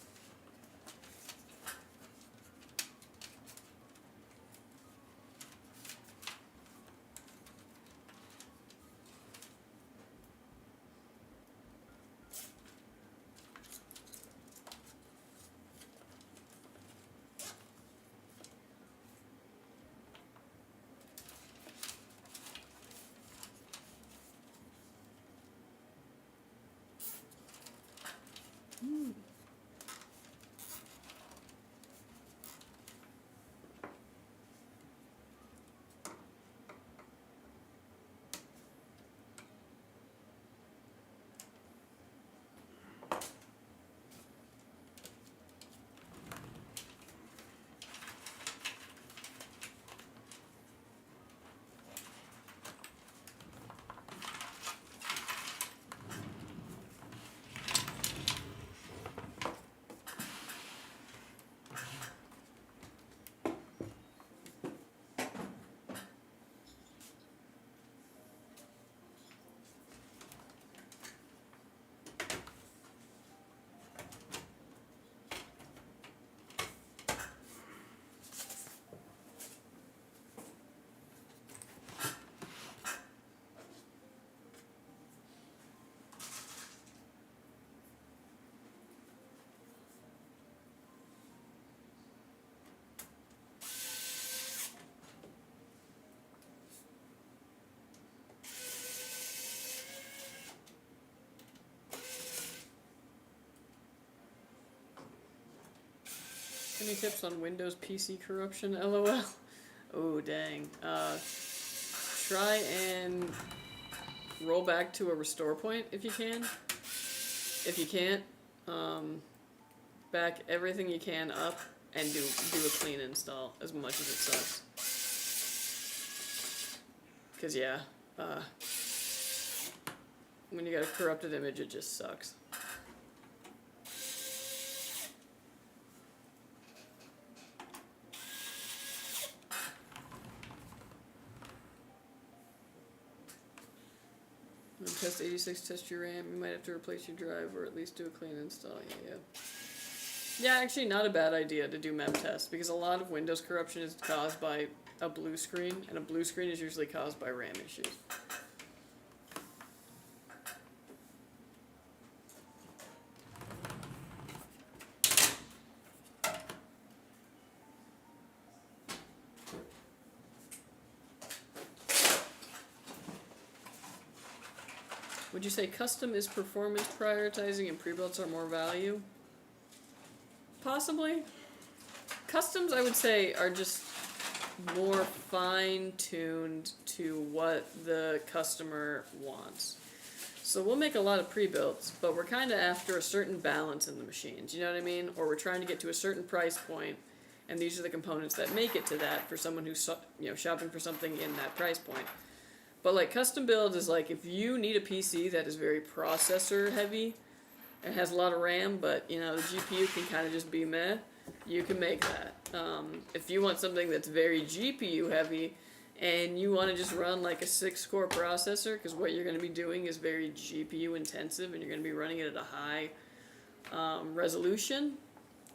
Any tips on Windows PC corruption? LOL. Oh, dang. Try and roll back to a restore point if you can. If you can't, back everything you can up and do a clean install as much as it sucks. Because, yeah, when you got a corrupted image, it just sucks. When test 86, test your RAM. You might have to replace your drive or at least do a clean install. Yeah. Yeah, actually not a bad idea to do mem test because a lot of Windows corruption is caused by a blue screen, and a blue screen is usually caused by RAM issues. Would you say custom is performance prioritizing and pre-builts are more value? Possibly. Customs, I would say, are just more fine-tuned to what the customer wants. So we'll make a lot of pre-builts, but we're kind of after a certain balance in the machines, you know what I mean? Or we're trying to get to a certain price point, and these are the components that make it to that for someone who's, you know, shopping for something in that price point. But like custom build is like if you need a PC that is very processor heavy and has a lot of RAM, but you know the GPU can kind of just be meh, you can make that. If you want something that's very GPU heavy and you want to just run like a 6-core processor, because what you're going to be doing is very GPU intensive and you're going to be running it at a high resolution,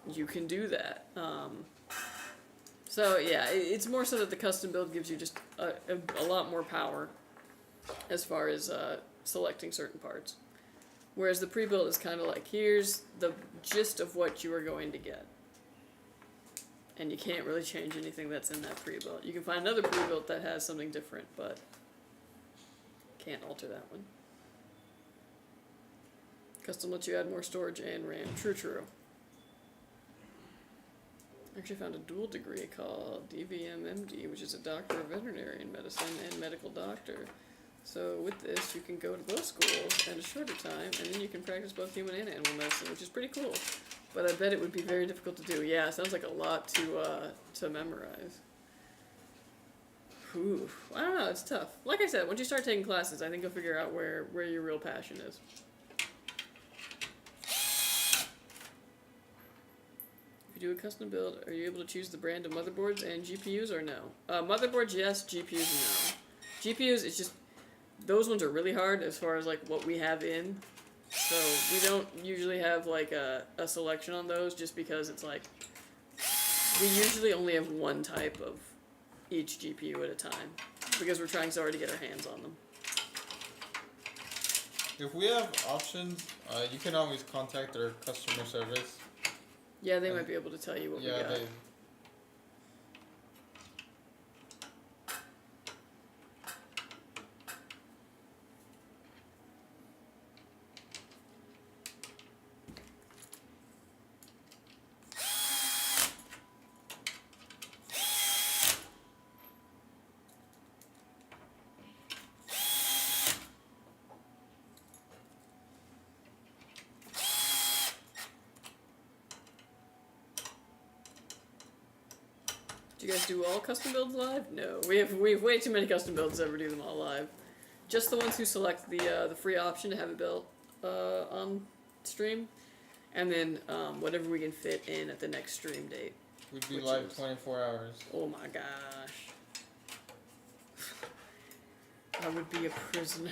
you can do that. So yeah, it's more so that the custom build gives you just a lot more power as far as selecting certain parts. Whereas the pre-built is kind of like, here's the gist of what you are going to get. And you can't really change anything that's in that pre-built. You can find another pre-built that has something different, but can't alter that one. Custom lets you add more storage and RAM. True. I actually found a dual degree called DVM-MD, which is a doctor of veterinary medicine and medical doctor. So with this, you can go to both schools in a shorter time, and then you can practice both human and animal medicine, which is pretty cool. But I bet it would be very difficult to do. Yeah, it sounds like a lot to memorize. Whew. I don't know, it's tough. Like I said, once you start taking classes, I think you'll figure out where your real passion is. If you do a custom build, are you able to choose the brand of motherboards and GPUs or no? Motherboards, yes. GPUs, no. GPUs, it's just, those ones are really hard as far as like what we have in. So we don't usually have like a selection on those just because it's like, we usually only have one type of each GPU at a time because we're trying so hard to get our hands on them. If we have options, you can always contact our customer service. Yeah, they might be able to tell you what we got. Do you guys do all custom builds live? No, we have way too many custom builds to ever do them all live. Just the ones who select the free option to have it built on stream, and then whatever we can fit in at the next stream date. We'd be live 24 hours. Oh my gosh, I would be a prisoner.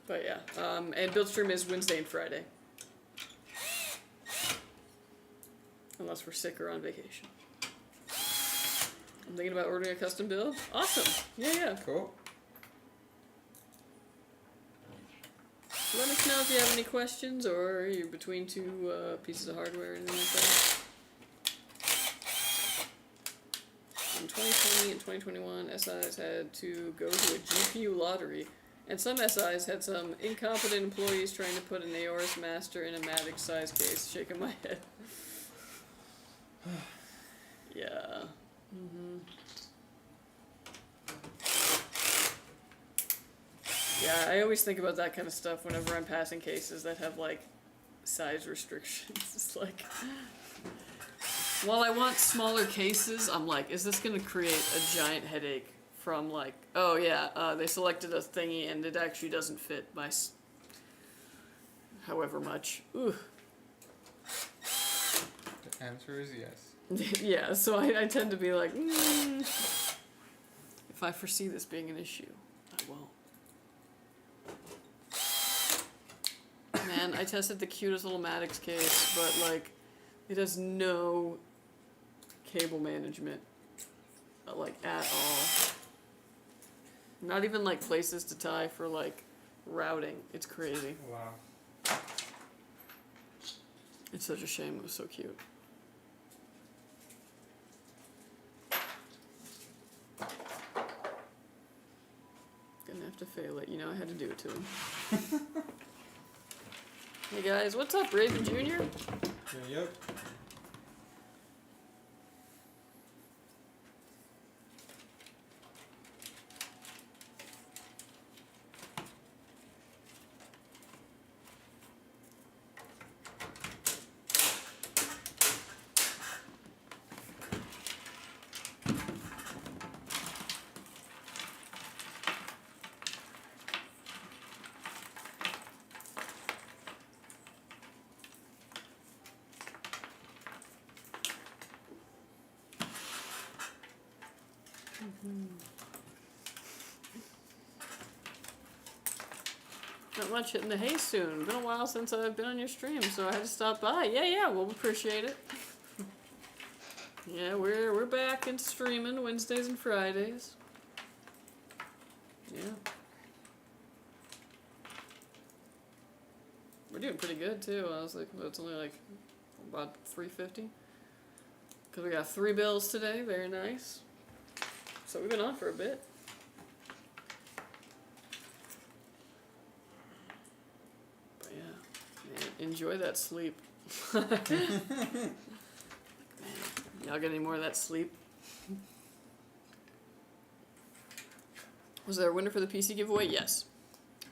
But yeah, and build stream is Wednesday and Friday. Unless we're sick or on vacation. I'm thinking about ordering a custom build. Awesome. Yeah. Cool. Let us know if you have any questions or you're between two pieces of hardware or anything like that. In 2020 and 2021, SIs had to go to a GPU lottery, and some SIs had some incompetent employees trying to put an Aorus Master in a Matic size case. Shaking my head. Yeah. Yeah, I always think about that kind of stuff whenever I'm passing cases that have like size restrictions. It's like, while I want smaller cases, I'm like, is this gonna create a giant headache from like, oh yeah, they selected a thingy and it actually doesn't fit my however much. Ooh. The answer is yes. Yeah, so I tend to be like, if I foresee this being an issue, I won't. Man, I tested the cutest little Maddox case, but like, it has no cable management, like at all. Not even like places to tie for like routing. It's crazy. Wow. It's such a shame. It was so cute. Gonna have to fail it. You know I had to do it to him. Hey guys, what's up, Raven Jr.? Yep. Not much hitting the hay soon. Been a while since I've been on your stream, so I had to stop by. Yeah, we'll appreciate it. Yeah, we're back into streaming Wednesdays and Fridays. Yeah. We're doing pretty good too. I was like, well, it's only like about 350. Cause we got 3 bills today. Very nice. So we've been on for a bit. But yeah, man, enjoy that sleep. Man, y'all get any more of that sleep? Was there a winner for the PC giveaway? Yes.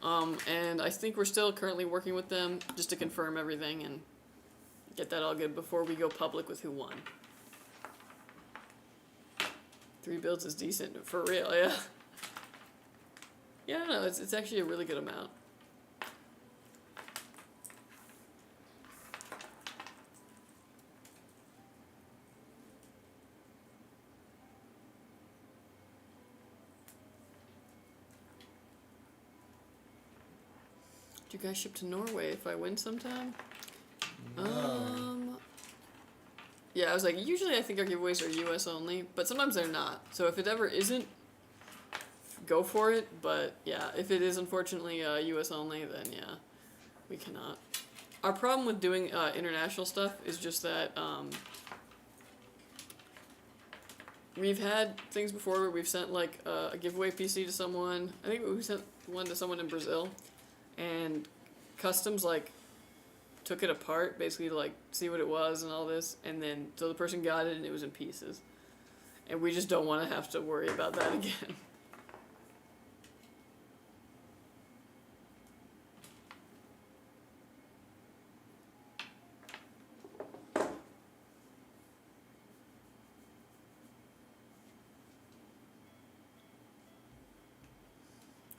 And I think we're still currently working with them just to confirm everything and get that all good before we go public with who won. 3 builds is decent, for real, yeah. Yeah, no, it's actually a really good amount. Do you guys ship to Norway if I win sometime? No. Yeah, I was like, usually I think our giveaways are US only, but sometimes they're not. So if it ever isn't, go for it. But yeah, if it is unfortunately US only, then yeah, we cannot. Our problem with doing international stuff is just that we've had things before where we've sent like a giveaway PC to someone. I think we sent one to someone in Brazil, and customs like took it apart basically to like see what it was and all this, and then so the person got it and it was in pieces, and we just don't want to have to worry about that again.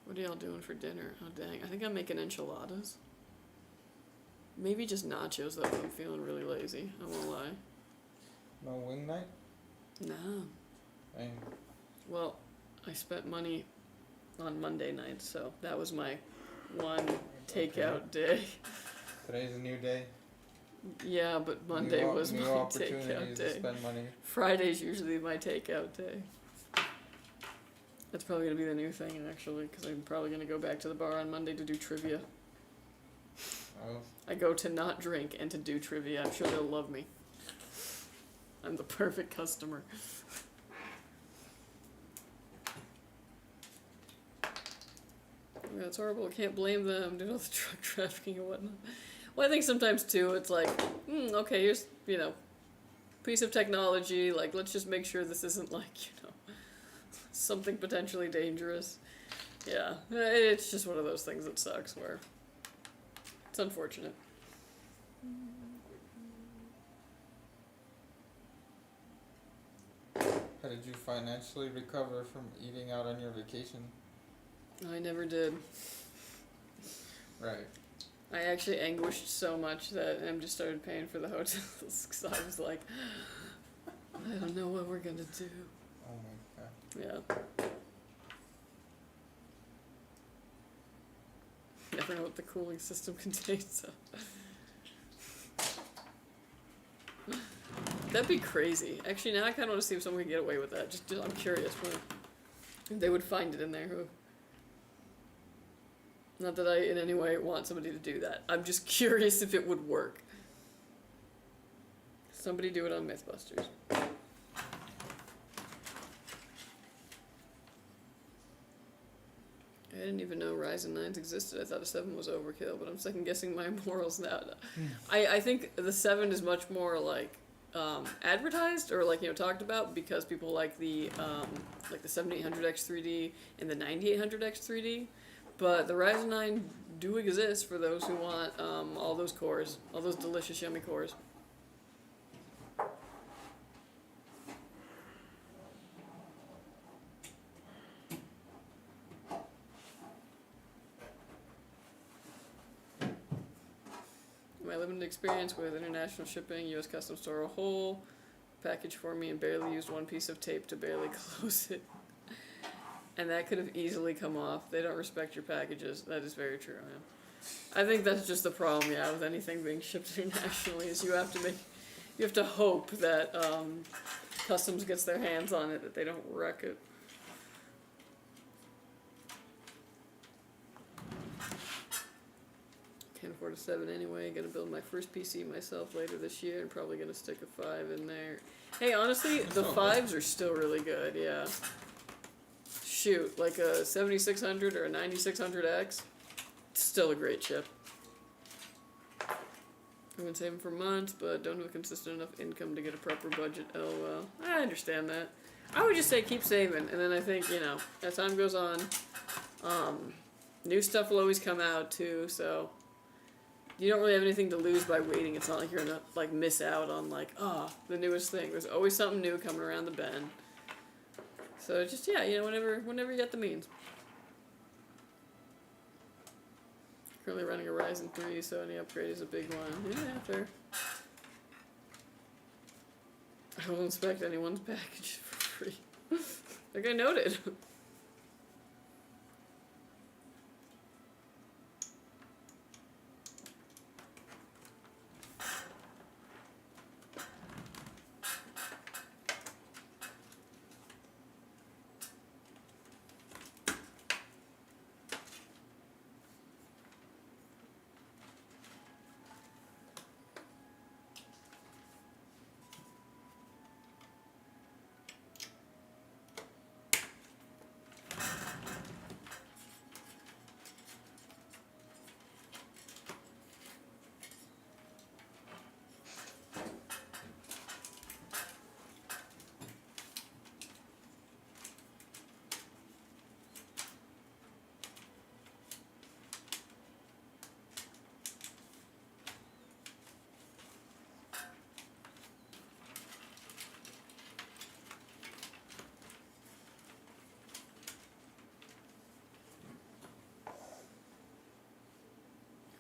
What are y'all doing for dinner? Oh dang, I think I'm making enchiladas. Maybe just nachos though, I'm feeling really lazy, I won't lie. No wing night? No. Dang. Well, I spent money on Monday night, so that was my one takeout day. Today's a new day. Yeah, but Monday was my new takeout opportunities to day. spend money. Friday's usually my takeout day. That's probably gonna be the new thing actually, because I'm probably gonna go back to the bar on Monday to do trivia. Oh. I go to not drink and to do trivia. I'm sure they'll love me. I'm the perfect customer. Yeah, it's horrible. I can't blame them. Doing all the drug trafficking and whatnot. Well, I think sometimes too, it's like, okay, here's, piece of technology. Like, let's just make sure this isn't like, something potentially dangerous. Yeah, it's just one of those things that sucks where it's unfortunate. How did you financially recover from eating out on your vacation? I never did. Right. I actually anguished so much that I just started paying for the hotels because I was like, I don't know what we're gonna do. Oh my god. Yeah. Never know what the cooling system contains. So. That'd be crazy. Actually, now I kind of want to see if someone can get away with that. Just I'm curious if they would find it in there. Not that I in any way want somebody to do that. I'm just curious if it would work. Somebody do it on Mythbusters. I didn't even know Ryzen 9s existed. I thought a 7 was overkill, but I'm second guessing my morals now. I think the 7 is much more like advertised or like talked about because people like the 7800X 3D and the 9800X 3D. But the Ryzen 9 do exist for those who want all those cores, all those delicious yummy cores. My limited experience with international shipping, U.S. Customs store a whole package for me and barely used one piece of tape to barely close it. And that could have easily come off. They don't respect your packages. That is very true, man. I think that's just the problem, yeah, with anything being shipped internationally is you have to hope that Customs gets their hands on it, that they don't wreck it. Can't afford a 7 anyway. Gonna build my first PC myself later this year and probably gonna stick a 5 in there. Hey, honestly, the 5s are still really good, yeah. Shoot, like a 7600 or a 9600X, still a great chip. I've been saving for months, but don't have a consistent enough income to get a proper budget. LOL. I understand that. I would just say keep saving, and then I think, as time goes on, new stuff will always come out too, so you don't really have anything to lose by waiting. It's not like you're gonna miss out on the newest thing. There's always something new coming around the bend. So just whenever you get the means. Currently running a Ryzen 3, so any upgrade is a big one. Yeah, fair. I will inspect anyone's package for free. Like I noted.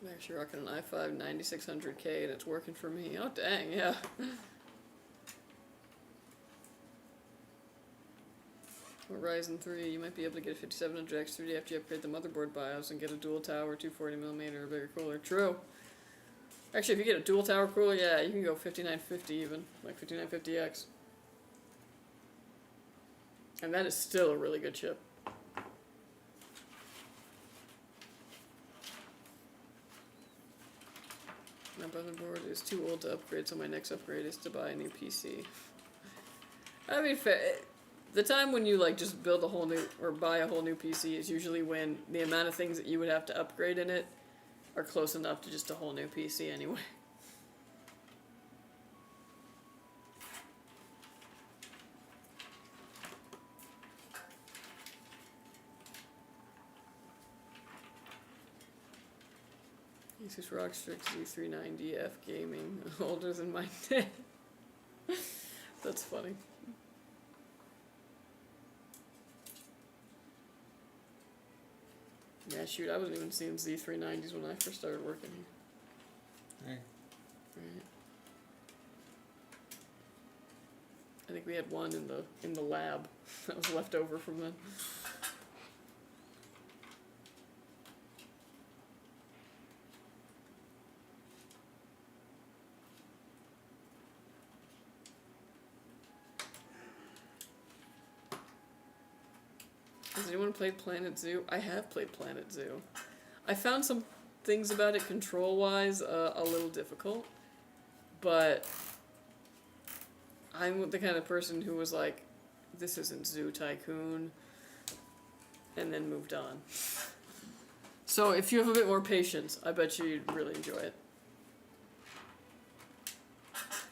I'm actually rocking an i5 9600K and it's working for me. Oh dang, yeah. Or Ryzen 3, you might be able to get a 5700X 3D after you upgrade the motherboard BIOS and get a dual tower 240mm or a bigger cooler. True. Actually, if you get a dual tower cooler, yeah, you can go 5950 even, like 5950X. And that is still a really good chip. My motherboard is too old to upgrade, so my next upgrade is to buy a new PC. I mean, the time when you just build a whole new or buy a whole new PC is usually when the amount of things that you would have to upgrade in it are close enough to just a whole new PC anyway. Asus ROG Strix Z390F Gaming, older than my dad. That's funny. Yeah, shoot, I wasn't even seeing Z390s when I first started working here. Right. Right. think we had one in the lab that was left over from then. Has anyone played Planet Zoo? I have played Planet Zoo. I found some things about it control-wise a little difficult, but I'm the kind of person who was like, this isn't Zoo Tycoon, and then moved on. So if you have a bit more patience, I bet you'd really enjoy it.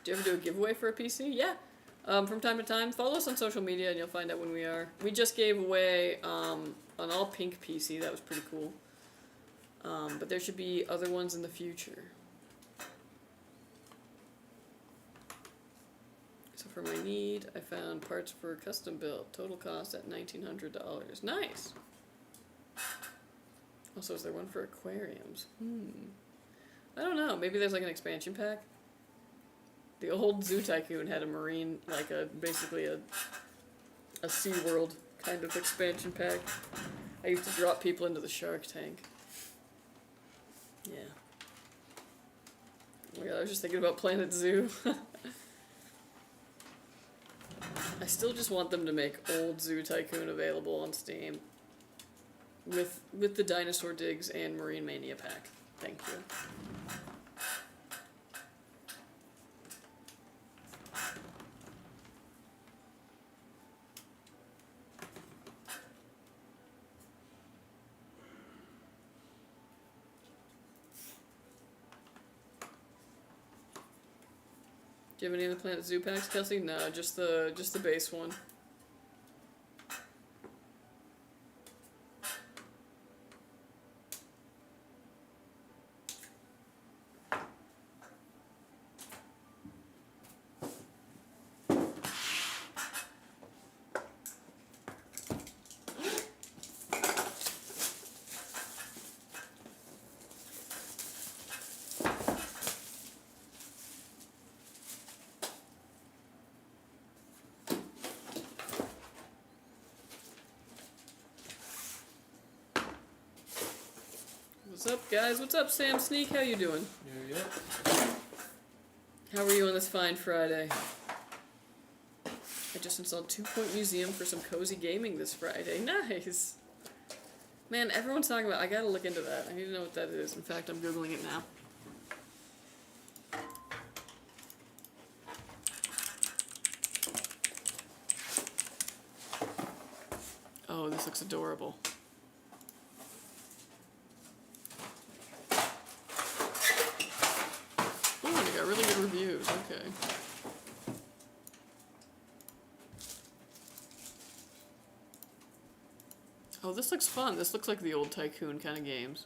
Do you ever do a giveaway for a PC? Yeah. From time to time, follow us on social media and you'll find out when we are. We just gave away an all pink PC. That was pretty cool. But there should be other ones in the future. So for my need, I found parts for a custom build. Total cost at $1,900. Nice! Also, is there one for aquariums? I don't know. Maybe there's like an expansion pack. The old Zoo Tycoon had a marine, like basically a SeaWorld kind of expansion pack. I used to drop people into the shark tank. Yeah. Oh my god, I was just thinking about Planet Zoo. I still just want them to make old Zoo Tycoon available on Steam. With the Dinosaur Digs and Marine Mania pack. Thank you. Do you have any of the Planet Zoo packs, Kelsey? No, just the base one. What's up, guys? What's up, Sam Sneak? How you doing? Yeah. How are you on this fine Friday? I just installed 2 Point Museum for some cozy gaming this Friday. Nice! Man, everyone's talking about I gotta look into that. I need to know what that is. In fact, I'm Googling it now. Oh, this looks adorable. Oh, they got really good reviews. Okay. Oh, this looks fun. This looks like the old Tycoon kind of games.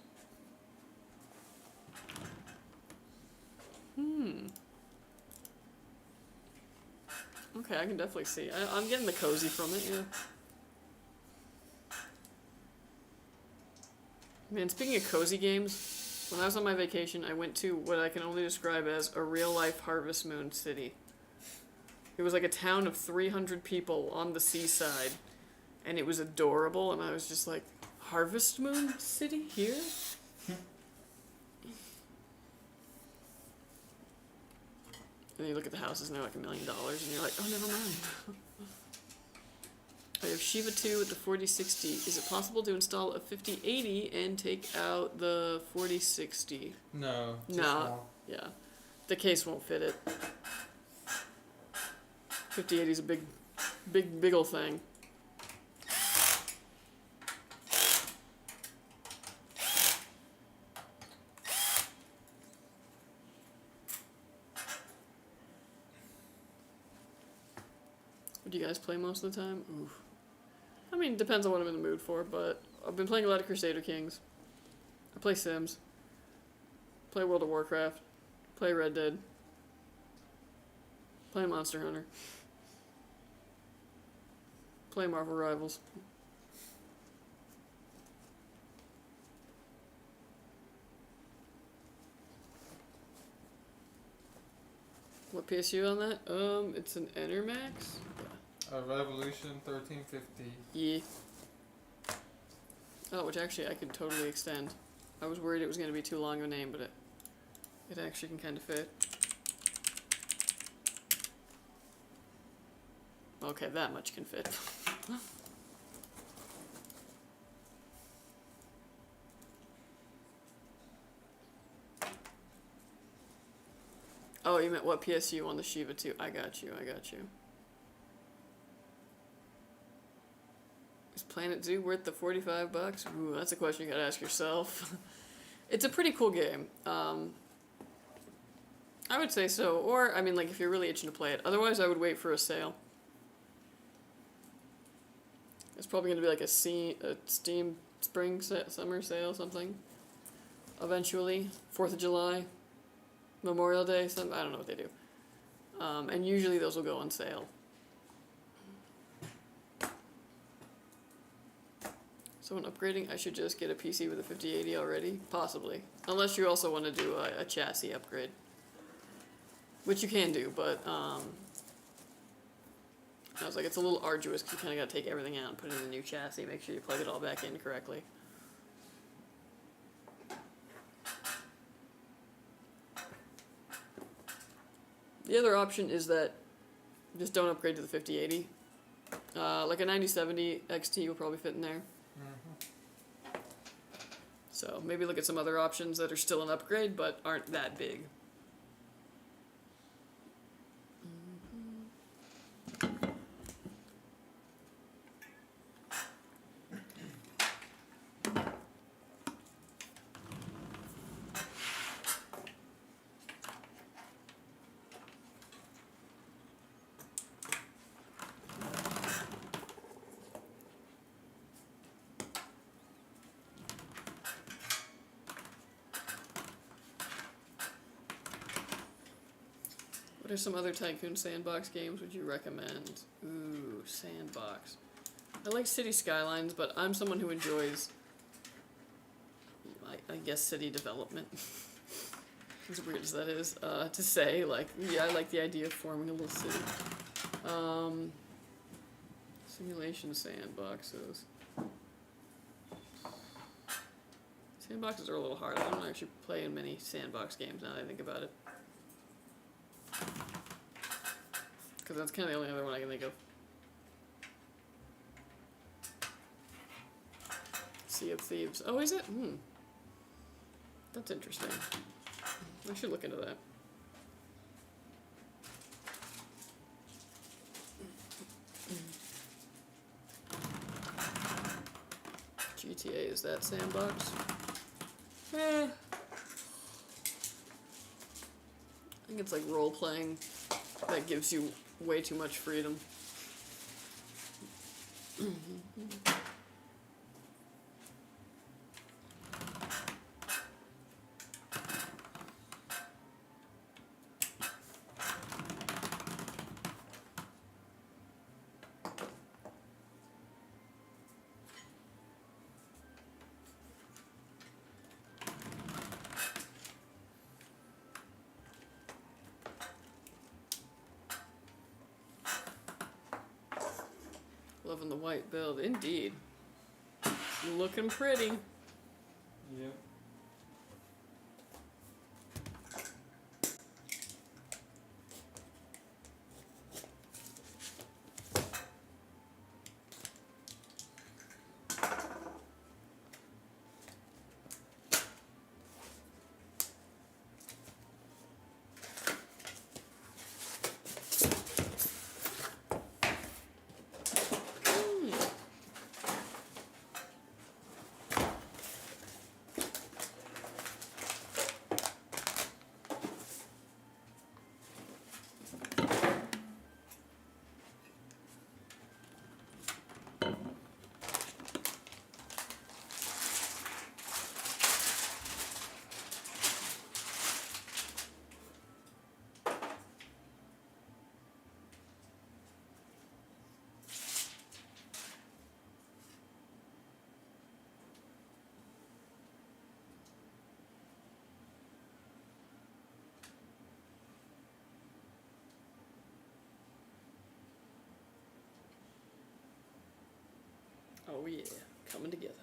Okay, I can definitely see. I'm getting the cozy from it, yeah. Man, speaking of cozy games, when I was on my vacation, I went to what I can only describe as a real-life Harvest Moon city. It was like a town of 300 people on the seaside, and it was adorable, and I was just like, Harvest Moon City here? And then you look at the houses and they're like $1 million, and you're like, oh, never mind. I have Shiva 2 with the 4060. Is it possible to install a 5080 and take out the 4060? No. Too No. small. Yeah. The case won't fit it. 5080 is a big ol' thing. What do you guys play most of the time? Oof. I mean, it depends on what I'm in the mood for, but I've been playing a lot of Crusader Kings. I play Sims. Play World of Warcraft. Play Red Dead. Play Monster Hunter. Play Marvel Rivals. What PSU on that? It's an Enermax. A Revolution 1350. Yeah. Oh, which actually I could totally extend. I was worried it was going to be too long of a name, but it actually can kind of fit. Okay, that much can fit. Oh, you meant what PSU on the Shiva too? I got you. Is Planet Zoo worth the $45? Ooh, that's a question you gotta ask yourself. It's a pretty cool game. I would say so. Or, I mean, like, if you're really itching to play it. Otherwise, I would wait for a sale. It's probably gonna be like a Steam spring summer sale, something. Eventually. 4th of July. Memorial Day, I don't know what they do. And usually those will go on sale. So when upgrading, I should just get a PC with a 5080 already? Possibly. Unless you also want to do a chassis upgrade. Which you can do, but I was like, it's a little arduous because you kind of got to take everything out and put in a new chassis, make sure you plug it all back in correctly. The other option is that just don't upgrade to the 5080. Like a 9070 XT will probably fit in there. Mm-hmm. So maybe look at some other options that are still an upgrade but aren't that big. What are some other Tycoon Sandbox games would you recommend? Ooh, Sandbox. I like City Skylines, but I'm someone who enjoys, I guess, city development. As weird as that is to say, like, yeah, I like the idea of forming a little city. Simulation sandboxes. Sandboxes are a little hard. I don't actually play in many sandbox games now that I think about it. Because that's kind of the only other one I can think of. Sea of Thieves. Oh, is it? That's interesting. I should look into that. GTA, is that sandbox? I think it's like role-playing that gives you way too much freedom. Loving the white build, indeed. Looking pretty. Yep. Oh yeah, coming together.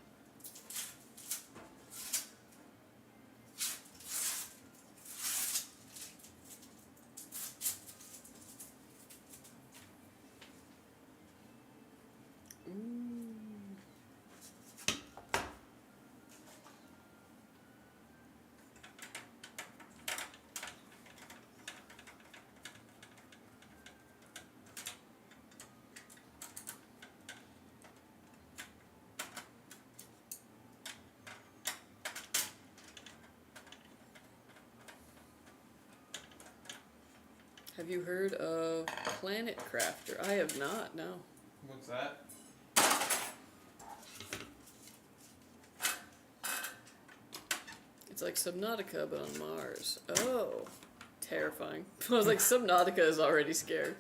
Have you heard of Planet Crafter? I have not, no. What's that? It's like Subnautica, but on Mars. Oh, terrifying. I was like, Subnautica is already scary.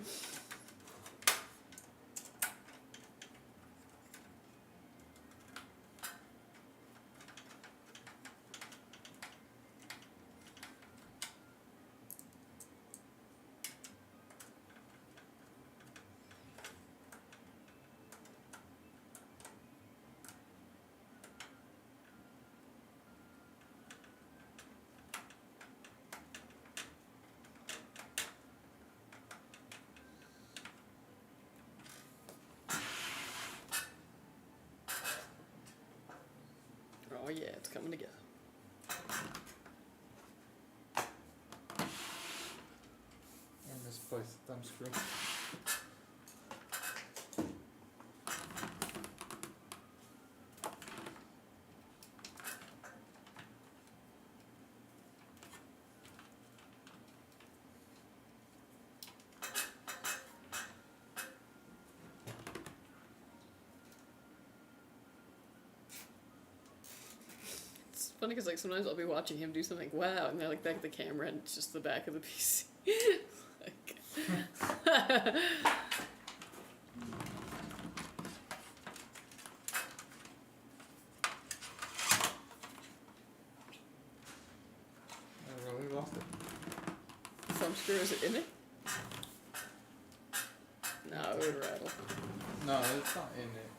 Oh yeah, it's coming together. I misplaced the thumb screw. It's funny because like sometimes I'll be watching him do something, wow, and then I look back at the camera and it's just the back of the PC. Like, I really lost it. thumb screw, is it in it? No, it would rattle. No, it's not in it.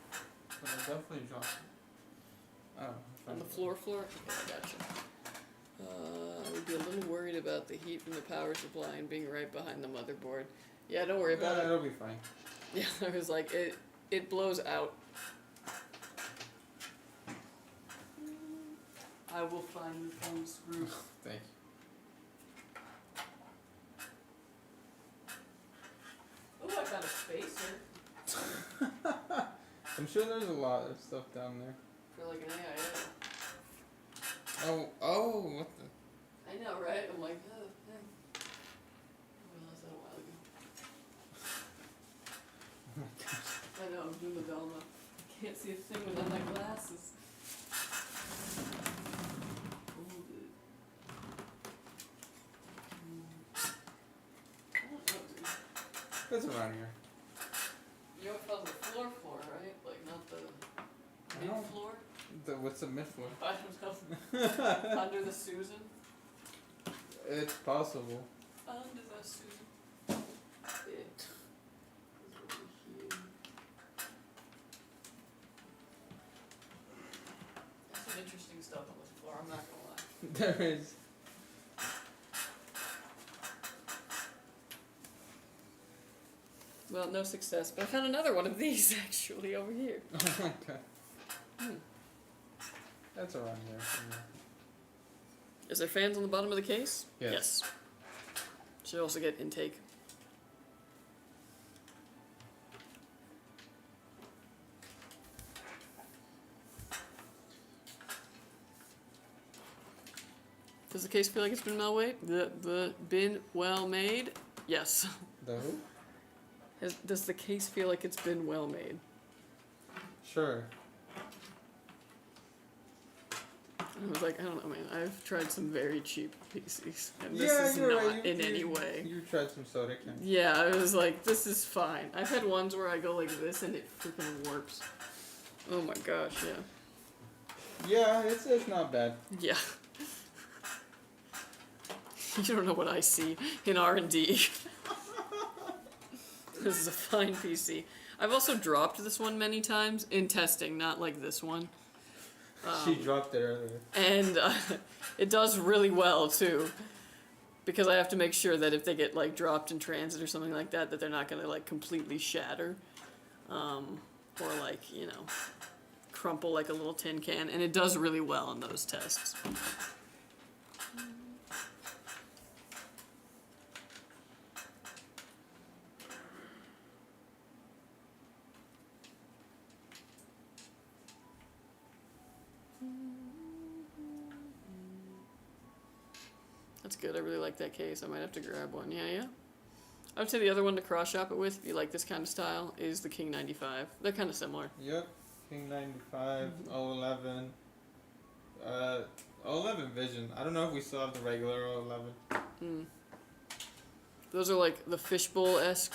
But I definitely dropped it. Oh, On the floor? Yeah, I gotcha. I would be a little worried about the heat from the power supply and being right behind the motherboard. Yeah, don't worry about it. It'll be fine. Yeah, I was like, it blows out. I will find the thumb screw. Thank Oh, I got a spacer you. I'm sure there's a lot of stuff down there. for like an AIO. Oh, what the? I know, right? I'm like, oh, yeah. I realized that a while ago. Oh my gosh. I know, I'm doing the Velma. I can't see a thing without my glasses. Hold it. I don't know, dude. It's around here. You know it on the floor, right? Like, not the I don't- mid-floor? What's the mid floor? I don't know. Under the Susan? It's possible. Under the Susan. It is over here. There's some interesting stuff on this floor, I'm not gonna lie. There is. Well, no success, but I found another one of these actually over here. Oh my god. Hmm. That's around here somewhere. Is there fans on the bottom of the case? Yes. Should also get intake. Does the case feel like it's been well made? Been well made? Yes. The who? Does the case feel like it's been well made? Sure. I was like, I don't know, man. I've tried some very cheap PCs, and this is you're not right. in any way. You tried some soda can. Yeah, I was like, this is fine. I've had ones where I go like this and it freaking warps. Oh my gosh, yeah. Yeah, it's not bad. Yeah. You don't know what I see in R&D. This is a fine PC. I've also dropped this one many times in testing, not like this one. She dropped it earlier. And it does really well too, because I have to make sure that if they get like dropped in transit or something like that, that they're not gonna like completely shatter, or like, you know, crumple like a little tin can. And it does really well in those tests. That's good. I really like that case. I might have to grab one. Yeah. I would say the other one to cross shop it with, if you like this kind of style, is the King 95. They're kind of similar. Yep. King 95, 011. 011 Vision. I don't know if we still have the regular 011. Those are like the fishbowl-esque.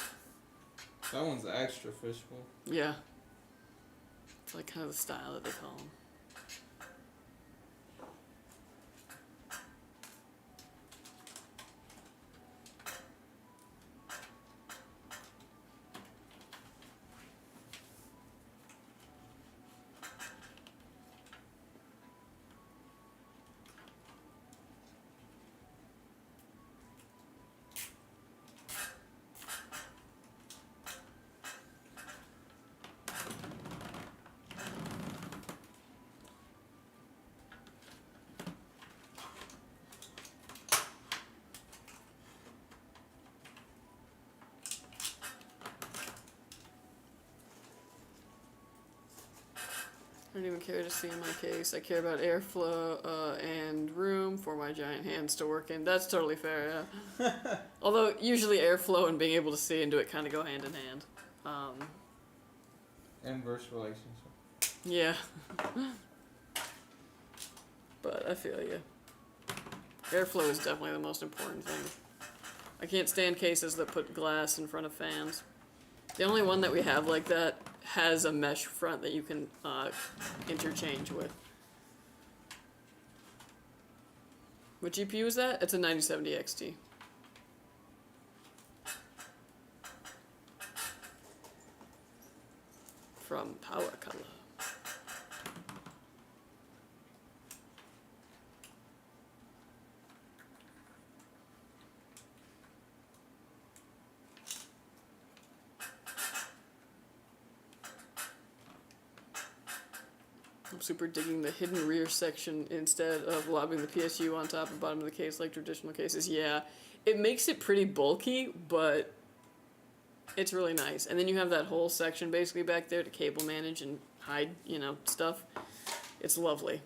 That one's extra fishbowl. Yeah. It's like kind of the style that they call them. I don't even care to see in my case. I care about airflow and room for my giant hands to work in. That's totally fair, yeah. Although usually airflow and being able to see into it kind of go hand in hand. Inverse relationship. Yeah. But I feel you. Airflow is definitely the most important thing. I can't stand cases that put glass in front of fans. The only one that we have like that has a mesh front that you can interchange with. What GPU is that? It's a 9070 XT. From Power Color. I'm super digging the hidden rear section instead of lobbing the PSU on top and bottom of the case like traditional cases. Yeah, it makes it pretty bulky, but it's really nice. And then you have that whole section basically back there to cable manage and hide, you know, stuff. It's lovely.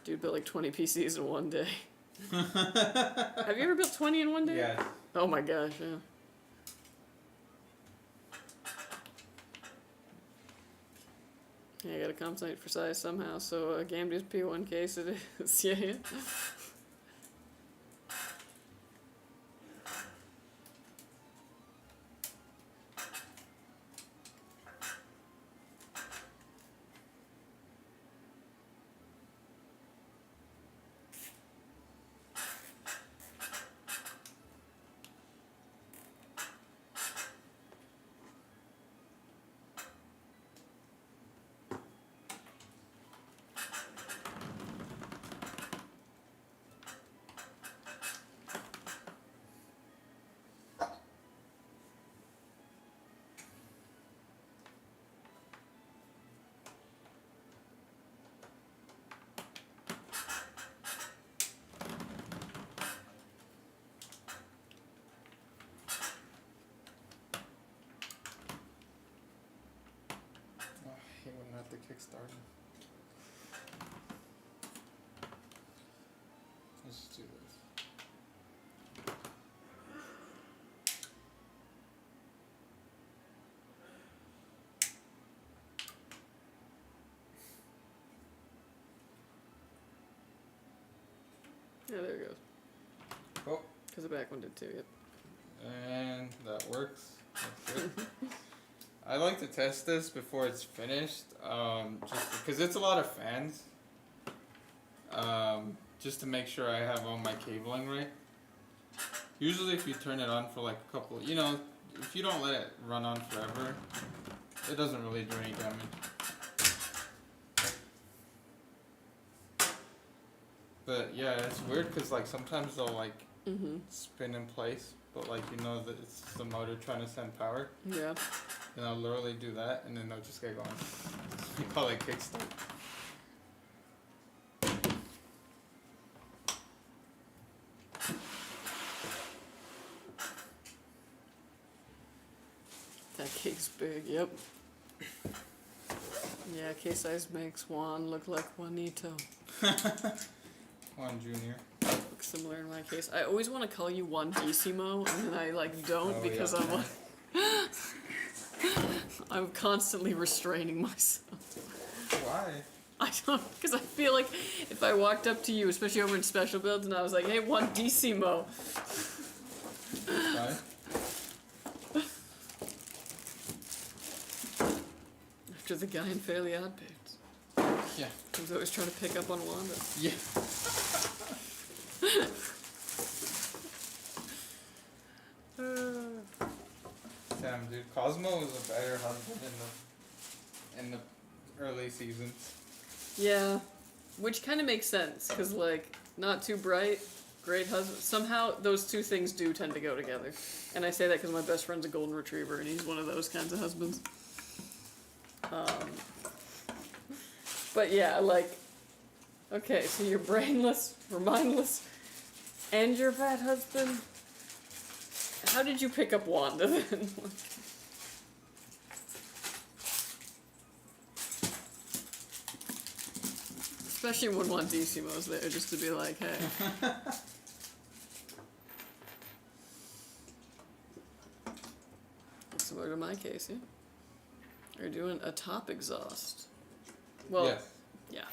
Dude built like 20 PCs in one day. Have you ever built 20 in one day? Yeah. Oh my gosh, yeah. Yeah, I gotta compensate for size somehow, so Gamdias P1 case it is. Yeah. He wouldn't have to kickstart him. Let's do this. Yeah, there it goes. Oh, Because the back one did too, yep. and that works. That's good. I like to test this before it's finished, just because it's a lot of fans. Just to make sure I have all my cabling right. Usually if you turn it on for like a couple, you know, if you don't let it run on forever, it doesn't really do any damage. But yeah, it's weird because like sometimes they'll like spin in place, but like you know that it's the motor trying to send power. Yeah. And I'll literally do that, and then they'll just get going. We call it kickstart. That cake's big, yep. Yeah, case size makes Juan look like Juanito. Juan Junior. Looks similar in my case. I always want to call you Juanissimo, and then I like don't because I'm like, I'm constantly restraining myself. Why? I don't, because I feel like if I walked up to you, especially over in special builds, and I was like, hey, Juanissimo. Why? After the guy in Fairly Odd Parents. Yeah. Who's always trying to pick up on Wanda. Yeah. Damn, dude, Cosmo was a better husband in the early seasons. Yeah, which kind of makes sense, because, like, not too bright, great husband. Somehow, those two things do tend to go together. And I say that because my best friend's a golden retriever, and he's one of those kinds of husbands. But yeah, like, okay, so you're brainless, you're mindless, and you're a bad husband. How did you pick up Wanda then? Especially when Juanissimo's there, just to be like, hey. Similar to my case, yeah. You're doing a top exhaust. Well, yes. Yeah,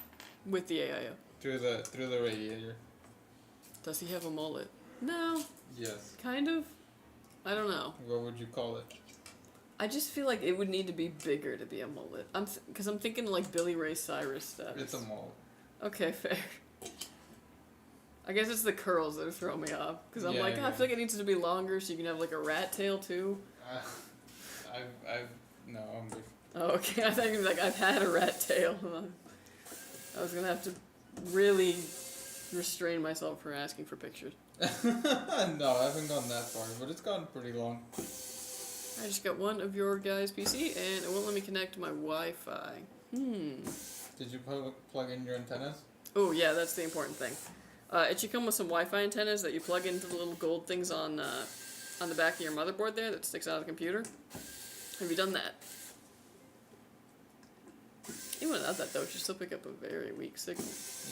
with the AIO. Through the radiator. Does he have a mullet? No, Yes. kind of. I don't know. What would you call it? I just feel like it would need to be bigger to be a mullet. Because I'm thinking like Billy Ray Cyrus stuff. It's a mole. Okay, fair. I guess it's the curls that are throwing me off. Because I'm like, I feel like it needs to be longer so you can have like a rat tail too. No, I'm good. Oh, okay. I thought you were like, I've had a rat tail. I was going to have to really restrain myself from asking for pictures. No, I haven't gone that far, but it's gone pretty long. I just got one of your guys' PC, and it won't let me connect to my Wi-Fi. Did you plug in your antennas? Oh, yeah, that's the important thing. It should come with some Wi-Fi antennas that you plug into the little gold things on the back of your motherboard there that sticks out of the computer. Have you done that? Even without that, though, it should still pick up a very weak signal.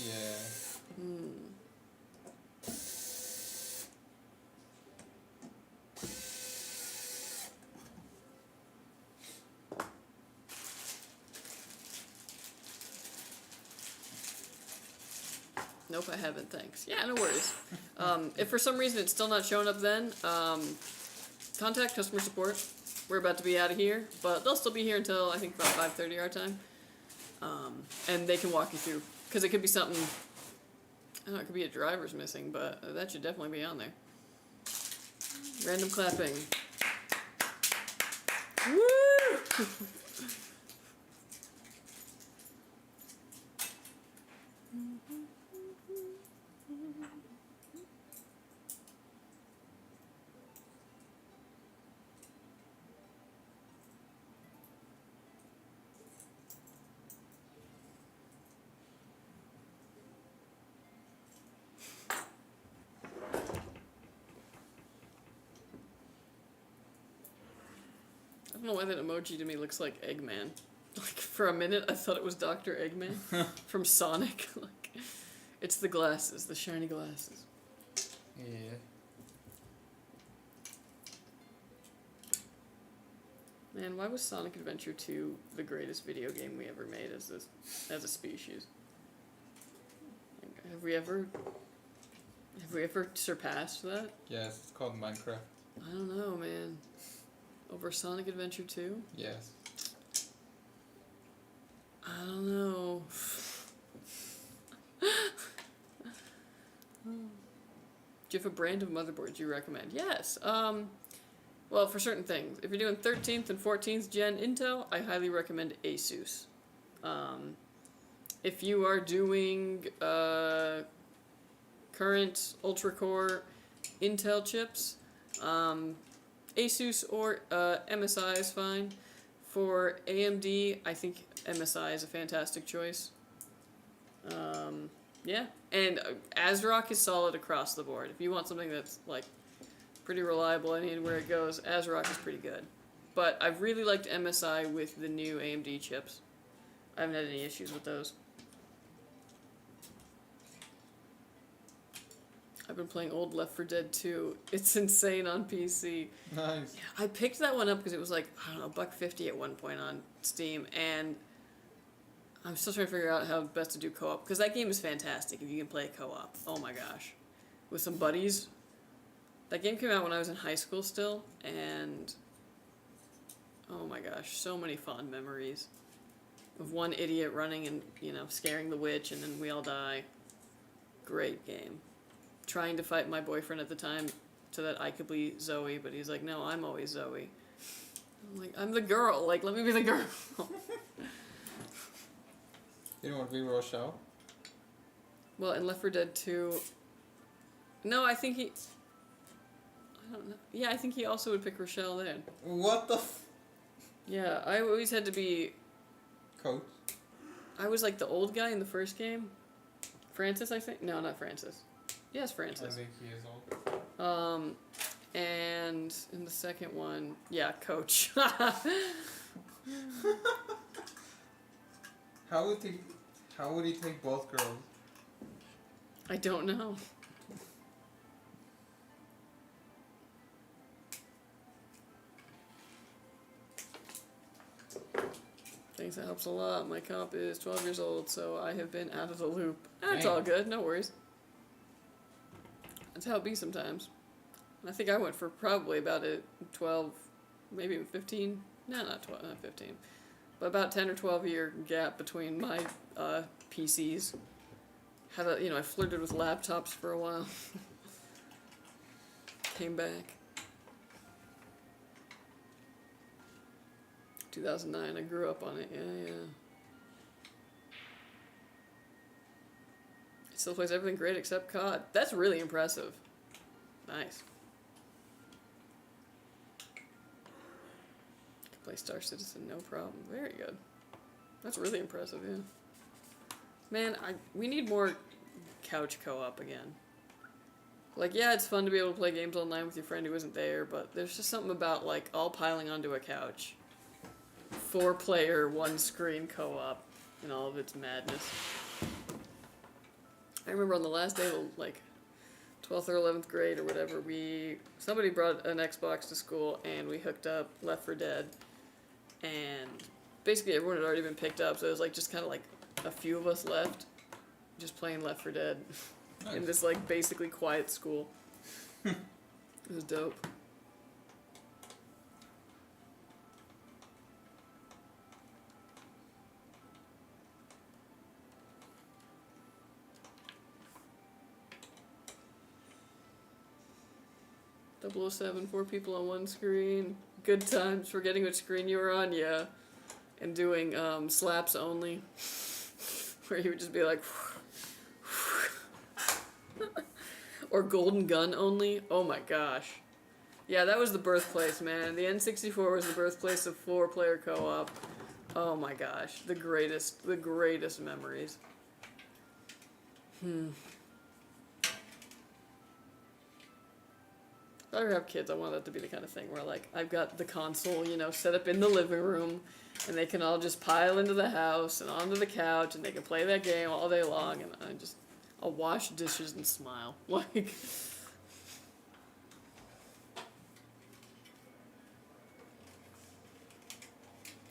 Yeah. Nope, I haven't, thanks. Yeah, no worries. If for some reason it's still not showing up then, contact customer support. We're about to be out of here, but they'll still be here until, I think, about 5:30 our time. And they can walk you through. Because it could be something, I don't know, it could be a driver's missing, but that should definitely be on there. Random clapping. Woo! I don't know why that emoji to me looks like Eggman. Like, for a minute, I thought it was Dr. Eggman from Sonic. Like, it's the glasses, the shiny glasses. Yeah. Man, why was Sonic Adventure 2 the greatest video game we ever made as a species? Like, have we ever surpassed that? Yes, it's called Minecraft. I don't know, man. Over Sonic Adventure 2? Yes. I don't know. Do you have a brand of motherboards you recommend? Yes. Well, for certain things. If you're doing 13th and 14th gen Intel, I highly recommend ASUS. If you are doing current ultra-core Intel chips, ASUS or MSI is fine. For AMD, I think MSI is a fantastic choice. Yeah, and ASRock is solid across the board. If you want something that's like pretty reliable anywhere it goes, ASRock is pretty good. But I've really liked MSI with the new AMD chips. I haven't had any issues with those. I've been playing old Left 4 Dead 2. It's insane on PC. Nice. Yeah, I picked that one up because it was like, I don't know, $1.50 at one point on Steam, and I'm still trying to figure out how best to do co-op, because that game is fantastic if you can play co-op. Oh my gosh. With some buddies. That game came out when I was in high school still, and oh my gosh, so many fond memories of one idiot running and, you know, scaring the witch, and then we all die. Great game. Trying to fight my boyfriend at the time so that I could be Zoe, but he's like, no, I'm always Zoe. I'm like, I'm the girl, like, let me be the girl. You don't want to be Rochelle? Well, in Left 4 Dead 2, no, I think he, I don't know. Yeah, I think he also would pick Rochelle then. What the Yeah, I always had to be, Coach? I was like the old guy in the first game. Francis, I think? No, not Francis. Yes, I Francis. think he is older. And in the second one, yeah, Coach. How would he take both girls? I don't know. Thanks, that helps a lot. My comp is 12 years old, so I have been out of the loop. That's all good, no worries. That's how it be sometimes. I think I went for probably about a 12, maybe even 15. No, not 12, not 15. But about 10 or 12 year gap between my PCs. I flirted with laptops for a while. Came back. 2009, I grew up on it, yeah. It still plays everything great except COD. That's really impressive. Nice. Can play Star Citizen, no problem. Very good. That's really impressive, yeah. Man, we need more couch co-op again. Like, yeah, it's fun to be able to play games online with your friend who isn't there, but there's just something about, like, all piling onto a couch. 4-player, one-screen co-op, and all of its madness. I remember on the last day of, like, 12th or 11th grade or whatever, somebody brought an Xbox to school, and we hooked up Left 4 Dead, and basically everyone had already been picked up, so it was, like, just kind of, like, a few of us left, just playing Left 4 Dead in this, like, basically quiet school. It was dope. .007, 4 people on one screen. Good times, forgetting which screen you were on, yeah. And doing slaps only, where you would just be like, or golden gun only. Oh my gosh. Yeah, that was the birthplace, man. The N64 was the birthplace of 4-player co-op. Oh my gosh, the greatest memories. If I ever have kids, I want that to be the kind of thing where, like, I've got the console, set up in the living room, and they can all just pile into the house and onto the couch, and they can play that game all day long, and I'll wash dishes and smile. Like,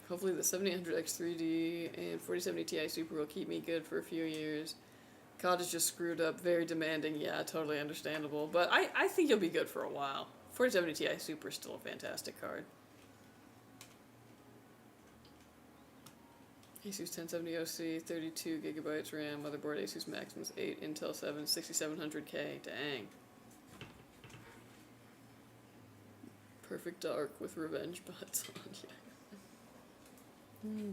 hopefully the 7800X3D and 4070 Ti Super will keep me good for a few years. COD is just screwed up, very demanding, yeah, totally understandable. But I think you'll be good for a while. 4070 Ti Super is still a fantastic card. Asus 1070 OC, 32 gigabytes RAM, motherboard Asus Maximus 8, Intel 7, 6700K, dang. Perfect Dark with revenge bots on. Yeah.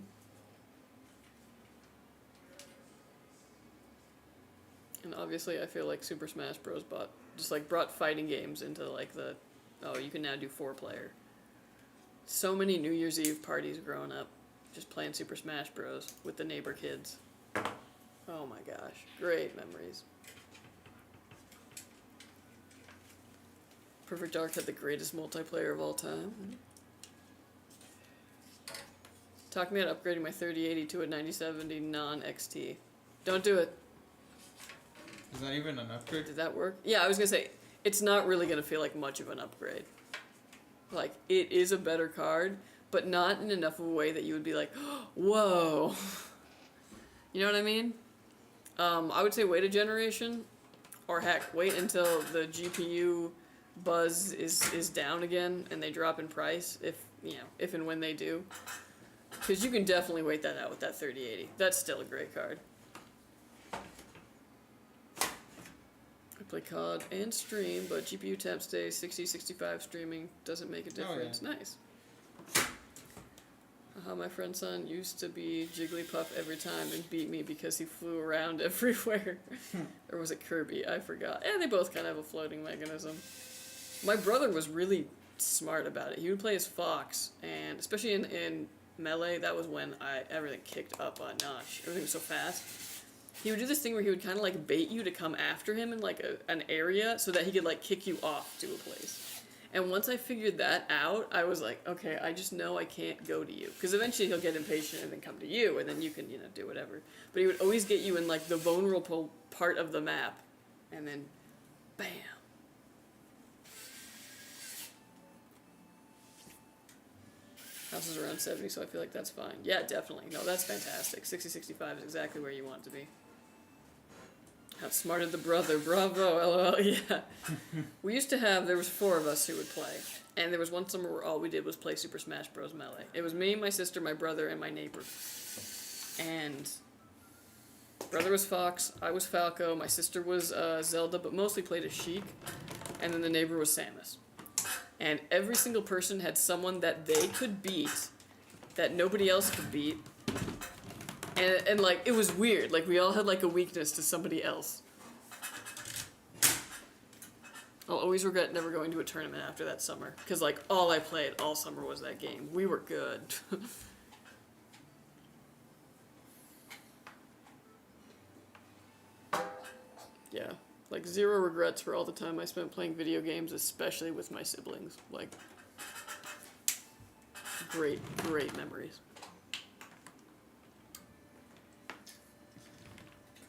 And obviously, I feel like Super Smash Bros. Brought fighting games into like the, oh, you can now do 4-player. So many New Year's Eve parties growing up, just playing Super Smash Bros. With the neighbor kids. Oh my gosh, great memories. Perfect Dark had the greatest multiplayer of all time. Talk me about upgrading my 3080 to a 9070 non-XT. Don't do it. Is that even an upgrade? Did that work? Yeah, I was gonna say, it's not really gonna feel like much of an upgrade. Like, it is a better card, but not in enough of a way that you would be like, whoa. You know what I mean? I would say wait a generation, or heck, wait until the GPU buzz is down again and they drop in price, if and when they do. Because you can definitely wait that out with that 3080. That's still a great card. I play COD and stream, but GPU temp stays 60, 65 streaming doesn't make a difference. Oh, yeah. Nice. My friend's son used to be Jigglypuff every time and beat me because he flew around everywhere. Or was it Kirby? I forgot. Yeah, they both kind of have a floating mechanism. My brother was really smart about it. He would play as Fox, and especially in Melee, that was when everything kicked up a notch. Everything was so fast. He would do this thing where he would kind of like bait you to come after him in like an area so that he could like kick you off to a place. And once I figured that out, I was like, okay, I just know I can't go to you. Because eventually he'll get impatient and then come to you, and then you can, do whatever. But he would always get you in like the vulnerable part of the map. And then, bam. House is around 70, so I feel like that's fine. Yeah, definitely. No, that's fantastic. 6065 is exactly where you want it to be. Outsmarted the brother. Bravo, LOL, yeah. There was 4 of us who would play. And there was one summer where all we did was play Super Smash Bros. Melee. It was me, my sister, my brother, and my neighbor. And brother was Fox, I was Falco, my sister was Zelda, but mostly played as Sheik. And then the neighbor was Samus. And every single person had someone that they could beat that nobody else could beat. And like, it was weird. Like, we all had, like, a weakness to somebody else. I'll always regret never going to a tournament after that summer. Because, like, all I played all summer was that game. We were good. Yeah. Like, 0 regrets for all the time I spent playing video games, especially with my siblings. Like, great, great memories.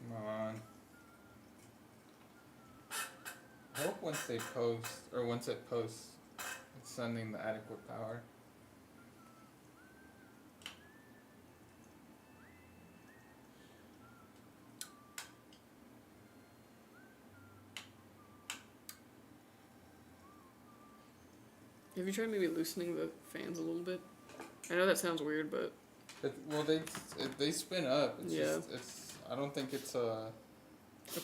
Come on. I hope once they post, or once it posts, it's sending the adequate power. Have you tried maybe loosening the fans a little bit? I know that sounds weird, but... They spin up. It's yeah. just, I don't think it's a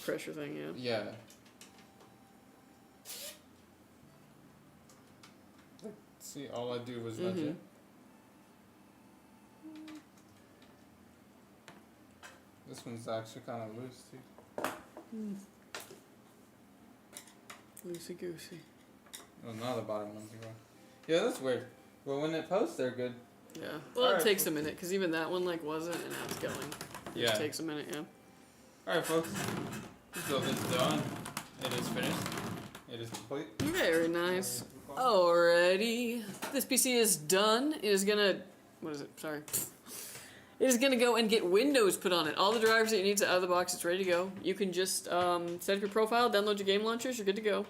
pressure thing, yeah. Yeah. See, all I do was nudge it. This one's actually kind of loose, too. Loosey goosey. Well, now the bottom ones are wrong. Yeah, that's weird. Well, when it posts, they're good. Yeah. Well, it takes a minute, because even that one, like, wasn't, and now it's going. It just takes a minute, yeah. Alright, folks. So it's done. It is finished. It is complete. Very nice. Alrighty. This PC is done. It is gonna... What is it? Sorry. It is gonna go and get Windows put on it. All the drivers that you need are out of the box. It's ready to go. You can just set up your profile, download your game launchers. You're good to go.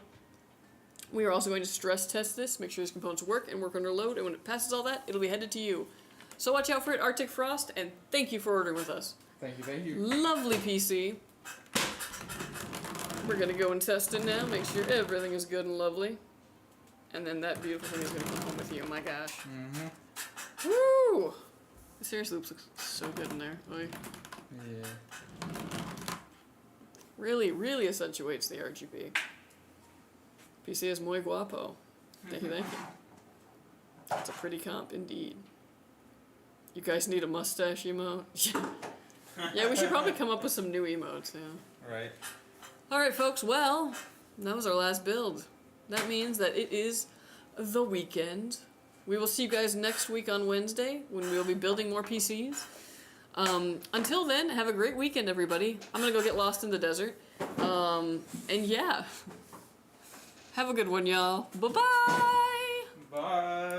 We are also going to stress test this, make sure these components work and work under load, and when it passes all that, it'll be headed to you. So watch out for it, Arctic Frost, and thank you for ordering with us. Thank you, thank you. Lovely PC. We're going to go and test it now, make sure everything is good and lovely. And then that beautiful thing is going to come home with you, my gosh. Woo! The Serious Loops looks so good in there. Oy. Yeah. Really, really accentuates the RGB. PC is muy guapo. Thank you, thank you. It's a pretty comp indeed. You guys need a mustache emote? Yeah, we should probably come up with some new emotes, yeah. Right. Alright folks, well, that was our last build. That means that it is the weekend. We will see you guys next week on Wednesday when we will be building more PCs. Until then, have a great weekend, everybody. I'm gonna go get lost in the desert. And yeah. Have a good one, y'all. Bye-bye! Bye.